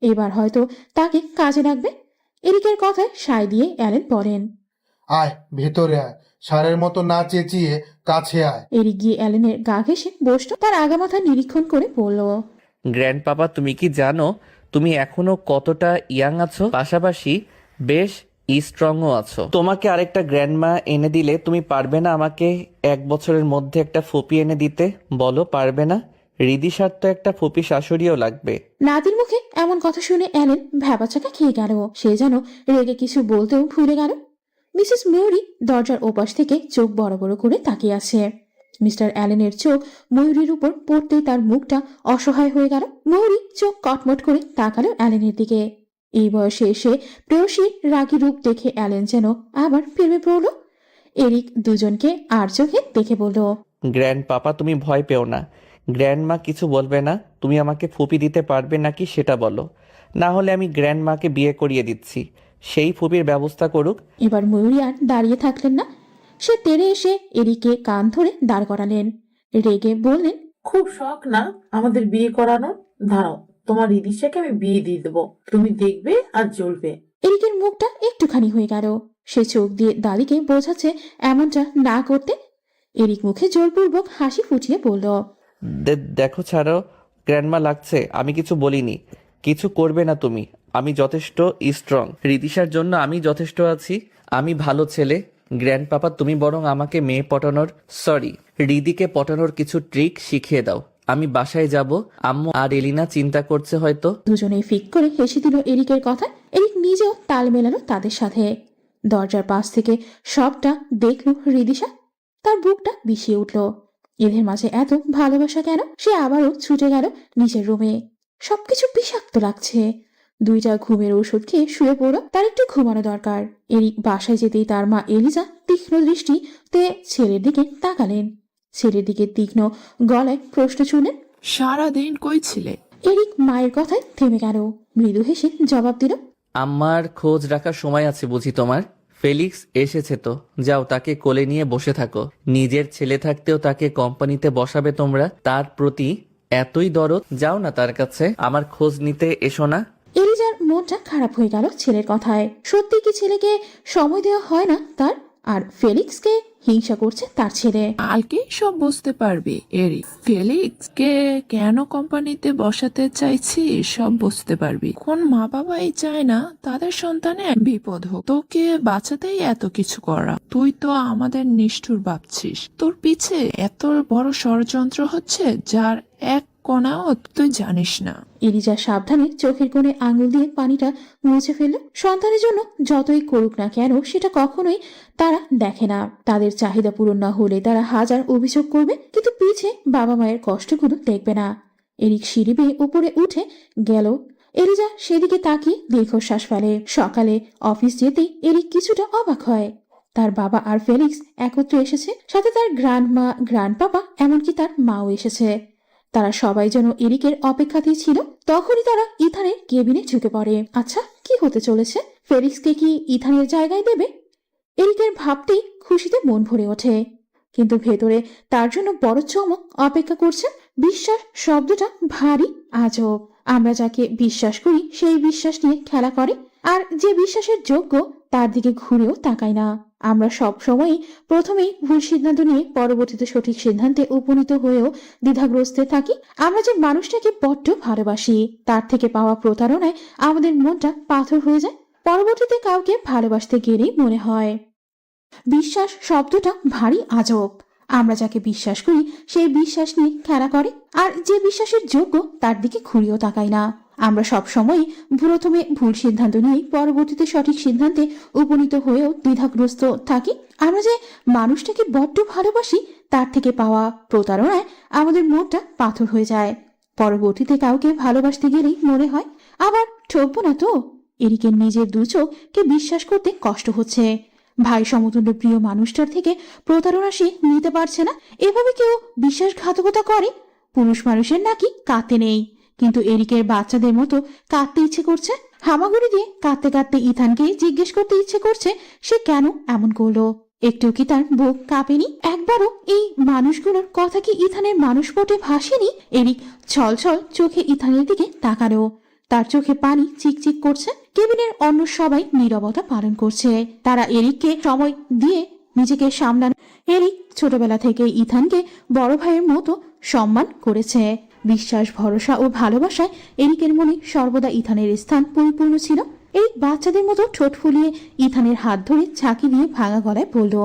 এবার হয়তো তাকে কাজে লাগবে। এরিকের কথায় সায় দিয়ে অ্যালেন বলেন, আয় ভেতরে আয়, সারের মতো না চেঁচিয়ে কাছে আয়। এরিক গিয়ে অ্যালেনের গা ঘেঁষে বসল। তার আগামাথা নিরীক্ষণ করে বলল, গ্র্যান্ড পাপা, তুমি কি জানো তুমি এখনো কতটা ইয়াং আছো, পাশাপাশি বেশ স্ট্রংও আছো। তোমাকে আরেকটা গ্র্যান্ডমা এনে দিলে তুমি পারবে না আমাকে 1 বছরের মধ্যে একটা ফুপি এনে দিতে? বলো, পারবে না? রিদিশার তো একটা ফুপি শাশুড়িও লাগবে। নাতির মুখে এমন কথা শুনে অ্যালেন ভ্যাবাচাকা খেয়ে গেল। সে যেন রেগে কিছু বলতেও ভুলে গেল। মিসেস ময়ূরী দরজার ওপাশ থেকে চোখ বড় বড় করে তাকিয়ে আছে। মিস্টার অ্যালেনের চোখ ময়ূরীর উপর পড়তেই তার মুখটা অসহায় হয়ে গেল। ময়ূরী চোখ কটমট করে তাকালো অ্যালেনের দিকে। এই বয়সে এসে প্রেয়সীর রাগী রূপ দেখে অ্যালেন যেন আবার প্রেমে পড়ল। এরিক দুজনকে আর চোখে দেখে বলল, গ্র্যান্ড পাপা, তুমি ভয় পেও না। গ্র্যান্ডমা কিছু বলবে না। তুমি আমাকে ফুপি দিতে পারবে নাকি সেটা বলো, না হলে আমি গ্র্যান্ডমাকে বিয়ে করিয়ে দিচ্ছি, সেই ফুপির ব্যবস্থা করুক। এবার ময়ূরী আর দাঁড়িয়ে থাকলেন না। সে তেড়ে এসে এরিকে কান ধরে দাঁড় করালেন। রেগে বললেন, খুব শখ না আমাদের বিয়ে করানোর? দাঁড়াও, তোমার রিদিশাকে আমি বিয়ে দিয়ে দেবো, তুমি দেখবে আর জ্বলবে। এরিকের মুখটা একটুখানি হয়ে গেল। সে চোখ দিয়ে দাদিকে বোঝাচ্ছে এমনটা না করতে। এরিক মুখে জোরপূর্বক হাসি ফুটিয়ে বলল, দেখো ছাড়ো, গ্র্যান্ডমা লাগছে, আমি কিছু বলিনি। কিছু করবে না তুমি, আমি যথেষ্ট স্ট্রং। রিদিশার জন্য আমি যথেষ্ট আছি। আমি ভালো ছেলে। গ্র্যান্ড পাপা, তুমি বরং আমাকে মেয়ে পটানোর, সরি রিদিকে পটানোর কিছু ট্রিক শিখিয়ে দাও। আমি বাসায় যাব, আম্মু আর এলিনা চিন্তা করছে হয়তো। দুজনেই ফিক করে হেসে দিল এরিকের কথা। এরিক নিজেও তাল মেলালো তাদের সাথে। দরজার পাশ থেকে সবটা দেখলো রিদিশা। তার বুকটা বিষিয়ে উঠল। এদের মাঝে এত ভালোবাসা কেন? সে আবারও ছুটে গেল নিজের রুমে। সবকিছু বিষাক্ত লাগছে। 2টা ঘুমের ওষুধ খেয়ে শুয়ে পড়ো, তার একটু ঘুমানো দরকার। এরিক বাসায় যেতেই তার মা এলিজা তীক্ষ্ণ দৃষ্টিতে ছেলের দিকে তাকালেন। ছেলের দিকে তীক্ষ্ণ গলায় প্রশ্ন শুনলেন। সারাদিন কই ছিলে? এরিক মায়ের কথায় থেমে গেল, মৃদু হেসে জবাব দিল। আমার খোঁজ রাখার সময় আছে বুঝি তোমার? ফেলিক্স এসেছে তো, যাও তাকে কোলে নিয়ে বসে থাকো। নিজের ছেলে থাকতেও তাকে কোম্পানিতে বসাবে তোমরা? তার প্রতি এতই দরদ, যাও না তার কাছে, আমার খোঁজ নিতে এসো না? এলিজার মনটা খারাপ হয়ে গেল ছেলের কথায়। সত্যি কি ছেলেকে সময় দেওয়া হয় না তার? আর ফেলিক্সকে হিংসা করছে তার ছেলে। কালকে সব বুঝতে পারবি এরিক। ফেলিক্সকে কেন কোম্পানিতে বসাতে চাইছি সব বুঝতে পারবি। কোন মা বাবাই চায় না তাদের সন্তানের বিপদ হোক। তোকে বাঁচাতেই এত কিছু করা। তুই তো আমাদের নিষ্ঠুর ভাবছিস। তোর পিছে এত বড় ষড়যন্ত্র হচ্ছে যার এক কণাও তুই জানিস না। এলিজা সাবধানে চোখের কোণে আঙুল দিয়ে পানিটা মুছে ফেলল। সন্তানের জন্য যতই করুক না কেন সেটা কখনোই তারা দেখে না। তাদের চাহিদা পূরণ না হলে তারা হাজার অভিযোগ করবে, কিন্তু পিছে বাবা মায়ের কষ্টগুলো দেখবে না। এরিক সিঁড়ি বেয়ে উপরে উঠে গেল। এলিজা সেদিকে তাকিয়ে দীর্ঘশ্বাস ফেলে। সকালে অফিস যেতেই এরিক কিছুটা অবাক হয়। তার বাবা আর ফেলিক্স একত্রে এসেছে, সাথে তার গ্র্যান্ডমা, গ্র্যান্ডপাপা, এমনকি তার মাও এসেছে। তারা সবাই যেন এরিকের অপেক্ষাতেই ছিল। তখনই তারা ইথানের কেবিনে ঢুকে পড়ে। আচ্ছা, কি হতে চলেছে? ফেলিক্সকে কি ইথানের জায়গায় দেবে? এরিকের ভাবতেই খুশিতে মন ভরে ওঠে, কিন্তু ভেতরে তার জন্য বড় চমক অপেক্ষা করছে। বিশ্বাস শব্দটা ভারী আজব। আমরা যাকে বিশ্বাস করি সেই বিশ্বাস নিয়ে খেলা করে, আর যে বিশ্বাসের যোগ্য তার দিকে ঘুরেও তাকায় না। আমরা সব সময়ই প্রথমেই ভুল সিদ্ধান্ত নিয়ে পরবর্তীতে সঠিক সিদ্ধান্তে উপনীত হয়েও দ্বিধাগ্রস্তে থাকি। আমরা যে মানুষটাকে বড্ড ভালোবাসি তার থেকে পাওয়া প্রতারণায় আমাদের মনটা পাথর হয়ে যায়। পরবর্তীতে কাউকে ভালোবাসতে গেলেই মনে হয় বিশ্বাস শব্দটা ভারী আজব। আমরা যাকে বিশ্বাস করি সেই বিশ্বাস নিয়ে খেলা করে, আর যে বিশ্বাসের যোগ্য তার দিকে ঘুরেও তাকাই না। আমরা সবসময় প্রথমে ভুল সিদ্ধান্ত নিয়ে পরবর্তীতে সঠিক সিদ্ধান্তে উপনীত হয়েও দ্বিধাগ্রস্ত থাকি। আমরা যে মানুষটাকে বড্ড ভালোবাসি তার থেকে পাওয়া প্রতারণায় আমাদের মনটা পাথর হয়ে যায়। পরবর্তীতে কাউকে ভালোবাসতে গেলেই মনে হয় আবার ঠকবো না তো। এরিকের নিজের দু চোখকে বিশ্বাস করতে কষ্ট হচ্ছে। ভাই সমতুল্য প্রিয় মানুষটার থেকে প্রতারণা সে নিতে পারছে না। এভাবে কেউ বিশ্বাসঘাতকতা করে? পুরুষ মানুষের নাকি কাঁদতে নেই, কিন্তু এরিকের বাচ্চাদের মতো কাঁদতে ইচ্ছে করছে। হামাগুড়ি দিয়ে কাঁদতে কাঁদতে ইথানকে জিজ্ঞেস করতে ইচ্ছে করছে সে কেন এমন করলো। একটু কি তার বুক কাঁপেনি? একবারও এই মানুষগুলোর কথা কি ইথানের মানুষপটে ভাসেনি? এরিক ছলছল চোখে ইথানের দিকে তাকালো। তার চোখে পানি চিকচিক করছে। কেবিনের অন্য সবাই নীরবতা পালন করছে। তারা এরিককে সময় দিয়ে নিজেকে সামলানো। এরিক ছোটবেলা থেকে ইথানকে বড় ভাইয়ের মতো সম্মান করেছে। বিশ্বাস, ভরসা ও ভালোবাসায় এরিকের মনে সর্বদা ইথানের স্থান পরিপূর্ণ ছিল। এরিক বাচ্চাদের মতো ঠোঁট ফুলিয়ে ইথানের হাত ধরে ঝাঁকি দিয়ে ভাঙা গলায় বলল,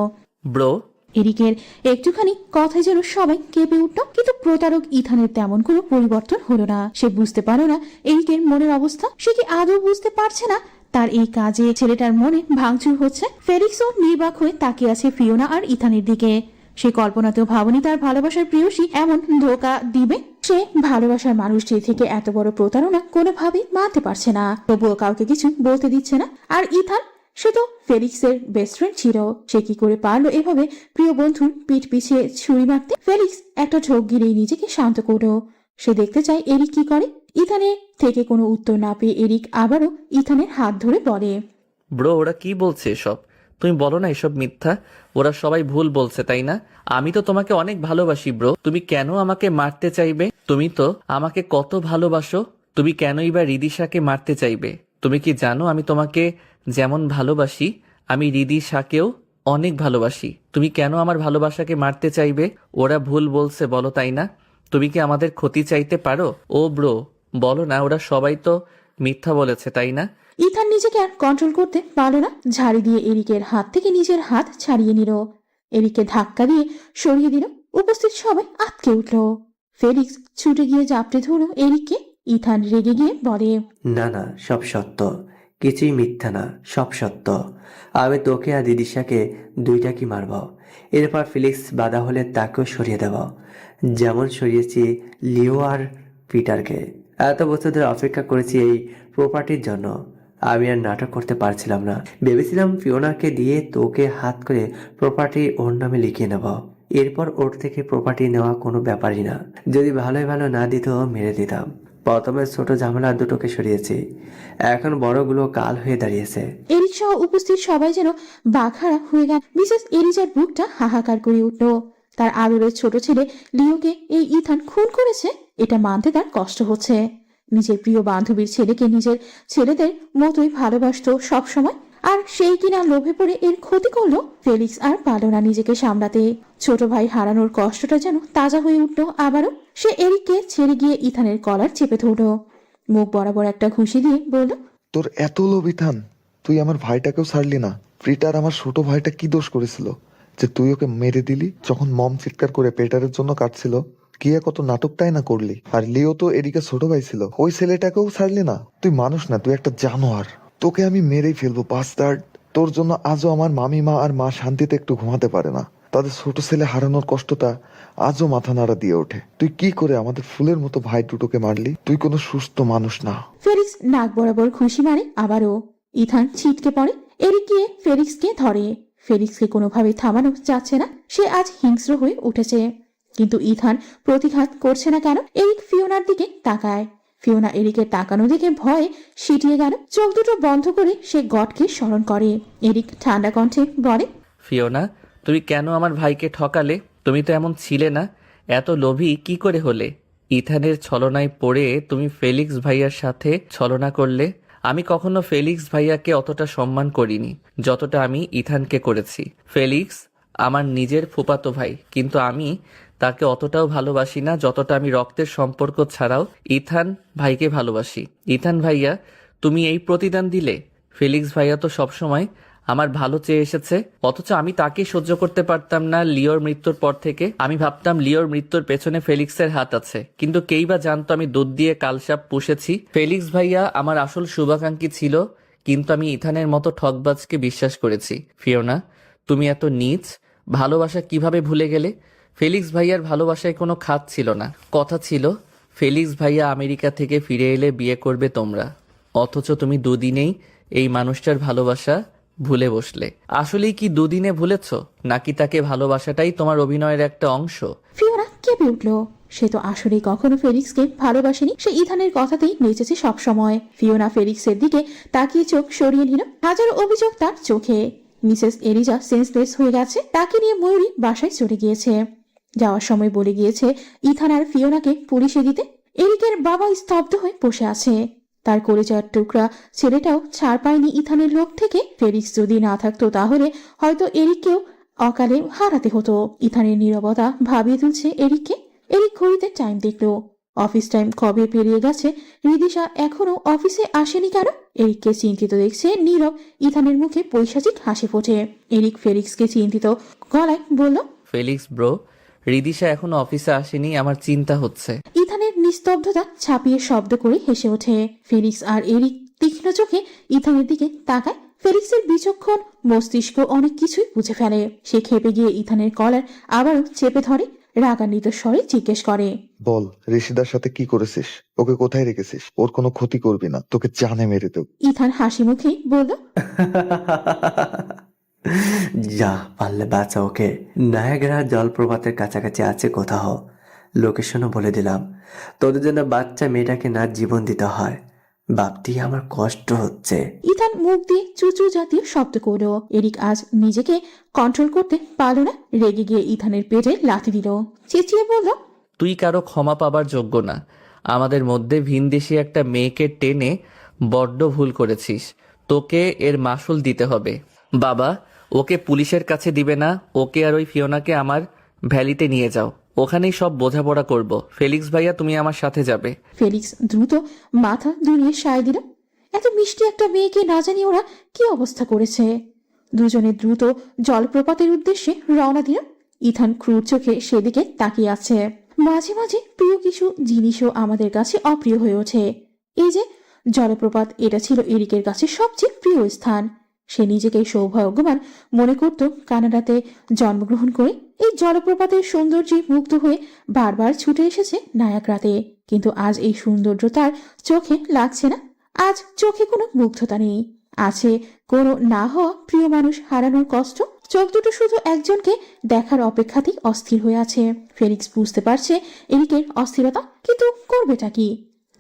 ব্রো। এরিকের একটুখানি কথায় যেন সবাই কেঁপে উঠল, কিন্তু প্রতারক ইথানের তেমন কোনো পরিবর্তন হলো না। সে বুঝতে পারল না এরিকের মনের অবস্থা। সে কি আদৌ বুঝতে পারছে না তার এই কাজে ছেলেটার মনে ভাঙচুর হচ্ছে? ফেলিক্সও নির্বাক হয়ে তাকিয়ে আছে ফিওনা আর ইথানের দিকে। সে কল্পনাতেও ভাবনি তার ভালোবাসার প্রেয়সী এমন ধোঁকা দিবে। সে ভালোবাসার মানুষটি থেকে এত বড় প্রতারণা কোনোভাবেই মানতে পারছে না, তবুও কাউকে কিছু বলতে দিচ্ছে না। আর ইথান, সে তো ফেলিক্সের বেস্ট ফ্রেন্ড ছিল। সে কি করে পারলো এভাবে প্রিয় বন্ধুর পিঠ পিছিয়ে ছুরি মারতে? ফেলিক্স একটা ঝোঁক গিলেই নিজেকে শান্ত করলো। সে দেখতে চায় এরিক কি করে। ইথানের থেকে কোনো উত্তর না পেয়ে এরিক আবারও ইথানের হাত ধরে বলে, ব্রো, ওরা কি বলছে এসব? তুমি বলো না এসব মিথ্যা। ওরা সবাই ভুল বলছে, তাই না? আমি তো তোমাকে অনেক ভালোবাসি ব্রো। তুমি কেন আমাকে মারতে চাইবে? তুমি তো আমাকে কত ভালোবাসো। তুমি কেনই বা রিদিশাকে মারতে চাইবে? তুমি কি জানো আমি তোমাকে যেমন ভালোবাসি আমি রিদিশাকেও অনেক ভালোবাসি। তুমি কেন আমার ভালোবাসাকে মারতে চাইবে? ওরা ভুল বলছে বলো, তাই না? তুমি কি আমাদের ক্ষতি চাইতে পারো? ও ব্রো, বলো না, ওরা সবাই তো মিথ্যা বলেছে, তাই না? ইথান নিজেকে আর কন্ট্রোল করতে পারল না। ঝাড়ি দিয়ে এরিকের হাত থেকে নিজের হাত ছাড়িয়ে নিল। এরিককে ধাক্কা দিয়ে সরিয়ে দিল। উপস্থিত সবাই আটকে উঠল। ফেলিক্স ছুটে গিয়ে জাপটে ধরল এরিককে। ইথান রেগে গিয়ে বলে, না না, সব সত্য, কিছুই মিথ্যা না, সব সত্য। আমি তোকে আর দিদিশাকে দুইটাকে মারব। এরপর ফিলিক্স বাধা হলে তাকেও সরিয়ে দেব, যেমন সরিয়েছি লিও আর পিটারকে। এত বছর ধরে অপেক্ষা করেছি এই প্রপার্টির জন্য। আমি আর নাটক করতে পারছিলাম না। ভেবেছিলাম ফিওনাকে দিয়ে তোকে হাত করে প্রপার্টি ওর নামে লিখিয়ে নেব। এরপর ওর থেকে প্রপার্টি নেওয়া কোনো ব্যাপারই না। যদি ভালোই ভালো না দিত মেরে দিতাম। প্রথমে ছোট ঝামেলা দুটোকে সরিয়েছি, এখন বড়গুলো কাল হয়ে দাঁড়িয়েছে। এরিক সহ উপস্থিত সবাই যেন বাঘারা হয়ে গেল। মিসেস এরিজার বুকটা হাহাকার করে উঠল। তার আদরের ছোট ছেলে লিওকে এই ইথান খুন করেছে, এটা মানতে তার কষ্ট হচ্ছে। নিজের প্রিয় বান্ধবীর ছেলেকে নিজের ছেলেদের মতোই ভালোবাসতো সব সময়, আর সেই কিনা লোভে পড়ে এর ক্ষতি করলো। ফেলিক্স আর পারল না নিজেকে সামলাতে। ছোট ভাই হারানোর কষ্টটা যেন তাজা হয়ে উঠল আবারও। সে এরিককে ছেড়ে গিয়ে ইথানের কলার চেপে ধরল, মুখ বরাবর একটা ঘুষি দিয়ে বলল, তোর এত লোভ ইথান, তুই আমার ভাইটাকেও ছাড়লি না। প্রিটার আমার ছোট ভাইটা কি দোষ করেছিল যে তুই ওকে মেরে দিলি? যখন মম চিৎকার করে পেটারের জন্য কাটছিল, গিয়ে কত নাটকটাই না করলি। আর লিও তো এদিকে ছোট ভাই ছিল, ওই ছেলেটাকেও ছাড়লি না। তুই মানুষ না, তুই একটা জানোয়ার। তোকে আমি মেরেই ফেলবো বাস্টার্ড। তোর জন্য আজও আমার মামিমা আর মা শান্তিতে একটু ঘুমাতে পারে না। তাদের ছোট ছেলে হারানোর কষ্টটা আজও মাথা নাড়া দিয়ে ওঠে। তুই কি করে আমাদের ফুলের মতো ভাই দুটোকে মারলি? তুই কোনো সুস্থ মানুষ না। ফেলিক্স নাক বরাবর ঘুষি মারে আবারও। ইথান ছিটকে পড়ে। এরিক গিয়ে ফেলিক্সকে ধরে। ফেলিক্সকে কোনোভাবে থামানো যাচ্ছে না, সে আজ হিংস্র হয়ে উঠেছে। কিন্তু ইথান প্রতিঘাত করছে না কেন? এরিক ফিওনার দিকে তাকায়। ফিওনা এরিকের তাকানো দেখে ভয়ে সিটিয়ে গেল। চোখ দুটো বন্ধ করে সে গডকে স্মরণ করে। এরিক ঠান্ডা কণ্ঠে বলে, ফিওনা, তুমি কেন আমার ভাইকে ঠকালে? তুমি তো এমন ছিলে না। এত লোভী কি করে হলে? ইথানের ছলনায় পড়ে তুমি ফেলিক্স ভাইয়ার সাথে ছলনা করলে। আমি কখনো ফেলিক্স ভাইয়াকে অতটা সম্মান করিনি যতটা আমি ইথানকে করেছি। ফেলিক্স আমার নিজের ফুফাতো ভাই, কিন্তু আমি তাকে অতটাও ভালোবাসি না যতটা আমি রক্তের সম্পর্ক ছাড়াও ইথান ভাইকে ভালোবাসি। ইথান ভাইয়া, তুমি এই প্রতিদান দিলে? ফেলিক্স ভাইয়া তো সবসময় আমার ভালো চেয়ে এসেছে, অথচ আমি তাকে সহ্য করতে পারতাম না। লিওর মৃত্যুর পর থেকে আমি ভাবতাম লিওর মৃত্যুর পেছনে ফেলিক্সের হাত আছে, কিন্তু কেই বা জানতো আমি দুধ দিয়ে কালসাপ পুষেছি। ফেলিক্স ভাইয়া আমার আসল শুভাকাঙ্ক্ষী ছিল, কিন্তু আমি ইথানের মতো ঠকবাজকে বিশ্বাস করেছি। ফিওনা, তুমি এত নীচ। ভালোবাসা কিভাবে ভুলে গেলে? ফেলিক্স ভাইয়ার ভালোবাসায় কোনো খাত ছিল না। কথা ছিল ফেলিক্স ভাইয়া আমেরিকা থেকে ফিরে এলে বিয়ে করবে তোমরা, অথচ তুমি দুদিনেই এই মানুষটার ভালোবাসা ভুলে বসলে। আসলেই কি দুদিনে ভুলেছ, নাকি তাকে ভালোবাসাটাই তোমার অভিনয়ের একটা অংশ? ফিওনা কেঁপে উঠল। সে তো আসলে কখনো ফেলিক্সকে ভালোবাসেনি, সে ইথানের কথাতেই নেচেছে সবসময়। ফিওনা ফেলিক্সের দিকে তাকিয়ে চোখ সরিয়ে নিল। হাজারো অভিযোগ তার চোখে। মিসেস এরিজা সেন্সলেস হয়ে গেছে। তাকে নিয়ে ময়ূরী বাসায় চলে গিয়েছে। যাওয়ার সময় বলে গিয়েছে ইথান আর ফিওনাকে পুলিশে দিতে। এরিকের বাবা স্তব্ধ হয়ে বসে আছে। তার কলেজার টুকরা ছেলেটাও ছাড় পায়নি ইথানের লোক থেকে। ফেলিক্স যদি না থাকতো তাহলে হয়তো এরিককেও অকালে হারাতে হতো। ইথানের নীরবতা ভাবিয়ে তুলছে এরিককে। এরিক ঘড়িতে টাইম দেখলো। অফিস টাইম কবে পেরিয়ে গেছে। রিদিশা এখনো অফিসে আসেনি কেন? এরিককে চিন্তিত দেখছে নীরব। ইথানের মুখে পৈশাচিক হাসি ফোটে। এরিক ফেলিক্সকে চিন্তিত গলায় বলল, ফেলিক্স ব্রো, রিদিশা এখনো অফিসে আসেনি, আমার চিন্তা হচ্ছে। ইথানের নিস্তব্ধতা ছাপিয়ে শব্দ করে হেসে ওঠে। ফেলিক্স আর এরিক তীক্ষ্ণ চোখে ইথানের দিকে তাকায়। ফেলিক্সের বিচক্ষণ মস্তিষ্ক অনেক কিছুই বুঝে ফেলে। সে খেপে গিয়ে ইথানের কলার আবারও চেপে ধরে। রাগান্বিত স্বরে জিজ্ঞেস করে, বল, ঋষিদার সাথে কি করেছিস? ওকে কোথায় রেখেছিস? ওর কোনো ক্ষতি করবি না, তোকে জানে মেরে দেব। ইথান হাসি মুখে বলল, যা পারলে বাঁচা ওকে। নায়াগ্রা জলপ্রপাতের কাছাকাছি আছে কোথাও, লোকেশনও বলে দিলাম। তোদের জন্য বাচ্চা মেয়েটাকে না জীবন দিতে হয়, ভাবতেই আমার কষ্ট হচ্ছে। ইথান মুখ দিয়ে চুচু জাতীয় শব্দ করল। এরিক আজ নিজেকে কন্ট্রোল করতে পারল না। রেগে গিয়ে ইথানের পেটে লাথি দিল। চেঁচিয়ে বলল, তুই কারো ক্ষমা পাবার যোগ্য না। আমাদের মধ্যে ভিনদেশী একটা মেয়েকে টেনে বড্ড ভুল করেছিস। তোকে এর মাসুল দিতে হবে। বাবা, ওকে পুলিশের কাছে দিবে না। ওকে আর ওই ফিওনাকে আমার ভ্যালিতে নিয়ে যাও, ওখানেই সব বোঝাপড়া করব। ফেলিক্স ভাইয়া, তুমি আমার সাথে যাবে। ফেলিক্স দ্রুত মাথা দুলিয়ে সায় দিল। এত মিষ্টি একটা মেয়েকে না জানি ওরা কি অবস্থা করেছে। দুজনে দ্রুত জলপ্রপাতের উদ্দেশ্যে রওনা দিল। ইথান ক্রুর চোখে সেদিকে তাকিয়ে আছে। মাঝে মাঝে প্রিয় কিছু জিনিসও আমাদের কাছে অপ্রিয় হয়ে ওঠে। এই যে জলপ্রপাত, এটা ছিল এরিকের কাছে সবচেয়ে প্রিয় স্থান। সে নিজেকে সৌভাগ্যবান মনে করত কানাডাতে জন্মগ্রহণ করে। এই জলপ্রপাতের সৌন্দর্যে মুগ্ধ হয়ে বারবার ছুটে এসেছে নায়াগ্রাতে। কিন্তু আজ এই সৌন্দর্য তার চোখে লাগছে না। আজ চোখে কোনো মুগ্ধতা নেই, আছে কোনো না হওয়া প্রিয় মানুষ হারানোর কষ্ট। চোখ দুটো শুধু একজনকে দেখার অপেক্ষাতেই অস্থির হয়ে আছে। ফেলিক্স বুঝতে পারছে এরিকের অস্থিরতা, কিন্তু করবেটা কি?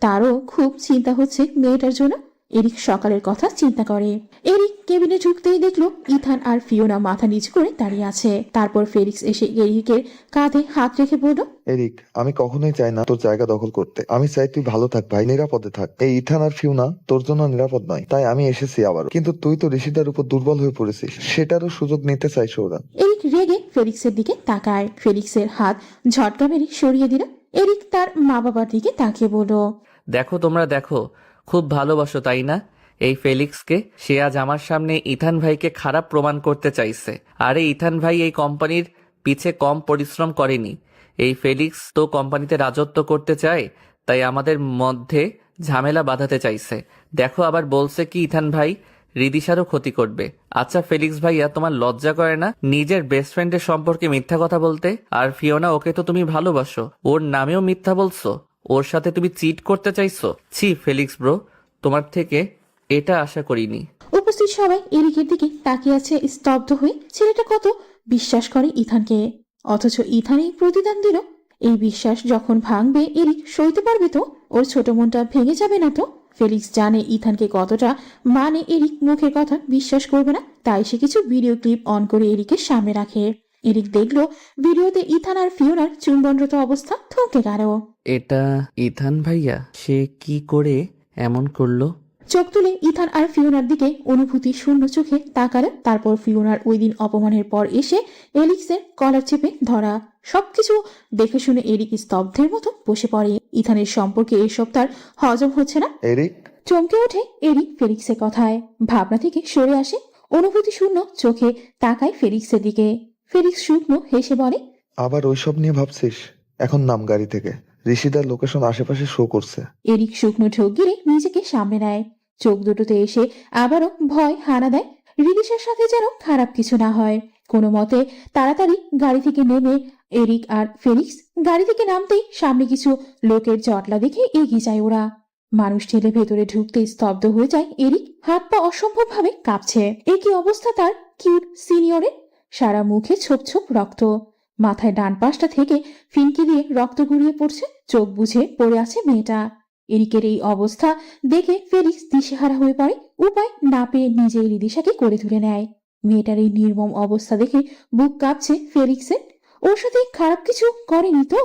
তারও খুব চিন্তা হচ্ছে মেয়েটার জন্য। এরিক সকালের কথা চিন্তা করে। এরিক কেবিনে ঢুকতেই দেখলো ইথান আর ফিওনা মাথা নিচু করে দাঁড়িয়ে আছে। তারপর ফেলিক্স এসে এরিকের কাঁধে হাত রেখে বলল, এরিক, আমি কখনোই চাই না তোর জায়গা দখল করতে। আমি চাই তুই ভালো থাক ভাই, নিরাপদে থাক। এই ইথান আর ফিউনা তোর জন্য নিরাপদ নয়, তাই আমি এসেছি আবার। কিন্তু তুই তো ঋষিদার উপর দুর্বল হয়ে পড়েছিস, সেটারও সুযোগ নিতে চাইছে ওরা। এরিক রেগে ফেলিক্সের দিকে তাকায়। ফেলিক্সের হাত ঝটকা মেরে সরিয়ে দিল। এরিক তার মা বাবার দিকে তাকিয়ে বলল, দেখো তোমরা দেখো, খুব ভালোবাসো তাই না এই ফেলিক্সকে? সে আজ আমার সামনে ইথান ভাইকে খারাপ প্রমাণ করতে চাইছে। আরে ইথান ভাই এই কোম্পানির পিছে কম পরিশ্রম করেনি। এই ফেলিক্স তো কোম্পানিতে রাজত্ব করতে চায়, তাই আমাদের মধ্যে ঝামেলা বাঁধাতে চাইছে। দেখো আবার বলছে কি ইথান ভাই রিদিশারও ক্ষতি করবে। আচ্ছা ফেলিক্স ভাইয়া, তোমার লজ্জা করে না নিজের বেস্ট ফ্রেন্ডের সম্পর্কে মিথ্যা কথা বলতে? আর ফিওনা, ওকে তো তুমি ভালোবাসো, ওর নামেও মিথ্যা বলছো, ওর সাথে তুমি চিট করতে চাইছো। ছি ফেলিক্স ব্রো, তোমার থেকে এটা আশা করিনি। উপস্থিত সবাই এরিকের দিকে তাকিয়ে আছে স্তব্ধ হয়ে। ছেলেটা কত বিশ্বাস করে ইথানকে, অথচ ইথানই প্রতিদান দিল। এই বিশ্বাস যখন ভাঙবে এরিক সইতে পারবে তো? ওর ছোট মনটা ভেঙে যাবে না তো? ফেলিক্স জানে ইথানকে কতটা মানে এরিক মুখের কথা বিশ্বাস করবে না, তাই সে কিছু ভিডিও ক্লিপ অন করে এরিকের সামনে রাখে। এরিক দেখলো ভিডিওতে ইথান আর ফিওনার চুম্বনরত অবস্থা। থমকে গেল। এটা ইথান ভাইয়া? সে কি করে এমন করলো? চোখ তুলে ইথান আর ফিওনার দিকে অনুভূতি শূন্য চোখে তাকালো। তারপর ফিওনার ওই দিন অপমানের পর এসে এলিক্সের কলার চেপে ধরা, সবকিছু দেখে শুনে এরিক স্তব্ধের মতো বসে পড়ে। ইথানের সম্পর্কে এসব তার হজম হচ্ছে না। এরিক, চমকে ওঠে এরিক ফেলিক্সের কথায়। ভাবনা থেকে সরে আসে, অনুভূতি শূন্য চোখে তাকায় ফেলিক্সের দিকে। ফেলিক্স শুকনো হেসে বলে, আবার ওইসব নিয়ে ভাবছিস? এখন নাম গাড়ি থেকে, ঋষিদার লোকেশন আশেপাশে শো করছে। এরিক শুকনো ঢোক গিরে নিজেকে সামনে নেয়। চোখ দুটোতে এসে আবারও ভয় হানা দেয়, রিদিশার সাথে যেন খারাপ কিছু না হয়। কোনো মতে তাড়াতাড়ি গাড়ি থেকে নেমে এরিক আর ফেলিক্স গাড়ি থেকে নামতেই সামনে কিছু লোকের জটলা দেখে এগিয়ে যায় ওরা। মানুষ ঠেলে ভেতরে ঢুকতে স্তব্ধ হয়ে যায় এরিক। হাত পা অসম্ভব ভাবে কাঁপছে। এ কি অবস্থা তার কিউট সিনিয়রের? সারা মুখে ছোপ ছোপ রক্ত, মাথায় ডান পাশটা থেকে ফিনকি দিয়ে রক্ত গড়িয়ে পড়ছে। চোখ বুঝে পড়ে আছে মেয়েটা। এরিকের এই অবস্থা দেখে ফেলিক্স দিশেহারা হয়ে পড়ে। উপায় না পেয়ে নিজেই রিদিশাকে করে তুলে নেয়। মেয়েটার এই নির্মম অবস্থা দেখে বুক কাঁপছে ফেলিক্সের। ওর সাথে খারাপ কিছু করেনি তো?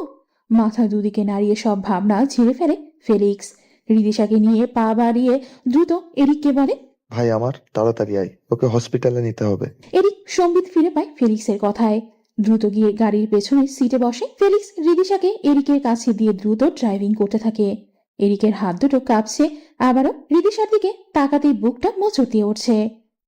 মাথা দুদিকে নাড়িয়ে সব ভাবনা ঝেড়ে ফেলে ফেলিক্স। রিদিশাকে নিয়ে পা বাড়িয়ে দ্রুত এরিককে বলে, ভাই আমার, তাড়াতাড়ি আয়, ওকে হসপিটালে নিতে হবে। এরিক সম্বিত ফিরে পায় ফেলিক্সের কথায়। দ্রুত গিয়ে গাড়ির পেছনে সিটে বসে। ফেলিক্স রিদিশাকে এরিকের কাছে দিয়ে দ্রুত ড্রাইভিং করতে থাকে। এরিকের হাত দুটো কাঁপছে। আবারও রিদিশার দিকে তাকাতেই বুকটা মোচড় দিয়ে উঠছে।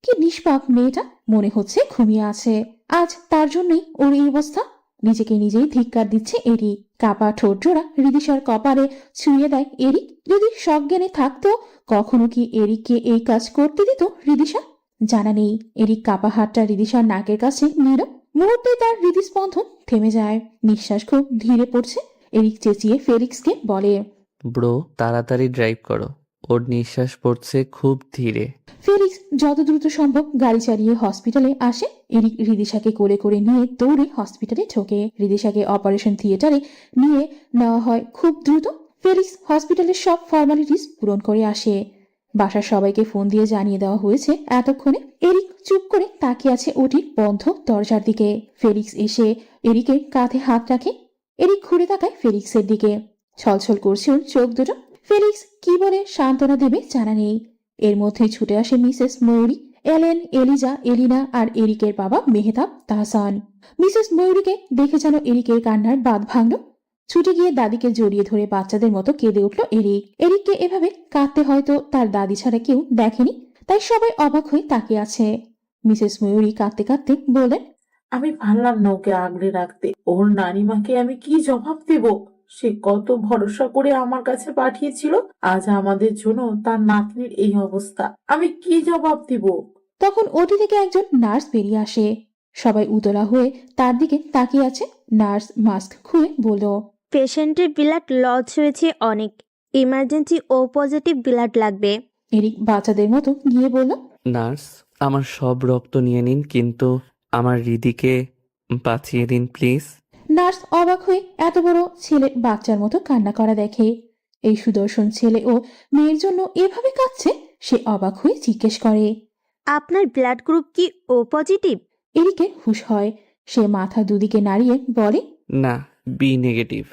কি নিষ্পাপ মেয়েটা, মনে হচ্ছে ঘুমিয়ে আছে। আজ তার জন্যই ওর এই অবস্থা। নিজেকে নিজেই ধিক্কার দিচ্ছে এরিক। কাপা ঠোঁট জোড়া রিদিশার কপালে ছুঁয়ে দেয় এরিক। যদি সজ্ঞানে থাকতো কখনো কি এরিককে এই কাজ করতে দিত রিদিশা? জানা নেই। এরিক কাপা হাতটা রিদিশার নাকের কাছে নিল। মুহূর্তে তার হৃদস্পন্দন থেমে যায়, নিঃশ্বাস খুব ধীরে পড়ছে। এরিক চেঁচিয়ে ফেলিক্সকে বলে, ব্রো তাড়াতাড়ি ড্রাইভ করো, ওর নিঃশ্বাস পড়ছে খুব ধীরে। ফেলিক্স যত দ্রুত সম্ভব গাড়ি চালিয়ে হসপিটালে আসে। এরিক রিদিশাকে কোলে করে নিয়ে দৌড়ে হসপিটালে ঢোকে। রিদিশাকে অপারেশন থিয়েটারে নিয়ে নেওয়া হয় খুব দ্রুত। ফেলিক্স হসপিটালের সব ফর্মালিটিস পূরণ করে আসে। বাসার সবাইকে ফোন দিয়ে জানিয়ে দেওয়া হয়েছে এতক্ষণে। এরিক চুপ করে তাকিয়ে আছে ওটির বন্ধ দরজার দিকে। ফেলিক্স এসে এরিকের কাঁধে হাত রাখে। এরিক ঘুরে তাকায় ফেলিক্সের দিকে। ছলছল করছে ওর চোখ দুটো। ফেলিক্স কি বলে সান্ত্বনা দেবে জানা নেই। এর মধ্যেই ছুটে আসে মিসেস ময়ূরী, এলেন, এলিজা, এলিনা আর এরিকের বাবা মেহতাব তাহসান। মিসেস ময়ূরীকে দেখে যেন এরিকের কান্নার বাঁধ ভাঙল। ছুটে গিয়ে দাদিকে জড়িয়ে ধরে বাচ্চাদের মতো কেঁদে উঠল এরিক। এরিককে এভাবে কাঁদতে হয়তো তার দাদি ছাড়া কেউ দেখেনি, তাই সবাই অবাক হয়ে তাকিয়ে আছে। মিসেস ময়ূরী কাঁদতে কাঁদতে বললেন, আমি পারলাম না ওকে আগলে রাখতে। ওর নানিমাকে আমি কি জবাব দেব? সে কত ভরসা করে আমার কাছে পাঠিয়েছিল, আজ আমাদের জন্য তার নাতনির এই অবস্থা। আমি কি জবাব দিব? তখন ওটি থেকে একজন নার্স বেরিয়ে আসে। সবাই উতলা হয়ে তার দিকে তাকিয়ে আছে। নার্স মাস্ক খুলে বলল, পেশেন্টের ব্লাড লস হয়েছে অনেক, ইমার্জেন্সি ও পজিটিভ ব্লাড লাগবে। এরিক বাচ্চাদের মতো গিয়ে বলল, নার্স, আমার সব রক্ত নিয়ে নিন, কিন্তু আমার রিদিকে বাঁচিয়ে দিন প্লিজ। নার্স অবাক হয়ে এত বড় ছেলে বাচ্চার মতো কান্না করা দেখে। এই সুদর্শন ছেলে ও মেয়ের জন্য এভাবে কাঁদছে। সে অবাক হয়ে জিজ্ঞেস করে, আপনার ব্লাড গ্রুপ কি ও পজিটিভ? এরিকের হুঁশ হয়। সে মাথা দুদিকে নাড়িয়ে বলে, না, বি নেগেটিভ।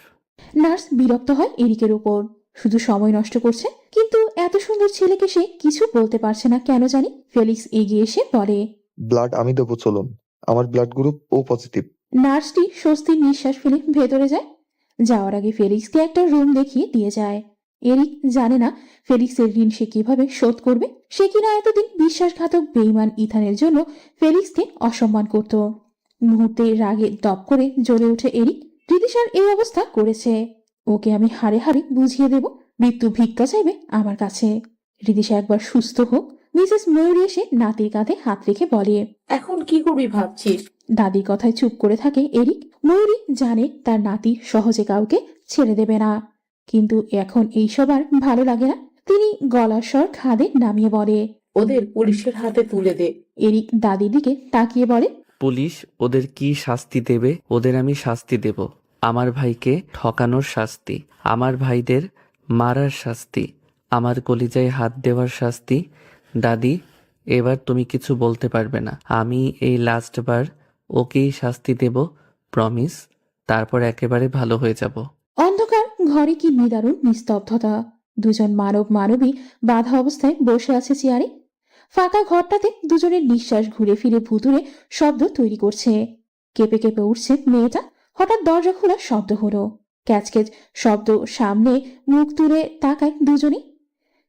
নার্স বিরক্ত হয় এরিকের উপর। শুধু সময় নষ্ট করছে, কিন্তু এত সুন্দর ছেলেকে সে কিছু বলতে পারছে না কেন জানি। ফেলিক্স এগিয়ে এসে বলে, ব্লাড আমি দেবো, চলুন। আমার ব্লাড গ্রুপ ও পজিটিভ। নার্সটি স্বস্তির নিঃশ্বাস ফেলে ভেতরে যায়। যাওয়ার আগে ফেলিক্সকে একটা রুম দেখিয়ে দিয়ে যায়। এরিক জানে না ফেলিক্সের ঋণ সে কিভাবে শোধ করবে। সে কিনা এতদিন বিশ্বাসঘাতক বেঈমান ইথানের জন্য ফেলিক্সকে অসম্মান করত। মুহূর্তে রাগে দপ করে জ্বলে ওঠে এরিক। রিদিশার এই অবস্থা করেছে, ওকে আমি হাড়ে হাড়ে বুঝিয়ে দেব। মৃত্যু ভিক্ষা চাইবে আমার কাছে। রিদিশা একবার সুস্থ হোক। মিসেস ময়ূরী এসে নাতির কাঁধে হাত রেখে বলে, এখন কি করবি ভাবছিস? দাদির কথায় চুপ করে থাকে এরিক। ময়ূরী জানে তার নাতি সহজে কাউকে ছেড়ে দেবে না, কিন্তু এখন এইসব আর ভালো লাগে না। তিনি গলার স্বর খাদে নামিয়ে বলে, ওদের পুলিশের হাতে তুলে দে। এরিক দাদির দিকে তাকিয়ে বলে, পুলিশ ওদের কি শাস্তি দেবে? ওদের আমি শাস্তি দেব। আমার ভাইকে ঠকানোর শাস্তি, আমার ভাইদের মারার শাস্তি, আমার কলিজায় হাত দেওয়ার শাস্তি। দাদি, এবার তুমি কিছু বলতে পারবে না। আমি এই লাস্টবার ওকেই শাস্তি দেব, প্রমিস। তারপর একেবারে ভালো হয়ে যাব। অন্ধকার ঘরে কি নিদারুণ নিস্তব্ধতা। দুজন মানব মানবী বাধা অবস্থায় বসে আছে চেয়ারে। ফাঁকা ঘরটাতে দুজনের নিঃশ্বাস ঘুরে ফিরে ভুতুরে শব্দ তৈরি করছে। কেঁপে কেঁপে উঠছে মেয়েটা। হঠাৎ দরজা খোলার শব্দ হলো। ক্যাচকেচ শব্দ। সামনে মুখ তুলে তাকায় দুজনে।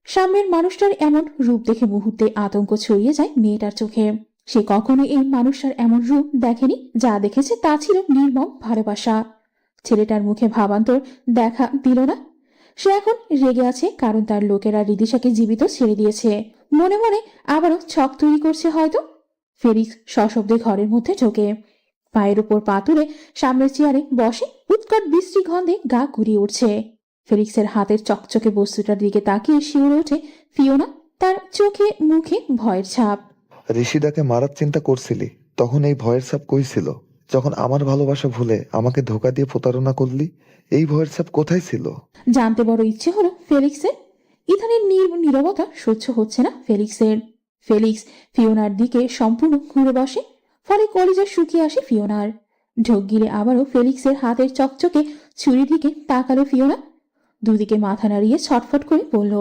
সামনের মানুষটার এমন রূপ দেখে মুহূর্তে আতঙ্ক ছড়িয়ে যায় মেয়েটার চোখে। সে কখনো এই মানুষটার এমন রূপ দেখেনি। যা দেখেছে তা ছিল নির্মম ভালোবাসা। ছেলেটার মুখে ভাবান্তর দেখা দিল না। সে এখন রেগে আছে কারণ তার লোকেরা রিদিশাকে জীবিত ছেড়ে দিয়েছে। মনে মনে আবারও ছক তৈরি করছে হয়তো। ফেলিক্স সশব্দে ঘরের মধ্যে ঢোকে। পায়ের উপর পা তুলে সামনের চেয়ারে বসে। উৎকট বিশ্রী গন্ধে গা ঘুরিয়ে উঠছে। ফেলিক্সের হাতের চকচকে বস্তুটার দিকে তাকিয়ে শিউরে ওঠে ফিওনা। তার চোখে মুখে ভয়ের ছাপ। ঋষিদাকে মারার চিন্তা করছিলি, তখন এই ভয়ের ছাপ কই ছিল? যখন আমার ভালোবাসা ভুলে আমাকে ধোকা দিয়ে প্রতারণা করলি, এই ভয়ের ছাপ কোথায় ছিল? জানতে বড় ইচ্ছে হলো ফেলিক্সের। ইথানের নীরবতা সহ্য হচ্ছে না ফেলিক্সের। ফেলিক্স ফিওনার দিকে সম্পূর্ণ ঘুরে বসে। ফলে কলিজা শুকিয়ে আসে ফিওনার। ঢোক গিলে আবারও ফেলিক্সের হাতের চকচকে ছুরির দিকে তাকালো ফিওনা। দুদিকে মাথা নাড়িয়ে ছটফট করে বলল,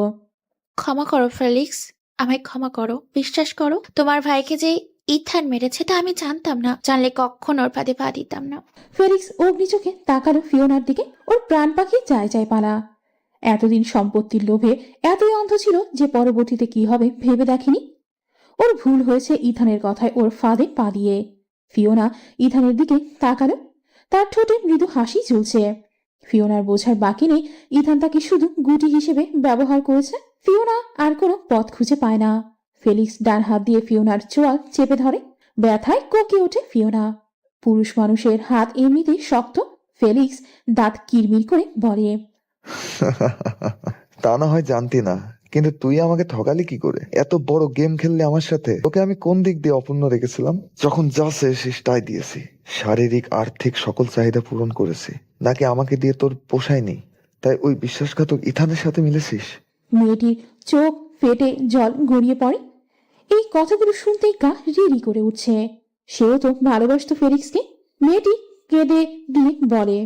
ক্ষমা করো ফেলিক্স, আমায় ক্ষমা করো। বিশ্বাস করো, তোমার ভাইকে যে ইথান মেরেছে তা আমি জানতাম না। জানলে কখনো ওর ফাঁদে পা দিতাম না। ফেলিক্স অগ্নি চোখে তাকালো ফিওনার দিকে। ওর প্রাণ পাখি যায় যায় পালা। এতদিন সম্পত্তির লোভে এতই অন্ধ ছিল যে পরবর্তীতে কি হবে ভেবে দেখেনি। ওর ভুল হয়েছে ইথানের কথায় ওর ফাঁদে পা দিয়ে। ফিওনা ইথানের দিকে তাকালো। তার ঠোঁটে মৃদু হাসি ঝুলছে। ফিওনার বোঝার বাকি নেই ইথান তাকে শুধু গুটি হিসেবে ব্যবহার করেছে। ফিওনা আর কোনো পথ খুঁজে পায় না। ফেলিক্স ডান হাত দিয়ে ফিওনার চোয়াল চেপে ধরে। ব্যথায় কোঁকে ওঠে ফিওনা। পুরুষ মানুষের হাত এমনিতেই শক্ত। ফেলিক্স দাঁত কিরমির করে বলে, তা না হয় জানতি না, কিন্তু তুই আমাকে ঠকালি কি করে? এত বড় গেম খেললি আমার সাথে। তোকে আমি কোন দিক দিয়ে অপূর্ণ রেখেছিলাম? যখন যা চেয়েছিস তাই দিয়েছি। শারীরিক আর্থিক সকল চাহিদা পূরণ করেছি। নাকি আমাকে দিয়ে তোর পোষায়নি, তাই ওই বিশ্বাসঘাতক ইথানের সাথে মিলেছিস? মেয়েটির চোখ ফেটে জল গড়িয়ে পড়ে। এই কথাগুলো শুনতেই গা রিরি করে উঠছে। সেও তো ভালোবাসত ফেলিক্সকে। মেয়েটি কেঁদে দিয়ে বলে,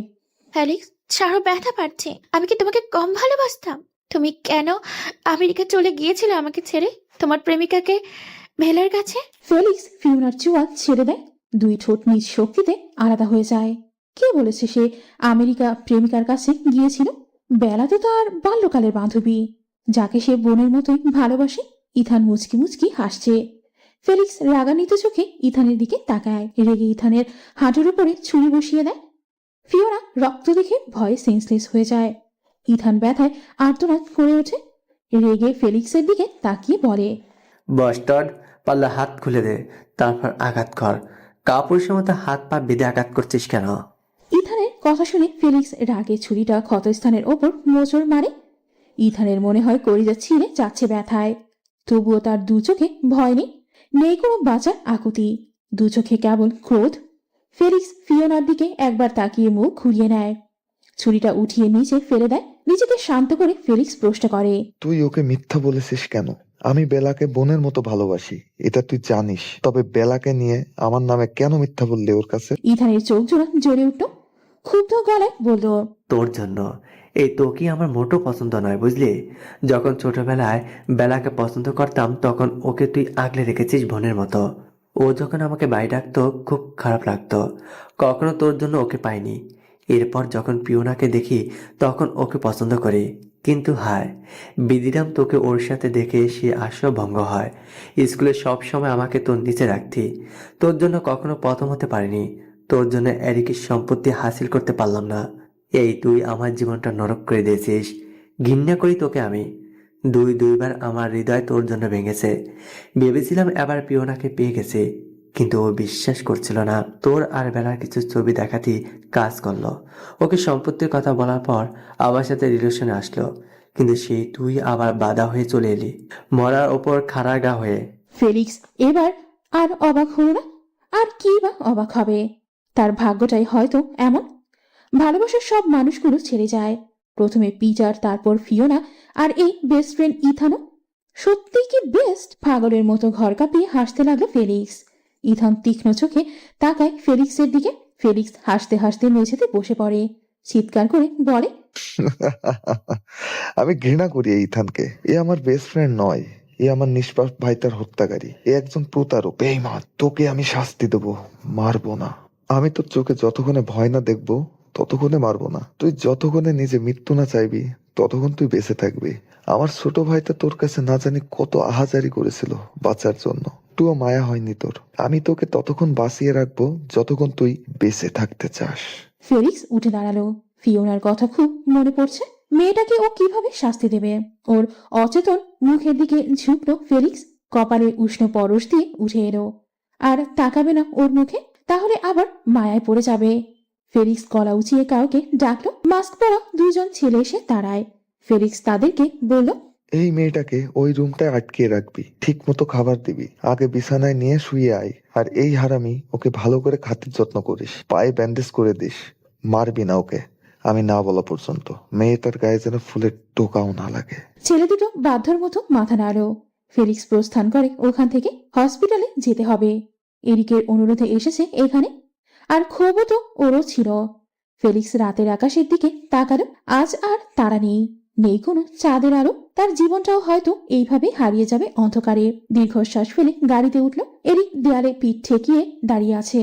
ফেলিক্স, ছাড়ো, ব্যথা পাচ্ছে। আমি কি তোমাকে কম ভালোবাসতাম? তুমি কেন আমেরিকা চলে গিয়েছিলে আমাকে ছেড়ে, তোমার প্রেমিকাকে ভেলার কাছে? ফেলিক্স ফিওনার চোয়াল ছেড়ে দেয়। দুই ঠোঁট নিজ শক্তিতে আলাদা হয়ে যায়। কে বলেছে সে আমেরিকা প্রেমিকার কাছে গিয়েছিল? বেলা তো তার বাল্যকালের বান্ধবী, যাকে সে বোনের মতোই ভালোবাসে। ইথান মুচকি মুচকি হাসছে। ফেলিক্স রাগান্বিত চোখে ইথানের দিকে তাকায়। রেগে ইথানের হাঁটুর উপরে ছুরি বসিয়ে দেয়। ফিওনা রক্ত দেখে ভয়ে সেন্সলেস হয়ে যায়। ইথান ব্যথায় আর্তনাদ করে ওঠে। রেগে ফেলিক্সের দিকে তাকিয়ে বলে, বস্টার্ড, পাল্লা হাত খুলে দে, তারপর আঘাত কর। কাপুরুষের মতো হাত পা বেঁধে আঘাত করছিস কেন? ইথানের কথা শুনে ফেলিক্স রাগে ছুরিটা ক্ষতস্থানের ওপর মোচড় মারে। ইথানের মনে হয় কলিজা ছিঁড়ে যাচ্ছে ব্যথায়। তবুও তার দু চোখে ভয় নেই, নেই কোনো বাঁচার আকুতি, দু চোখে কেবল ক্রোধ। ফেলিক্স ফিওনার দিকে একবার তাকিয়ে মুখ ঘুরিয়ে নেয়, ছুরিটা উঠিয়ে নিচে ফেলে দেয়। নিজেকে শান্ত করে ফেলিক্স প্রশ্ন করে, তুই ওকে মিথ্যা বলেছিস কেন? আমি বেলাকে বোনের মতো ভালোবাসি, এটা তুই জানিস। তবে বেলাকে নিয়ে আমার নামে কেন মিথ্যা বললি ওর কাছে? ইথানের চোখ জোড়া জ্বলে উঠল, ক্ষুব্ধ গলায় বলল, তোর জন্য। এই তোকে আমার মোটো পছন্দ নয়, বুঝলি? যখন ছোটবেলায় বেলাকে পছন্দ করতাম তখন ওকে তুই আগলে রেখেছিস বোনের মতো। ও যখন আমাকে বাই ডাকতো খুব খারাপ লাগতো, কখনো তোর জন্য ওকে পাইনি। এরপর যখন পিওনাকে দেখি তখন ওকে পছন্দ করি, কিন্তু হায় বিদিরাম, তোকে ওর সাথে দেখে সে আশাও ভঙ্গ হয়। স্কুলে সব সময় আমাকে তোর নিচে রাখতি, তোর জন্য কখনো প্রথম হতে পারিনি, তোর জন্য এরিকের সম্পত্তি হাসিল করতে পারলাম না। এই তুই আমার জীবনটা নরক করে দিয়েছিস। ঘৃণা করি তোকে আমি। দুইবার আমার হৃদয় তোর জন্য ভেঙেছে। ভেবেছিলাম এবার পিওনাকে পেয়ে গেছে, কিন্তু ও বিশ্বাস করছিল না। তোর আর বেলার কিছু ছবি দেখাতেই কাজ করলো। ওকে সম্পত্তির কথা বলার পর আমার সাথে রিলেশনে আসলো, কিন্তু সেই তুই আবার বাধা হয়ে চলে এলি, মরার ওপর খাড়া গা হয়ে। ফেলিক্স এবার আর অবাক হলো না। আর কি বা অবাক হবে? তার ভাগ্যটাই হয়তো এমন। ভালোবাসার সব মানুষগুলো ছেড়ে যায়, প্রথমে পিটার, তারপর ফিওনা, আর এই বেস্ট ফ্রেন্ড ইথানও। সত্যি কি বেস্ট? পাগলের মতো ঘর কাঁপিয়ে হাসতে লাগলো ফেলিক্স। ইথান তীক্ষ্ণ চোখে তাকায় ফেলিক্সের দিকে। ফেলিক্স হাসতে হাসতে মেঝেতে বসে পড়ে, চিৎকার করে বলে, আমি ঘৃণা করি এই ইথানকে। এ আমার বেস্ট ফ্রেন্ড নয়, এ আমার নিষ্পাপ ভাইটার হত্যাকারী। এ একজন প্রতারক, বেঈমান। তোকে আমি শাস্তি দেবো, মারবো না। আমি তোর চোখে যতক্ষণে ভয় না দেখবো ততক্ষণে মারবো না। তুই যতক্ষণে নিজে মৃত্যু না চাইবি ততক্ষণ তুই বেঁচে থাকবি। আমার ছোট ভাইটা তোর কাছে না জানি কত আহাজারি করেছিল বাঁচার জন্য, তুইও মায়া হয়নি তোর। আমি তোকে ততক্ষণ বাঁচিয়ে রাখবো যতক্ষণ তুই বেঁচে থাকতে চাস। ফেলিক্স উঠে দাঁড়ালো। ফিওনার কথা খুব মনে পড়ছে। মেয়েটাকে ও কিভাবে শাস্তি দেবে? ওর অচেতন মুখের দিকে ঝুঁকলো ফেলিক্স, কপালে উষ্ণ পরশ দিয়ে উঠে এলো। আর তাকাবে না ওর মুখে, তাহলে আবার মায়ায় পড়ে যাবে। ফেলিক্স গলা উঁচিয়ে কাউকে ডাকলো। মাস্ক পরা দুইজন ছেলে এসে দাঁড়ায়। ফেলিক্স তাদেরকে বলল, এই মেয়েটাকে ওই রুমটায় আটকে রাখবি, ঠিক মতো খাবার দিবি, আগে বিছানায় নিয়ে শুয়ে আয়। আর এই হারামি ওকে ভালো করে খাতির যত্ন করিস, পায়ে ব্যান্ডেজ করে দিস, মারবি না ওকে আমি না বলা পর্যন্ত। মেয়েটার গায়ে যেন ফুলের টোকাও না লাগে। ছেলে দুটো বাধ্যর মতো মাথা নাড়ল। ফেলিক্স প্রস্থান করে ওখান থেকে। হসপিটালে যেতে হবে, এরিকের অনুরোধে এসেছে এখানে, আর ক্ষোভও তো ওরও ছিল। ফেলিক্স রাতের আকাশের দিকে তাকালো। আজ আর তারা নেই, নেই কোনো চাঁদের আলো। তার জীবনটাও হয়তো এইভাবেই হারিয়ে যাবে অন্ধকারে। দীর্ঘশ্বাস ফেলে গাড়িতে উঠল। এরিক দেয়ালে পিঠ ঠেকিয়ে দাঁড়িয়ে আছে।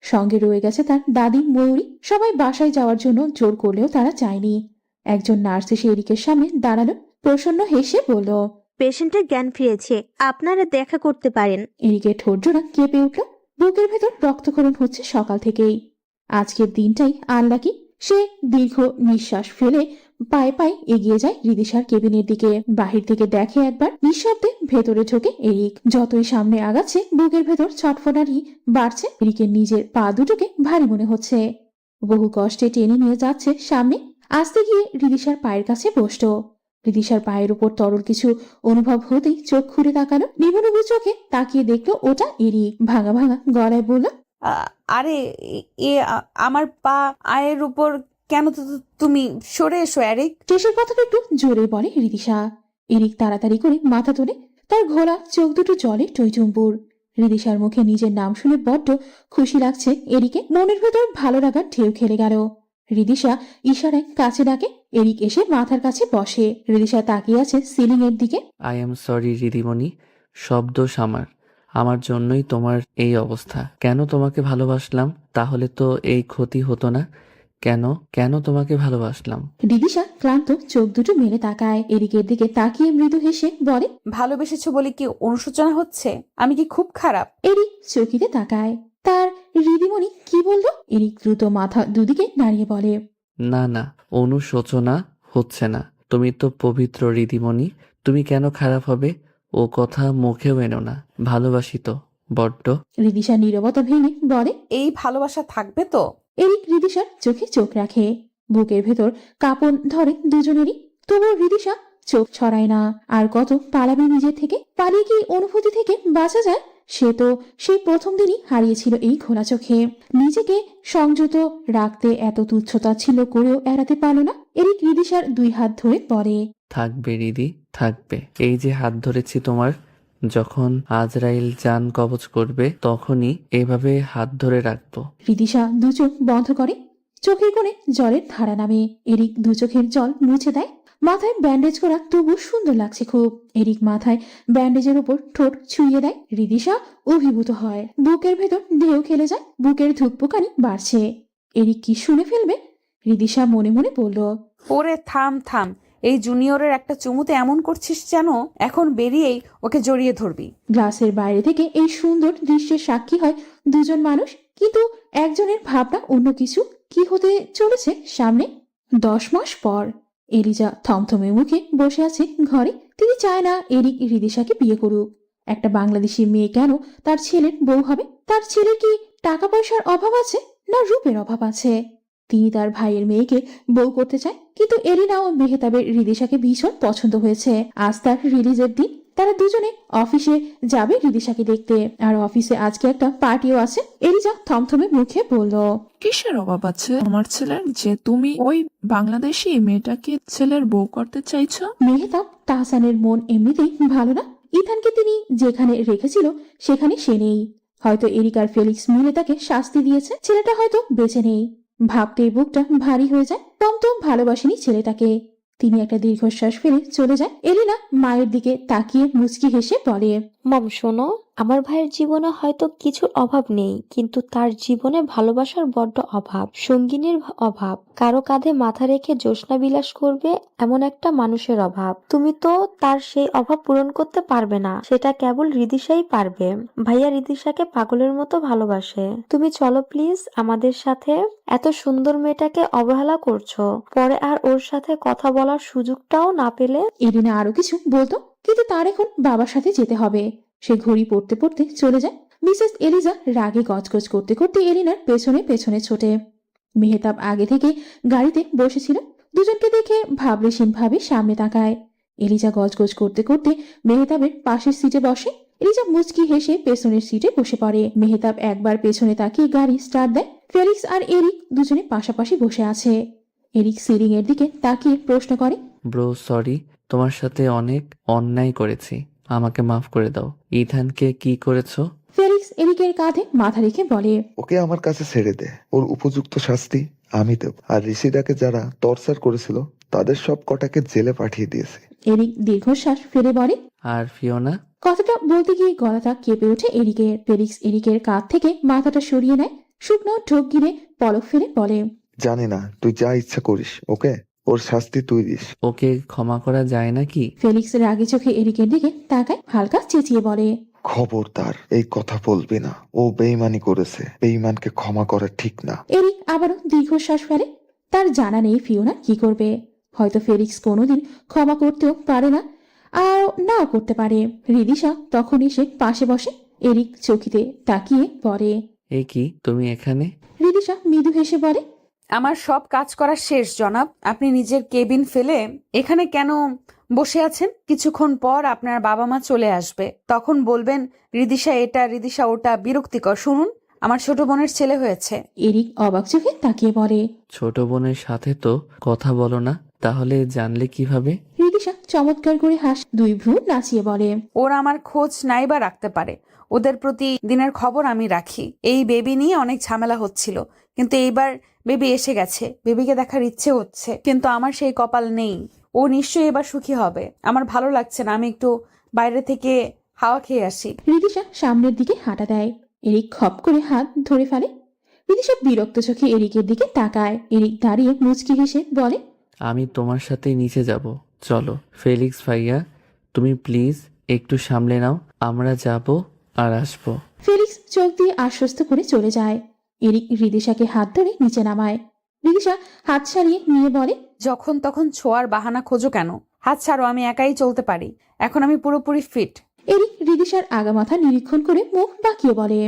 সঙ্গে রয়ে গেছে তার দাদি ময়ূরী। সবাই বাসায় যাওয়ার জন্য জোর করলেও তারা চায়নি। একজন নার্স এসে এরিকের সামনে দাঁড়ালো, প্রসন্ন হেসে বলল, পেশেন্টের জ্ঞান ফিরেছে, আপনারা দেখা করতে পারেন। এরিকের ঠোঁট জোড়া কেঁপে উঠল। বুকের ভেতর রক্তক্ষরণ হচ্ছে সকাল থেকেই। আজকের দিনটাই আনলাকি। সে দীর্ঘ নিঃশ্বাস ফেলে পায়ে পায়ে এগিয়ে যায় রিদিশার কেবিনের দিকে। বাহির থেকে দেখে একবার, নিঃশব্দে ভেতরে ঢোকে এরিক। যতই সামনে আগাচ্ছে বুকের ভেতর ছটফটানি বাড়ছে। এরিকের নিজের পা দুটোকে ভারী মনে হচ্ছে। বহু কষ্টে টেনে নিয়ে যাচ্ছে সামনে। আসতে গিয়ে রিদিশার পায়ের কাছে বসল। রিদিশার পায়ের উপর তরল কিছু অনুভব হতেই চোখ খুলে তাকালো। নিবু চোখে তাকিয়ে দেখলো ওটা এরিক। ভাঙা ভাঙা গলায় বলল, আরে আমার পা আয়ের উপর কেন? তুমি সরে এসো এরিক। শেষের কথাটা একটু জোরে বলে রিদিশা। এরিক তাড়াতাড়ি করে মাথা তোলে। তার ঘোলা চোখ দুটো জলে টইটুম্বুর। রিদিশার মুখে নিজের নাম শুনে বড্ড খুশি লাগছে এরিকে। মনের ভেতর ভালো লাগার ঢেউ খেলে গেল। রিদিশা ইশারায় কাছে ডাকে। এরিক এসে মাথার কাছে বসে। রিদিশা তাকিয়ে আছে সিলিং এর দিকে। আই এম সরি রিদিমণি, সব দোষ আমার জন্যই তোমার এই অবস্থা। কেন তোমাকে ভালোবাসলাম? তাহলে তো এই ক্ষতি হতো না। কেন তোমাকে ভালোবাসলাম? রিদিশা ক্লান্ত চোখ দুটো মেলে তাকায়। এরিকের দিকে তাকিয়ে মৃদু হেসে বলে, ভালোবেসেছো বলে কি অনুশোচনা হচ্ছে? আমি কি খুব খারাপ? এরিক চকিতে তাকায়। তার রিদিমণি কি বলল? এরিক দ্রুত মাথা দুদিকে নাড়িয়ে বলে, না, অনুশোচনা হচ্ছে না। তুমি তো পবিত্র রিদিমণি, তুমি কেন খারাপ হবে? ও কথা মুখেও এনো না। ভালোবাসি তো বড্ড। রিদিশা নীরবতা ভেঙে বলে, এই ভালোবাসা থাকবে তো? এরিক রিদিশার চোখে চোখ রাখে। বুকের ভেতর কাঁপন ধরে দুজনেরই। তবুও রিদিশা চোখ ছড়ায় না। আর কত পালাবে নিজের থেকে? পালিয়ে কি অনুভূতি থেকে বাঁচা যায়? সে তো সেই প্রথম দিনই হারিয়েছিল এই খোলা চোখে। নিজেকে সংযত রাখতে এত তুচ্ছতা ছিল করেও এড়াতে পারল না। এরিক রিদিশার 2 হাত ধরে পড়ে। থাকবে রিদি, থাকবে। এই যে হাত ধরেছি তোমার, যখন আজরাইল জান কবজ করবে তখনই এভাবে হাত ধরে রাখবো। রিদিশা 2 চোখ বন্ধ করে, চোখের কোণে জলের ধারা নামে। এরিক 2 চোখের জল মুছে দেয়। মাথায় ব্যান্ডেজ করা, তবু সুন্দর লাগছে খুব। এরিক মাথায় ব্যান্ডেজের উপর ঠোঁট ছুঁয়ে দেয়। রিদিশা অভিভূত হয়, বুকের ভেতর ঢেউ খেলে যায়, বুকের ধুকপুকানি বাড়ছে। এরিক কি শুনে ফেলবে? রিদিশা মনে মনে বলল, ওরে থাম থাম, এই জুনিয়রের একটা চুমুতে এমন করছিস যেন এখন বেরিয়েই ওকে জড়িয়ে ধরবি। গ্লাসের বাইরে থেকে এই সুন্দর দৃশ্যের সাক্ষী হয় 2 জন মানুষ, কিন্তু একজনের ভাবনা অন্য কিছু। কি হতে চলেছে সামনে? 10 মাস পর এলিজা থমথমে মুখে বসে আছে ঘরে। তিনি চায় না এরিক রিদিশাকে বিয়ে করুক। একটা বাংলাদেশি মেয়ে কেন তার ছেলের বউ হবে? তার ছেলের কি টাকা পয়সার অভাব আছে, না রূপের অভাব আছে? তিনি তার ভাইয়ের মেয়েকে বউ করতে চায়, কিন্তু এরিনা ও মেহতাবের রিদিশাকে ভীষণ পছন্দ হয়েছে। আজ তার রিলিজের দিন। তারা দুজনে অফিসে যাবে রিদিশাকে দেখতে, আর অফিসে আজকে একটা পার্টিও আছে। এলিজা থমথমে মুখে বলল, কিসের অভাব আছে আমার ছেলের যে তুমি ওই বাংলাদেশি মেয়েটাকে ছেলের বউ করতে চাইছো? মেহতাব তাহসানের মন এমনিতেই ভালো না। ইথানকে তিনি যেখানে রেখেছিল সেখানে সে নেই। হয়তো এরিক আর ফেলিক্স মিলে তাকে শাস্তি দিয়েছে। ছেলেটা হয়তো বেঁচে নেই। ভাবতেই বুকটা ভারী হয়ে যায়। টমটম ভালোবাসেনি ছেলেটাকে। তিনি একটা দীর্ঘশ্বাস ফেলে চলে যায়। এলিনা মায়ের দিকে তাকিয়ে মুচকি হেসে বলে, মম শোনো, আমার ভাইয়ের জীবনে হয়তো কিছুর অভাব নেই, কিন্তু তার জীবনে ভালোবাসার বড্ড অভাব, সঙ্গিনীর অভাব, কারো কাঁধে মাথা রেখে জ্যোৎস্না বিলাস করবে এমন একটা মানুষের অভাব। তুমি তো তার সেই অভাব পূরণ করতে পারবে না, সেটা কেবল রিদিশাই পারবে। ভাইয়া রিদিশাকে পাগলের মতো ভালোবাসে। তুমি চলো প্লিজ আমাদের সাথে। এত সুন্দর মেয়েটাকে অবহেলা করছো, পরে আর ওর সাথে কথা বলার সুযোগটাও না পেলে। এলিনা আরো কিছু বলতো, কিন্তু তার এখন বাবার সাথে যেতে হবে। সে ঘড়ি পড়তে পড়তে চলে যায়। মিসেস এলিজা রাগে গজগজ করতে করতে এলিনার পেছনে পেছনে ছোটে। মেহতাব আগে থেকে গাড়িতে বসেছিল। দুজনকে দেখে ভাবলেশীন ভাবে সামনে তাকায়। এলিজা গজগজ করতে করতে মেহতাবের পাশের সিটে বসে। এলিজা মুচকি হেসে পেছনের সিটে বসে পড়ে। মেহতাব একবার পেছনে তাকিয়ে গাড়ি স্টার্ট দেয়। ফেলিক্স আর এরিক দুজনে পাশাপাশি বসে আছে। এরিক সিলিং এর দিকে তাকিয়ে প্রশ্ন করে, ব্রো সরি, তোমার সাথে অনেক অন্যায় করেছি, আমাকে মাফ করে দাও। ইথানকে কি করেছো? ফেলিক্স এরিকের কাঁধে মাথা রেখে বলে, ওকে আমার কাছে ছেড়ে দে, ওর উপযুক্ত শাস্তি আমি দেব। আর ঋষিদাকে যারা টর্চার করেছিল তাদের সব কটাকে জেলে পাঠিয়ে দিয়েছে। এরিক দীর্ঘশ্বাস ফেলে বলে। আর ফিওনা? কথাটা বলতে গিয়ে গলাটা কেঁপে ওঠে এরিকের। ফেলিক্স এরিকের কাঁধ থেকে মাথাটা সরিয়ে নেয়, শুকনো ঢোক গিলে পলক ফেলে বলে, জানি না, তুই যা ইচ্ছা করিস, ওকে ওর শাস্তি তুই দিস। ওকে ক্ষমা করা যায় নাকি? ফেলিক্স রাগে চোখে এরিকের দিকে তাকায়, হালকা চেঁচিয়ে বলে, খবরদার এই কথা বলবি না, ও বেইমানি করেছে, বেইমানকে ক্ষমা করা ঠিক না। এরিক আবারও দীর্ঘশ্বাস ফেলে। তার জানা নেই ফিওনা কি করবে। হয়তো ফেলিক্স কোনোদিন ক্ষমা করতেও পারে না, আর নাও করতে পারে। রিদিশা তখন এসে পাশে বসে। এরিক চকিতে তাকিয়ে পড়ে। এ কি, তুমি এখানে? রিদিশা মৃদু হেসে বলে, আমার সব কাজ করা শেষ জনাব। আপনি নিজের কেবিন ফেলে এখানে কেন বসে আছেন? কিছুক্ষণ পর আপনার বাবা মা চলে আসবে, তখন বলবেন রিদিশা এটা রিদিশা ওটা, বিরক্তিকর। শুনুন, আমার ছোট বোনের ছেলে হয়েছে। এরিক অবাক চোখে তাকিয়ে বলে, ছোট বোনের সাথে তো কথা বলো না, তাহলে জানলে কিভাবে? রিদিশা চমৎকার করে হাস 2 ভ্রু নাচিয়ে বলে, ওরা আমার খোঁজ নাই বা রাখতে পারে, ওদের প্রতি দিনের খবর আমি রাখি। এই বেবি নিয়ে অনেক ঝামেলা হচ্ছিল, কিন্তু এইবার বেবি এসে গেছে। বেবিকে দেখার ইচ্ছে হচ্ছে, কিন্তু আমার সেই কপাল নেই। ও নিশ্চয়ই এবার সুখী হবে। আমার ভালো লাগছে না, আমি একটু বাইরে থেকে হাওয়া খেয়ে আসি। রিদিশা সামনের দিকে হাঁটা দেয়। এরিক খপ করে হাত ধরে ফেলে। রিদিশা বিরক্ত চোখে এরিকের দিকে তাকায়। এরিক দাঁড়িয়ে মুচকি হেসে বলে, আমি তোমার সাথে নিচে যাব, চলো। ফেলিক্স ভাইয়া, তুমি প্লিজ একটু সামলে নাও, আমরা যাব আর আসবো। ফেলিক্স চোখ দিয়ে আশ্বস্ত করে চলে যায়। এরিক রিদিশাকে হাত ধরে নিচে নামায়। রিদিশা হাত ছাড়িয়ে নিয়ে বলে, যখন তখন ছোঁয়ার বাহানা খোঁজো কেন? হাত ছাড়ো, আমি একাই চলতে পারি। এখন আমি পুরোপুরি ফিট। এরিক রিদিশার আগামাথা নিরীক্ষণ করে মুখ বাঁকিয়ে বলে,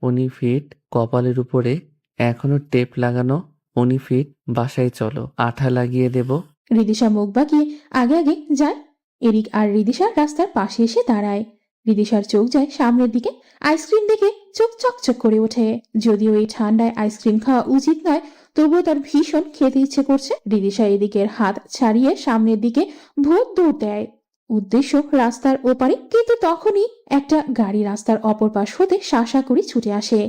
উনি ফিট? কপালের উপরে এখনো টেপ লাগানো? উনি ফিট? বাসায় চলো, আঠা লাগিয়ে দেব। রিদিশা মুখ বাঁকিয়ে আগে আগে যায়। এরিক আর রিদিশা রাস্তার পাশে এসে দাঁড়ায়। রিদিশার চোখ যায় সামনের দিকে। আইসক্রিম দেখে চোখ চকচক করে ওঠে। যদিও এই ঠান্ডায় আইসক্রিম খাওয়া উচিত নয়, তবুও তার ভীষণ খেতে ইচ্ছে করছে। রিদিশা এদিকের হাত ছাড়িয়ে সামনের দিকে ভোর দৌড় দেয়। উদ্দেশ্য রাস্তার ওপারে, কিন্তু তখনই একটা গাড়ি রাস্তার অপর পাশ হতে শাসা করে ছুটে আসে।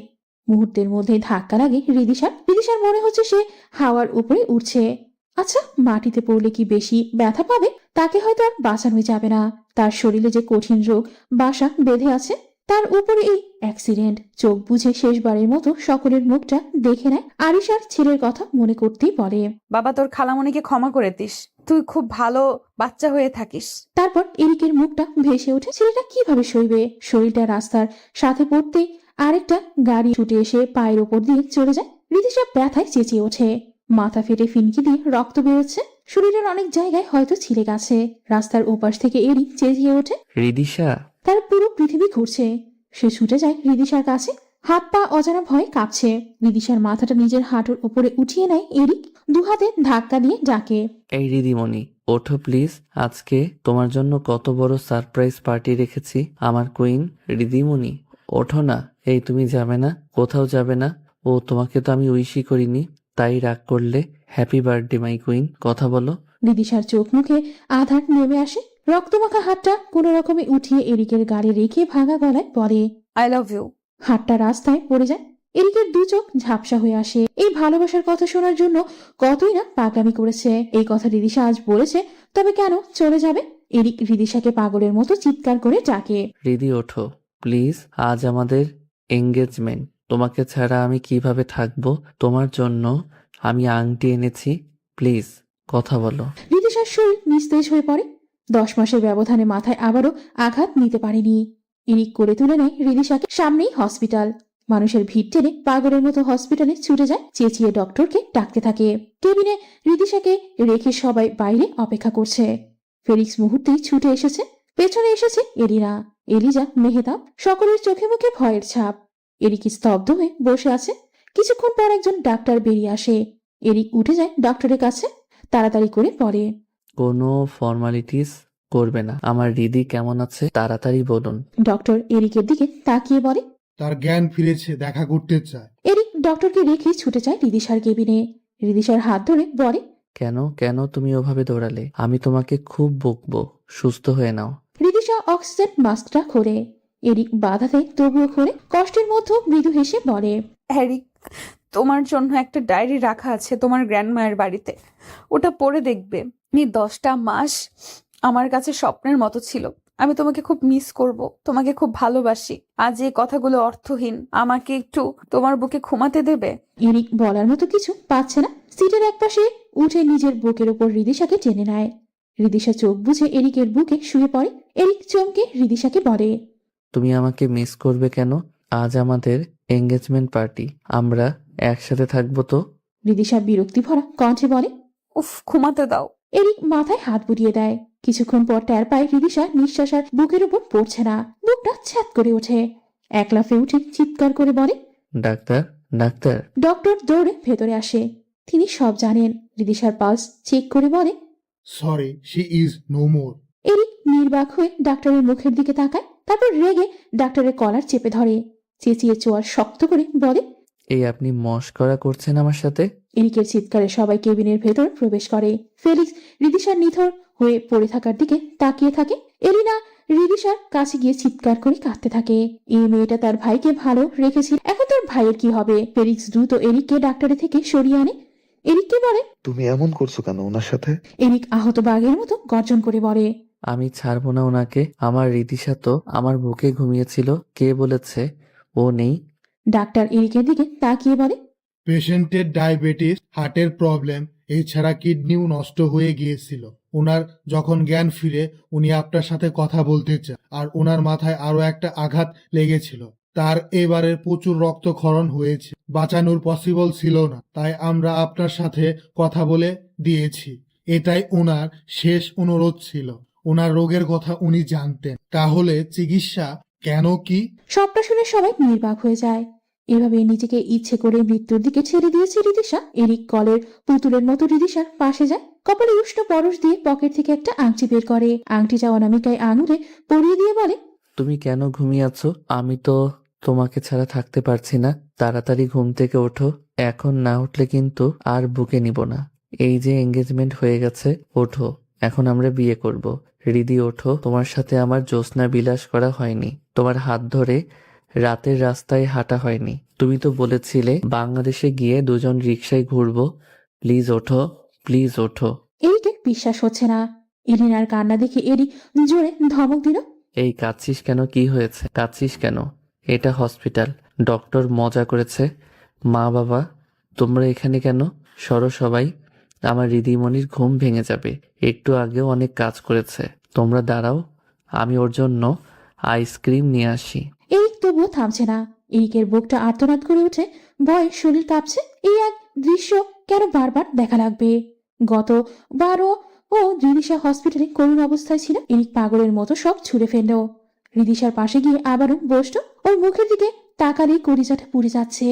মুহূর্তের মধ্যে ধাক্কা লাগে রিদিশার মনে হচ্ছে সে হাওয়ার উপরে উঠছে। আচ্ছা, মাটিতে পড়লে কি বেশি ব্যথা পাবে? তাকে হয়তো আর বাঁচানো যাবে না। তার শরীরে যে কঠিন রোগ বাসা বেঁধে আছে, তার উপরে এই অ্যাক্সিডেন্ট। চোখ বুঝে শেষবারের মতো সকলের মুখটা দেখে নেয়। আরিশার ছেলের কথা মনে করতেই বলে, বাবা, তোর খালামণিকে ক্ষমা করে দিস, তুই খুব ভালো বাচ্চা হয়ে থাকিস। তারপর এরিকের মুখটা ভেসে ওঠে। ছেলেটা কিভাবে সইবে? শরীরটা রাস্তার সাথে পড়তে আরেকটা গাড়ি ছুটে এসে পায়ের ওপর দিয়ে চলে যায়। রিদিশা ব্যথায় চেঁচিয়ে ওঠে। মাথা ফেটে ফিনকি দিয়ে রক্ত বেরোচ্ছে। শরীরের অনেক জায়গায় হয়তো ছিলে গেছে। রাস্তার ওপাশ থেকে এরিক চেঁচিয়ে ওঠে। রিদিশা! তার পুরো পৃথিবী ঘুরছে। সে ছুটে যায় রিদিশার কাছে। হাত পা অজানা ভয়ে কাঁপছে। রিদিশার মাথাটা নিজের হাঁটুর উপরে উঠিয়ে নেয় এরিক। দুহাতে ধাক্কা দিয়ে ডাকে, এই রিদিমণি, ওঠো প্লিজ। আজকে তোমার জন্য কত বড় সারপ্রাইজ পার্টি রেখেছি। আমার কুইন রিদিমণি, ওঠো না। এই, তুমি যাবে না? কোথাও যাবে না? ও, তোমাকে তো আমি উইশই করিনি, তাই রাগ করলে? হ্যাপি বার্থডে মাই কুইন, কথা বলো। রিদিশার চোখ মুখে আধার নেমে আসে। রক্তমাখা হাতটা কোনো রকমে উঠিয়ে এরিকের গাড়ি রেখে ভাঙা গলায় বলে, আই লাভ ইউ। হাতটা রাস্তায় পড়ে যায়। এরিকের দু চোখ ঝাপসা হয়ে আসে। এই ভালোবাসার কথা শোনার জন্য কতই না পাগলামি করেছে। এই কথা রিদিশা আজ বলেছে, তবে কেন চলে যাবে? এরিক রিদিশাকে পাগলের মতো চিৎকার করে ডাকে, রিদি ওঠো প্লিজ, আজ আমাদের এঙ্গেজমেন্ট। তোমাকে ছাড়া আমি কিভাবে থাকবো? তোমার জন্য আমি আংটি এনেছি, প্লিজ কথা বলো। রিদিশার শরীর নিস্তেজ হয়ে পড়ে। 10 মাসের ব্যবধানে মাথায় আবারও আঘাত নিতে পারেনি। এরিক করে তুলে নেয় রিদিশাকে। সামনেই হসপিটাল। মানুষের ভিড় টেনে পাগলের মতো হসপিটালে ছুটে যায়। চেঁচিয়ে ডক্টরকে ডাকতে থাকে। কেবিনে রিদিশাকে রেখে সবাই বাইরে অপেক্ষা করছে। ফেলিক্স মুহূর্তেই ছুটে এসেছে। পেছনে এসেছে এলিনা, এলিজা, মেহতাব। সকলের চোখে মুখে ভয়ের ছাপ। এরিক স্তব্ধ হয়ে বসে আছে। কিছুক্ষণ পর একজন ডাক্তার বেরিয়ে আসে। এরিক উঠে যায় ডক্টরের কাছে। তাড়াতাড়ি করে পড়ে, কোনো ফর্মালিটিস করবে না। আমার রিদি কেমন আছে তাড়াতাড়ি বলুন। ডক্টর এরিকের দিকে তাকিয়ে বলে, তার জ্ঞান ফিরেছে, দেখা করতে চায়। এরিক ডক্টরকে রেখে ছুটে যায় রিদিশার কেবিনে। রিদিশার হাত ধরে বলে, কেন কেন তুমি ওভাবে দৌড়ালে? আমি তোমাকে খুব বকবো, সুস্থ হয়ে নাও। রিদিশা অক্সিজেন মাস্কটা খোলে। এরিক বাধা দেয়, তবুও খোলে। কষ্টের মধ্যে মৃদু হেসে বলে, হ্যারিক, তোমার জন্য একটা ডায়েরি রাখা আছে তোমার গ্র্যান্ডমায়ের বাড়িতে, ওটা পড়ে দেখবে। 10টা মাস আমার কাছে স্বপ্নের মতো ছিল। আমি তোমাকে খুব মিস করব, তোমাকে খুব ভালোবাসি। আজ এই কথাগুলো অর্থহীন, আমাকে একটু তোমার বুকে ঘুমাতে দেবে? এরিক বলার মতো কিছু পাচ্ছে না। সিটের একপাশে উঠে নিজের বুকের উপর রিদিশাকে টেনে নেয়। রিদিশা চোখ বুঝে এরিকের বুকে শুয়ে পড়ে। এরিক চমকে রিদিশাকে বলে, তুমি আমাকে মিস করবে কেন? আজ আমাদের এঙ্গেজমেন্ট পার্টি, আমরা একসাথে থাকবো তো। রিদিশা বিরক্তি ভরা কণ্ঠে বলে, উফ, ঘুমাতে দাও। এরিক মাথায় হাত বুলিয়ে দেয়। কিছুক্ষণ পর টের পায় রিদিশা নিঃশ্বাস আর বুকের উপর পড়ছে না। বুকটা ছ্যাত করে ওঠে। এক লাফে উঠে চিৎকার করে বলে, ডাক্তার ডাক্তার। ডক্টর দৌড়ে ভেতরে আসে। তিনি সব জানেন। রিদিশার পালস চেক করে বলে, sorry, she is no more. Eric নির্বাক হয়ে ডাক্তারের মুখের দিকে তাকায়। তারপর রেগে ডাক্তারের কলার চেপে ধরে। চেঁচিয়ে চোয়ার শক্ত করে বলে, এই আপনি মশকরা করছেন আমার সাথে? এরিকের চিৎকারে সবাই কেবিনের ভেতর প্রবেশ করে। ফেলিক্স রিদিশার নিথর হয়ে পড়ে থাকার দিকে তাকিয়ে থাকে। এলিনা রিদিশার কাছে গিয়ে চিৎকার করে কাঁদতে থাকে। এই মেয়েটা তার ভাইকে ভালো রেখেছিল, এখন তার ভাইয়ের কি হবে? ফেলিক্স দ্রুত এরিককে ডাক্তারের থেকে সরিয়ে আনে। এরিককে বলে, তুমি এমন করছো কেন ওনার সাথে? এরিক আহত বাঘের মতো গর্জন করে বলে, আমি ছাড়বো না ওনাকে। আমার রিদিশা তো আমার বুকে ঘুমিয়েছিল। কে বলেছে ও নেই? ডাক্তার এরিকের দিকে তাকিয়ে বলে, পেশেন্টের ডায়াবেটিস, হার্টের প্রবলেম, এছাড়া কিডনিও নষ্ট হয়ে গিয়েছিল। ওনার যখন জ্ঞান ফিরে উনি আপনার সাথে কথা বলতে চান, আর ওনার মাথায় আরো একটা আঘাত লেগেছিল। তার এবারে প্রচুর রক্তক্ষরণ হয়েছে, বাঁচানোর পসিবল ছিল না, তাই আমরা আপনার সাথে কথা বলে দিয়েছি। এটাই ওনার শেষ অনুরোধ ছিল। ওনার রোগের কথা উনি জানতেন, তাহলে চিকিৎসা কেন কি? সবটা শুনে সবাই নির্বাক হয়ে যায়। এভাবে নিজেকে ইচ্ছে করে মৃত্যুর দিকে ছেড়ে দিয়েছে রিদিশা। এরিক কলের পুতুলের মতো রিদিশার পাশে যায়, কপালে উষ্ণ পরশ দিয়ে পকেট থেকে একটা আংটি বের করে। আংটিটা অনামিকায় আঙুলে পরিয়ে দিয়ে বলে, তুমি কেন ঘুমিয়ে আছো? আমি তো তোমাকে ছাড়া থাকতে পারছি না। তাড়াতাড়ি ঘুম থেকে ওঠো, এখন না উঠলে কিন্তু আর বুকে নিব না। এই যে এঙ্গেজমেন্ট হয়ে গেছে, ওঠো, এখন আমরা বিয়ে করব। হৃদি ওঠো, তোমার সাথে আমার জ্যোৎস্না বিলাস করা হয়নি, তোমার হাত ধরে রাতের রাস্তায় হাঁটা হয়নি। তুমি তো বলেছিলে বাংলাদেশে গিয়ে দুজন রিকশায় ঘুরবো। প্লিজ ওঠো, প্লিজ ওঠো। এরিকের বিশ্বাস হচ্ছে না। এলিনার কান্না দেখে এরিক জোরে ধমক দিল, এই কাঁদছিস কেন? কি হয়েছে? কাঁদছিস কেন? এটা হসপিটাল, ডক্টর মজা করেছে। মা বাবা তোমরা এখানে কেন? সরো সবাই, আমার রিদিমণির ঘুম ভেঙে যাবে। একটু আগেও অনেক কাজ করেছে। তোমরা দাঁড়াও, আমি ওর জন্য আইসক্রিম নিয়ে আসি। এরিক তবুও থামছে না। এরিকের বুকটা আর্তনাদ করে ওঠে, ভয়ে শরীর কাঁপছে। এই এক দৃশ্য কেন বারবার দেখা লাগবে? গতবারও ও রিদিশা হসপিটালে করুণ অবস্থায় ছিল। এরিক পাগলের মতো সব ছুঁড়ে ফেলল। রিদিশার পাশে গিয়ে আবারও বসল। ওর মুখের দিকে তাকালেই কলিজাটা পুড়ে যাচ্ছে।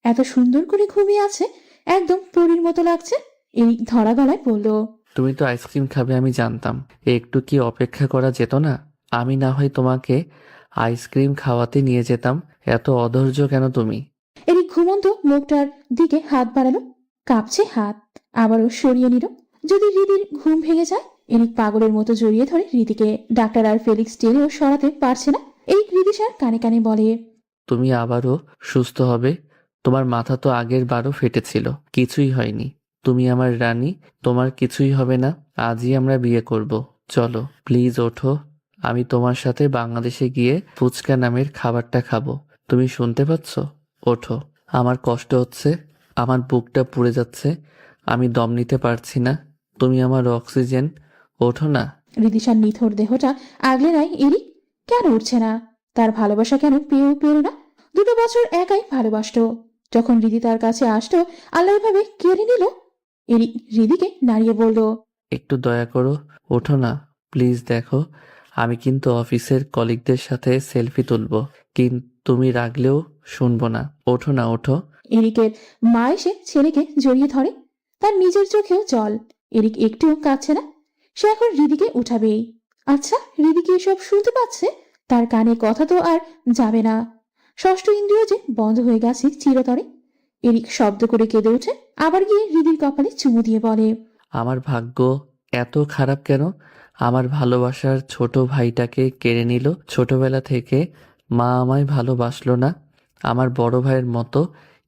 এত সুন্দর করে ঘুমিয়ে আছে, একদম পরীর মতো লাগছে। এরিক ধরা গলায় বলল, তুমি তো আইসক্রিম খাবে আমি জানতাম। একটু কি অপেক্ষা করা যেত না? আমি না হয় তোমাকে আইসক্রিম খাওয়াতে নিয়ে যেতাম। এত অধৈর্য কেন তুমি? এরিক ঘুমন্ত লোকটার দিকে হাত বাড়ালো, কাঁপছে হাত। আবারও সরিয়ে নিল, যদি রিদির ঘুম ভেঙে যায়। এরিক পাগলের মতো জড়িয়ে ধরে রিদিকে। ডাক্তার আর ফেলিক্স টেনেও সরাতে পারছে না। এরিক রিদিশার কানে কানে বলে, তুমি আবারও সুস্থ হবে। তোমার মাথা তো আগের বারও ফেটেছিল, কিছুই হয়নি। তুমি আমার রানী, তোমার কিছুই হবে না। আজই আমরা বিয়ে করব। চলো প্লিজ ওঠো, আমি তোমার সাথে বাংলাদেশে গিয়ে ফুচকা নামের খাবারটা খাবো। তুমি শুনতে পাচ্ছ? ওঠো, আমার কষ্ট হচ্ছে, আমার বুকটা পুড়ে যাচ্ছে, আমি দম নিতে পারছি না। তুমি আমার অক্সিজেন, ওঠো না। রিদিশার নিথর দেহটা আগলে নাই এরিক। কেন উঠছে না? তার ভালোবাসা কেন পেয়েও পেল না? 2 বছর একাই ভালোবাসতো। যখন রিদি তার কাছে আসতো, আল্লাহ ভাবে কেড়ে নিল। এরিক রিদিকে নাড়িয়ে বলল, একটু দয়া করো, ওঠো না প্লিজ। দেখো, আমি কিন্তু অফিসের কলিগদের সাথে সেলফি তুলবো, কিন্তু তুমি রাগলেও শুনবো না। ওঠো না, ওঠো। এরিকের মা এসে ছেলেকে জড়িয়ে ধরে। তার নিজের চোখেও জল। এরিক একটুও কাঁদছে না। সে এখন রিদিকে উঠাবেই। আচ্ছা, রিদিকে এসব শুনতে পাচ্ছে? তার কানে কথা তো আর যাবে না। ষষ্ঠ ইন্দ্রিয় যে বন্ধ হয়ে গেছে চিরতরে। এরিক শব্দ করে কেঁদে ওঠে, আবার গিয়ে রিদির কপালে চুমু দিয়ে বলে, আমার ভাগ্য এত খারাপ কেন? আমার ভালোবাসার ছোট ভাইটাকে কেড়ে নিল। ছোটবেলা থেকে মা আমায় ভালোবাসলো না। আমার বড় ভাইয়ের মতো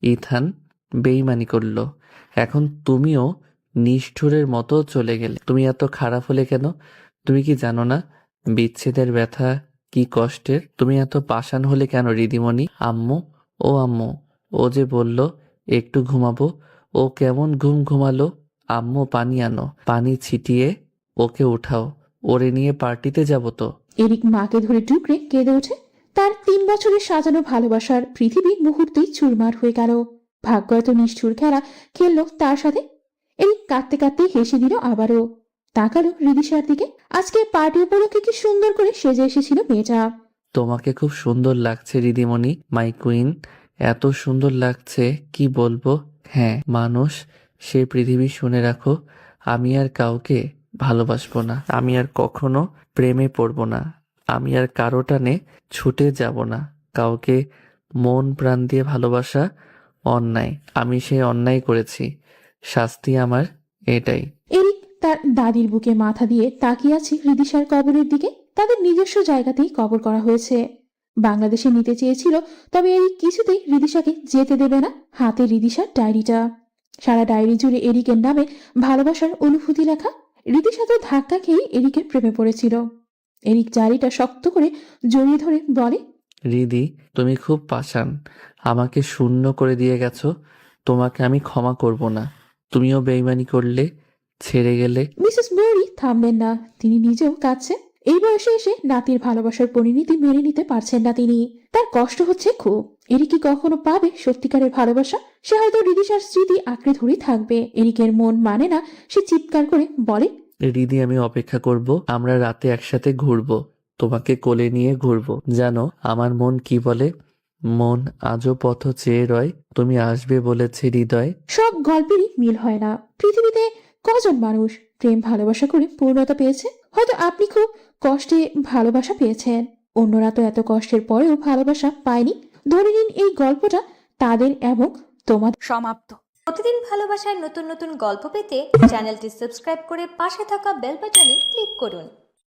ইথান বেইমানি করলো। এখন তুমিও নিষ্ঠুরের মতো চলে গেলে। তুমি এত খারাপ হলে কেন? তুমি কি জানো না বিচ্ছেদের ব্যথা কি কষ্টের? তুমি এত পাষাণ হলে কেন রিদিমণি? আম্মু, ও আম্মু, ও যে বলল একটু ঘুমাবো, ও কেমন ঘুম ঘুমালো? আম্মু পানি আনো, পানি ছিটিয়ে ওকে উঠাও, ওরে নিয়ে পার্টিতে যাব তো। এরিক মাকে ধরে টুকরে কেঁদে ওঠে। তার 3 বছরের সাজানো ভালোবাসার পৃথিবী মুহূর্তেই চুরমার হয়ে গেল। ভাগ্য এত নিষ্ঠুর খেলা খেললো তার সাথে। এরিক কাঁদতে কাঁদতে হেসে দিল আবারও। তাকালো রিদিশার দিকে। আজকে পার্টি উপলক্ষে কি সুন্দর করে সেজে এসেছিল মেয়েটা। তোমাকে খুব সুন্দর লাগছে রিদিমণি, মাই কুইন। এত সুন্দর লাগছে কি বলবো। হ্যাঁ মানুষ, সে পৃথিবী শুনে রাখো, আমি আর কাউকে ভালোবাসবো না। আমি আর কখনো প্রেমে পড়বো না। আমি আর কারো টানে ছুটে যাব না। কাউকে মন প্রাণ দিয়ে ভালোবাসা অন্যায়। আমি সেই অন্যায় করেছি, শাস্তি আমার এটাই। এরিক তার দাদির বুকে মাথা দিয়ে তাকিয়ে আছে রিদিশার কবরের দিকে। তাদের নিজস্ব জায়গাতেই কবর করা হয়েছে। বাংলাদেশে নিতে চেয়েছিল, তবে এরিক কিছুতেই রিদিশাকে যেতে দেবে না। হাতে রিদিশার ডায়েরিটা। সারা ডায়েরি জুড়ে এরিকের নামে ভালোবাসার অনুভূতি লেখা। রিদিশা তো ধাক্কা খেয়ে এরিকের প্রেমে পড়েছিল। এরিক ডায়েরিটা শক্ত করে জড়িয়ে ধরে বলে, রিদি, তুমি খুব পাষাণ, আমাকে শূন্য করে দিয়ে গেছো। তোমাকে আমি ক্ষমা করব না। তুমিও বেইমানি করলে, ছেড়ে গেলে। মিসেস মৌরি থামলেন না। তিনি নিজেও কাঁদছে। এই বয়সে এসে নাতির ভালোবাসার পরিণতি মেনে নিতে পারছেন না তিনি। তার কষ্ট হচ্ছে খুব। এরিক কি কখনো পাবে সত্যিকারের ভালোবাসা? সে হয়তো রিদিশার স্মৃতি আঁকড়ে ধরেই থাকবে। এরিকের মন মানে না। সে চিৎকার করে বলে, রিদি, আমি অপেক্ষা করব। আমরা রাতে একসাথে ঘুরবো, তোমাকে কোলে নিয়ে ঘুরবো। জানো আমার মন কি বলে? মন আজও পথ চেয়ে রয়, তুমি আসবে বলেছে হৃদয়। সব গল্পেরই মিল হয় না। পৃথিবীতে কজন মানুষ প্রেম ভালোবাসা করে পূর্ণতা পেয়েছে? হয়তো আপনি খুব কষ্টে ভালোবাসা পেয়েছেন, অন্যরা তো এত কষ্টের পরেও ভালোবাসা পায়নি। ধরে নিন এই গল্পটা তাদের এবং তোমাদের। সমাপ্ত। প্রতিদিন ভালোবাসার নতুন নতুন গল্প পেতে চ্যানেলটি সাবস্ক্রাইব করে পাশে থাকা বেল বাটনে ক্লিক করুন।